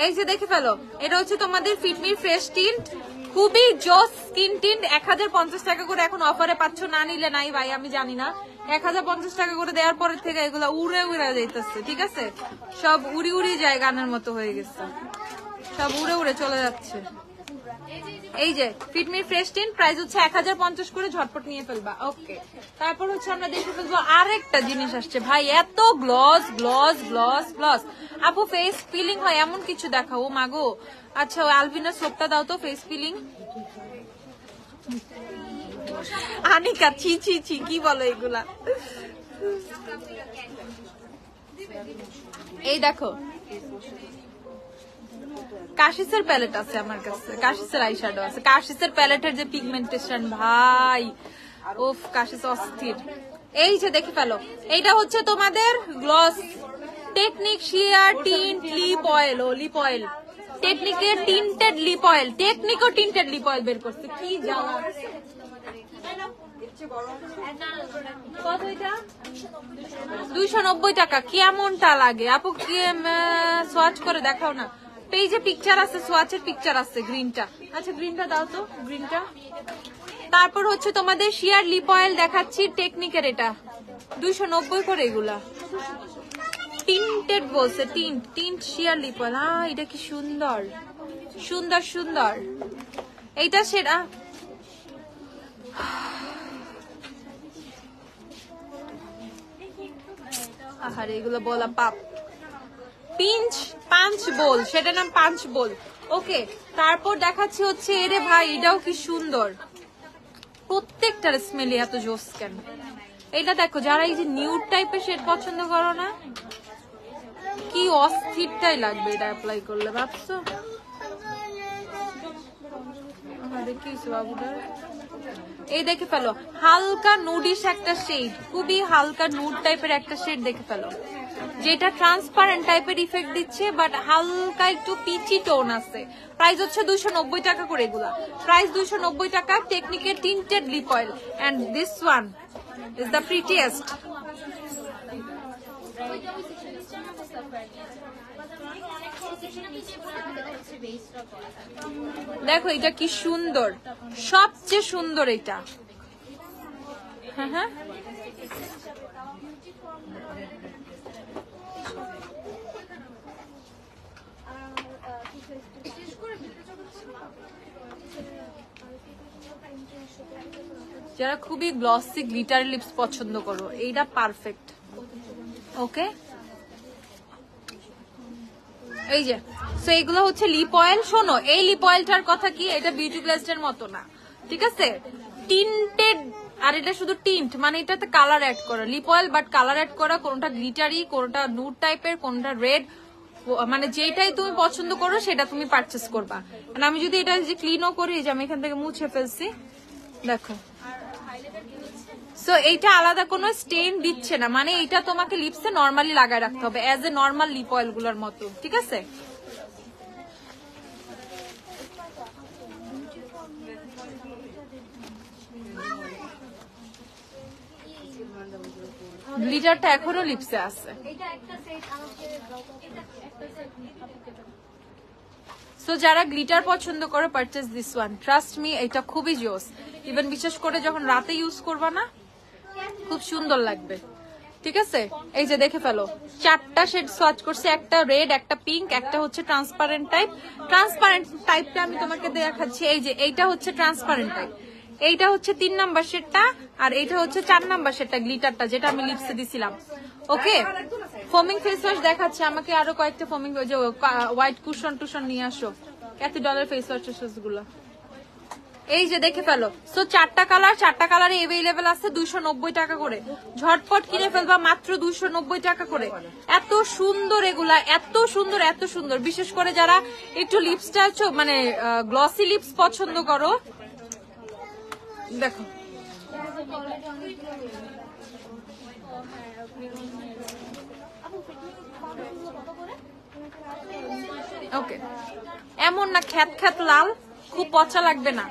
এই যে দেখে ফেলো, এটা হচ্ছে তোমাদের ফিটমি ফ্রেশ টিন্ট, খুবই জোস স্কিন টিন্ট। 1050 টাকা করে এখন অফারে পাচ্ছ, না নিলে নাই ভাই। আমি জানি না 1050 টাকা করে দেওয়ার পরের থেকে এগুলা উড়ে যাইতেছে, ঠিক আছে? সব উড়ি যায়, গানের মতো হয়ে গেছে, সব উড়ে চলে যাচ্ছে। এই যে ফিটমি ফ্রেশ টিন প্রাইস হচ্ছে 1050 করে, ঝটপট নিয়ে ফেলবা। ওকে, তারপর হচ্ছে আমরা দেখে ফেলবো আরেকটা জিনিস আসছে ভাই, এত গ্লস গ্লস গ্লস গ্লস। আপু ফেস পিলিং হয় এমন কিছু দেখাও মাগো। আচ্ছা ওই আলবিনা সোপটা দাও তো, ফেস পিলিং। আনিকা ছি ছি ছি, কি বলো এগুলা? এই দেখো কাশিসের প্যালেট আছে আমার কাছে, কাশিসের আইশ্যাডো আছে। কাশিসের প্যালেটের যে পিগমেন্টেশন ভাই, ওফ কাশিস অস্থির। এই যে দেখে ফেলো, এইটা হচ্ছে তোমাদের gloss Technic sheer tint lip oil. ও লিপ অয়েল, টেকনিকের টিন্টেড লিপ অয়েল, টেকনিকও টিন্টেড লিপ অয়েল বের করছে, কি জ্বালা। কত এটা? 290 টাকা। কেমনটা লাগে আপু? কি সোয়াচ করে দেখাও না, পেজে পিকচার আছে, সোয়াচের পিকচার আছে। গ্রিনটা, আচ্ছা গ্রিনটা দাও তো, গ্রিনটা। তারপর হচ্ছে তোমাদের শিয়ার লিপ অয়েল দেখাচ্ছি টেকনিকের, এটা 290 করে। এগুলা টিন্টেড বলছে, টিন্ট টিন্ট শিয়ার লিপ অয়েল। এটা কি সুন্দর সুন্দর সুন্দর। এইটা সেটা আহারে এগুলো বলা পাপ। পিঞ্চ পাঁচ বোল, সেটার নাম পাঁচ বোল। ওকে, তারপর দেখাচ্ছি হচ্ছে এরে ভাই, এটাও কি সুন্দর, প্রত্যেকটার স্মেলি এত জোস কেন। এটা দেখো, যারা এই যে নিউড টাইপের শেড পছন্দ করো না, কি অস্থিরটাই লাগবে এটা অ্যাপ্লাই করলে, ভাবছো? এই দেখে ফেলো, হালকা নুডিশ একটা শেড, খুবই হালকা নুড টাইপের একটা শেড দেখে ফেলো, যেটা ট্রান্সপারেন্ট টাইপের ইফেক্ট দিচ্ছে, বাট হালকা একটু পিচি টোন আছে। প্রাইস হচ্ছে 290 টাকা করে। এগুলা প্রাইস 290 টাকা। টেকনিকের tinted lip oil, and this one is the prettiest. দেখো এটা কি সুন্দর, সবচেয়ে সুন্দর এটা। হ্যাঁ হ্যাঁ, যারা খুবই গ্লসি গ্লিটার লিপস পছন্দ করো, এইটা পারফেক্ট। ওকে, এই যে সো এগুলো হচ্ছে লিপ অয়েল। শোনো, এই লিপ অয়েলটার কথা কি, এটা বিউটি ব্লেস্টের মতো না, ঠিক আছে? টিন্টেড, আর এটা শুধু টিন্ট, মানে এটাতে কালার অ্যাড করা lip oil, but colour add করা, কোনটা গ্লিটারি, কোনটা নুড টাইপের, কোনটা রেড, মানে যেটাই তুমি পছন্দ করো সেটা তুমি পারচেস করবা। মানে আমি যদি এটা যে ক্লিনও করি, যে আমি এখান থেকে মুছে ফেলছি, দেখো। সো এইটা আলাদা কোনো স্টেইন দিচ্ছে না, মানে এটা তোমাকে লিপসে নরমালি লাগায় রাখতে হবে as a normal lip oil গুলোর মতো, ঠিক আছে? গ্লিটারটা এখনো লিপসে আছে। সো যারা গ্লিটার পছন্দ করে, purchase this one, trust me, এটা খুবই জোস। ইভেন বিশেষ করে যখন রাতে ইউজ করবা না, খুব সুন্দর লাগবে, ঠিক আছে? এই যে দেখে ফেলো, 4টা শেড সোয়াচ করছে, একটা রেড, একটা পিঙ্ক, একটা হচ্ছে ট্রান্সপারেন্ট টাইপ। ট্রান্সপারেন্ট টাইপটা আমি তোমাকে দেখাচ্ছি, এই যে এইটা হচ্ছে ট্রান্সপারেন্ট টাইপ, এইটা হচ্ছে 3 নাম্বার শেডটা, আর এইটা হচ্ছে 4 নাম্বার শেডটা, গ্লিটারটা যেটা আমি লিপসে দিছিলাম। ওকে, ফোমিং ফেস ওয়াশ দেখাচ্ছে, আমাকে আরো কয়েকটা ফোমিং, যে হোয়াইট কুশন টুশন নিয়ে আসো। $1 ফেস ওয়াশ গুলো, এই যে দেখে ফেলো। সো 4টা কালার, 4টা কালারে এভেইলেবল আছে, 290 টাকা করে। ঝটপট কিনে ফেলবা, মাত্র 290 টাকা করে। এত সুন্দর এগুলা, এত সুন্দর এত সুন্দর। বিশেষ করে যারা একটু লিপসটা মানে গ্লসি লিপস পছন্দ করো, দেখো ওকে, এমন না খ্যাত খ্যাত লাল, খুব পচা লাগবে না।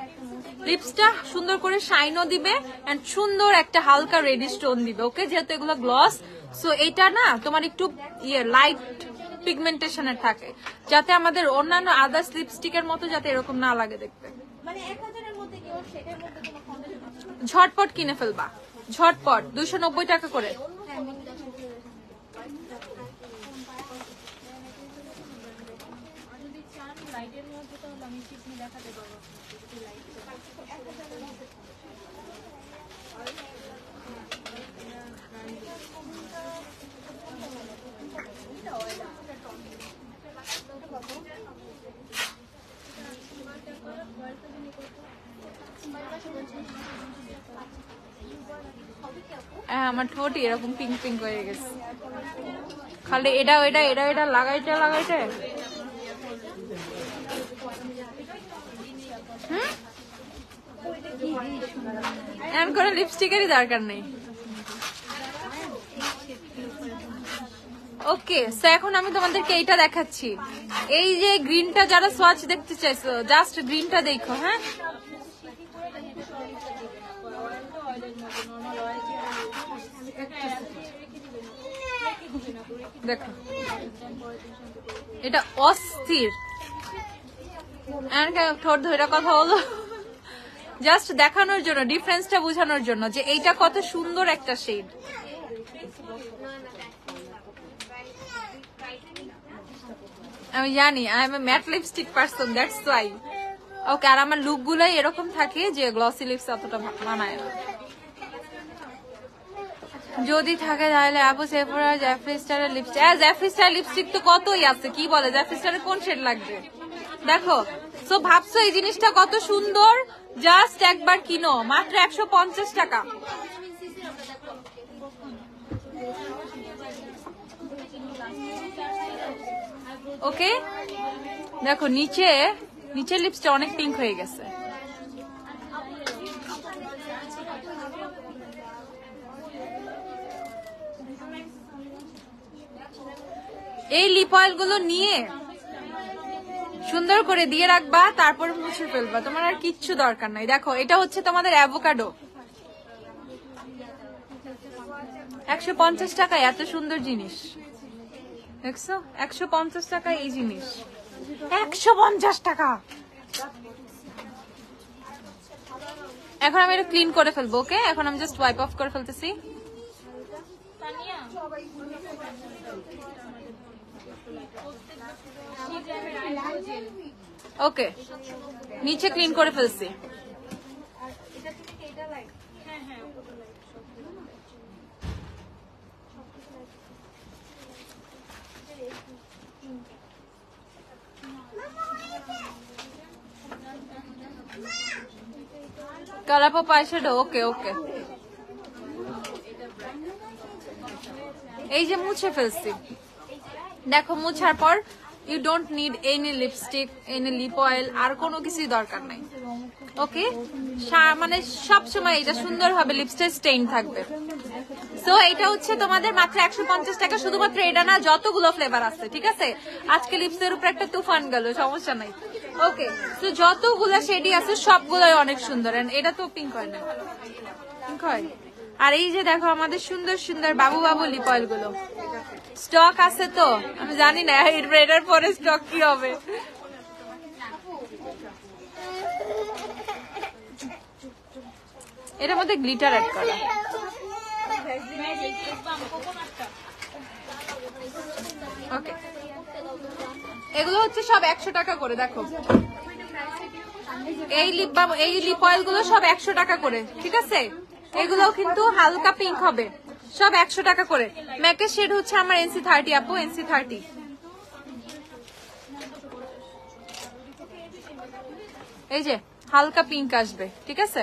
লিপসটা সুন্দর করে শাইনও দিবে, এন্ড সুন্দর একটা হালকা রেডিশ টোন দিবে। ওকে, যেহেতু এগুলো গ্লস, সো এটা না তোমার একটু লাইট পিগমেন্টেশনের থাকে, যাতে আমাদের অন্যান্য আদার্স লিপস্টিকের মতো যাতে এরকম না লাগে দেখতে। ঝটপট কিনে ফেলবা, ঝটপট, 290 টাকা করে। আমার ঠোঁট এরকম পিঙ্ক পিঙ্ক হয়ে গেছে, খালি এটা ওইটা এটা এটা লাগাইতে লাগাইতে। এমন করে লিপস্টিকেরই দরকার নেই। ওকে, সো এখন আমি তোমাদেরকে এইটা দেখাচ্ছি। এই যে গ্রিনটা যারা সোয়াচ দেখতে চাইছো, জাস্ট গ্রিনটা দেখো। হ্যাঁ, দেখো এটা অস্থির। ঠোঁট ধরে কথা বলো, জাস্ট দেখানোর জন্য, ডিফারেন্সটা বোঝানোর জন্য যে এইটা কত সুন্দর একটা শেড। আমি জানি I am a matte lipstick person, that's why. Okay, আর আমার লুক গুলাই এরকম থাকে যে গ্লসি লিপস অতটা মানায় না। যদি থাকে তাহলে আপু সেফোরা জ্যাফরি স্টারের লিপস্টিক। জ্যাফরি স্টার লিপস্টিক তো কতই আছে, কি বলে জ্যাফরি স্টারের কোন শেড লাগবে দেখো। সো ভাবছো এই জিনিসটা কত সুন্দর, জাস্ট একবার কিনো, মাত্র 150 টাকা। ওকে, দেখো নিচে লিপসটা অনেক পিঙ্ক হয়ে গেছে। এই লিপ অয়েল গুলো নিয়ে সুন্দর করে দিয়ে রাখবা, তারপর মুছে ফেলবা, তোমার আর কিচ্ছু দরকার নাই। দেখো এটা হচ্ছে তোমাদের অ্যাভোকাডো, 150 টাকায় এত সুন্দর জিনিস দেখছো। 150 টাকা এই জিনিস, 150 টাকা। এখন আমি এটা ক্লিন করে ফেলবো। ওকে, এখন আমি জাস্ট ওয়াইপ অফ করে ফেলতেছি। ওকে, নিচে ক্লিন করে ফেলছি। কালাপো পাইশ্যাডো, ওকে ওকে, এই যে মুছে ফেলছি। দেখো মুছার পর you don't need any lipstick, any lip oil, আর কোনো কিছুই দরকার নাই। ওকে, মানে সবসময় এটা সুন্দরভাবে লিপস্টিক স্টেইন থাকবে। সো এটা হচ্ছে তোমাদের মাত্র 150 টাকা। শুধুমাত্র এটা না, যতগুলো ফ্লেভার আছে, ঠিক আছে। আজকে লিপসের উপর একটা তুফান গেল, সমস্যা নাই। ওকে, তো যতগুলো শেডি আছে সবগুলোই অনেক সুন্দর। এটা তো পিঙ্ক হয় না, পিঙ্ক হয়। আর এই যে দেখো আমাদের সুন্দর সুন্দর বাবু বাবু লিপ অয়েল গুলো স্টক আছে তো, আমি জানি না এটার পরে স্টক কি হবে। এটার মধ্যে গ্লিটার অ্যাড করা। ওকে, এগুলো হচ্ছে সব 100 টাকা করে। দেখো এই লিপ অয়েল গুলো সব 100 টাকা করে, ঠিক আছে। এগুলো কিন্তু হালকা পিঙ্ক হবে, সব 100 টাকা করে। ম্যাকের শেড হচ্ছে আমার NC30 আপু, NC30। এই যে হালকা পিঙ্ক আসবে, ঠিক আছে।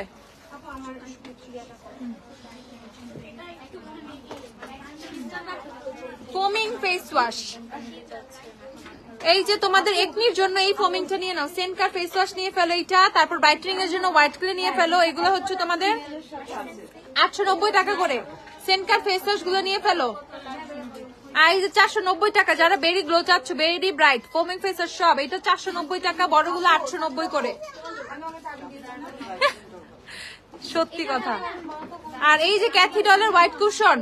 ফোমিং ফেস ওয়াশ, এই যে তোমাদের একনির জন্য এই ফোমিংটা নিয়ে নাও। সেনকার ফেস ওয়াশ নিয়ে ফেলো এইটা, তারপর ব্রাইটনিং এর জন্য হোয়াইট ক্লে নিয়ে ফেলো। এগুলো হচ্ছে তোমাদের 890 টাকা করে। সেনকার ফেস ওয়াশ গুলো নিয়ে ফেলো। আর এই যে 490 টাকা, যারা বেরি গ্লো চাচ্ছ, বেরি ব্রাইট ফোমিং ফেস ওয়াশ সব, এটা 490 টাকা, বড়গুলো 890 করে। সত্যি কথা। আর এই যে ক্যাথিডলের হোয়াইট কুশন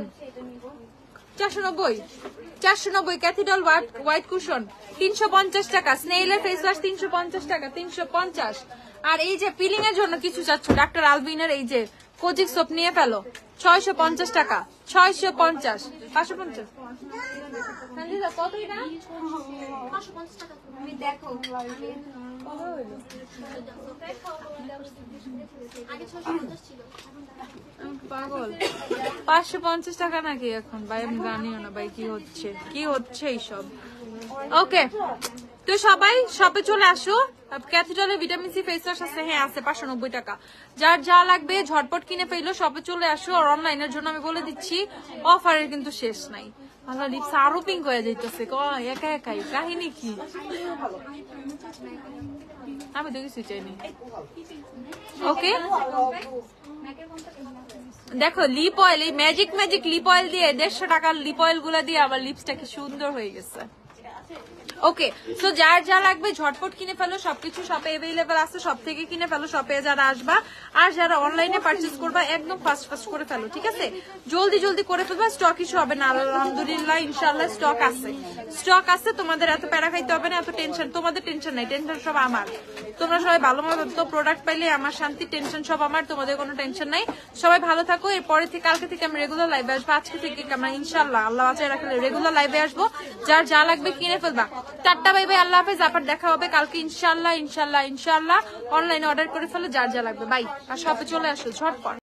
490, ক্যাথিডল হোয়াইট কুশন 350 টাকা। স্নেইলের ফেস ওয়াশ 350 টাকা, 350। আর এই যে পিলিং এর জন্য কিছু চাচ্ছ, ডাক্তার আলবিনের এই যে কোজিক সোপ নিয়ে ফেলো, 650 টাকা। 650 550 সঞ্জিতা কত এটা আমি দেখো পাগল 550 টাকা নাকি এখন ভাই? আমি জানিও না ভাই কি হচ্ছে এইসব। ওকে, তো সবাই শপে চলে আসো। ক্যাথিড্রালে ভিটামিন সি ফেস ওয়াশ আছে, হ্যাঁ আছে 590 টাকা। যার যা লাগবে ঝটপট কিনে ফেলো, শপে চলে আসো। আর অনলাইনের জন্য আমি বলে দিচ্ছি অফারের কিন্তু শেষ নাই। ভালো লিপস আরো পিঙ্ক হয়ে যাইতেছে একা একাই, কাহিনী কি? আমি তো কিছু চাইনি। ওকে দেখো লিপ অয়েল, এই ম্যাজিক লিপ অয়েল দিয়ে 150 টাকার লিপ অয়েল গুলা দিয়ে আবার লিপসটা কি সুন্দর হয়ে গেছে। ওকে, সো যার যা লাগবে ঝটপট কিনে ফেলো, সবকিছু শপে अवेलेबल আছে, সব থেকে কিনে ফেলো শপে যারা আসবা। আর যারা অনলাইনে পারচেজ করবা একদম ফাস্ট করে ফেলো, ঠিক আছে? জলদি করে ফেলবা, স্টক ইস্যু হবে না। আলহামদুলিল্লাহ ইনশাআল্লাহ স্টক আছে, তোমাদের এত প্যারা খাইতে হবে না, এত টেনশন, তোমাদের টেনশন নাই, টেনশন সব আমার। তোমরা সবাই ভালো মতো প্রোডাক্ট পাইলে আমার শান্তি, টেনশন সব আমার, তোমাদের কোনো টেনশন নাই। সবাই ভালো থাকো। এরপরে থেকে কালকে থেকে আমি রেগুলার লাইভে আসবো, আজকে থেকে আমরা ইনশাআল্লাহ আল্লাহ বাঁচায় রাখলে রেগুলার লাইভে আসবো। যার যা লাগবে কিনে ফেলবা। টাটা বাই বাই, আল্লাহ হাফেজ। আবার দেখা হবে কালকে ইনশাআল্লাহ। অনলাইনে অর্ডার করে ফেলো যার যা লাগবে। বাই। আর শপে চলে আসো ঝটপট।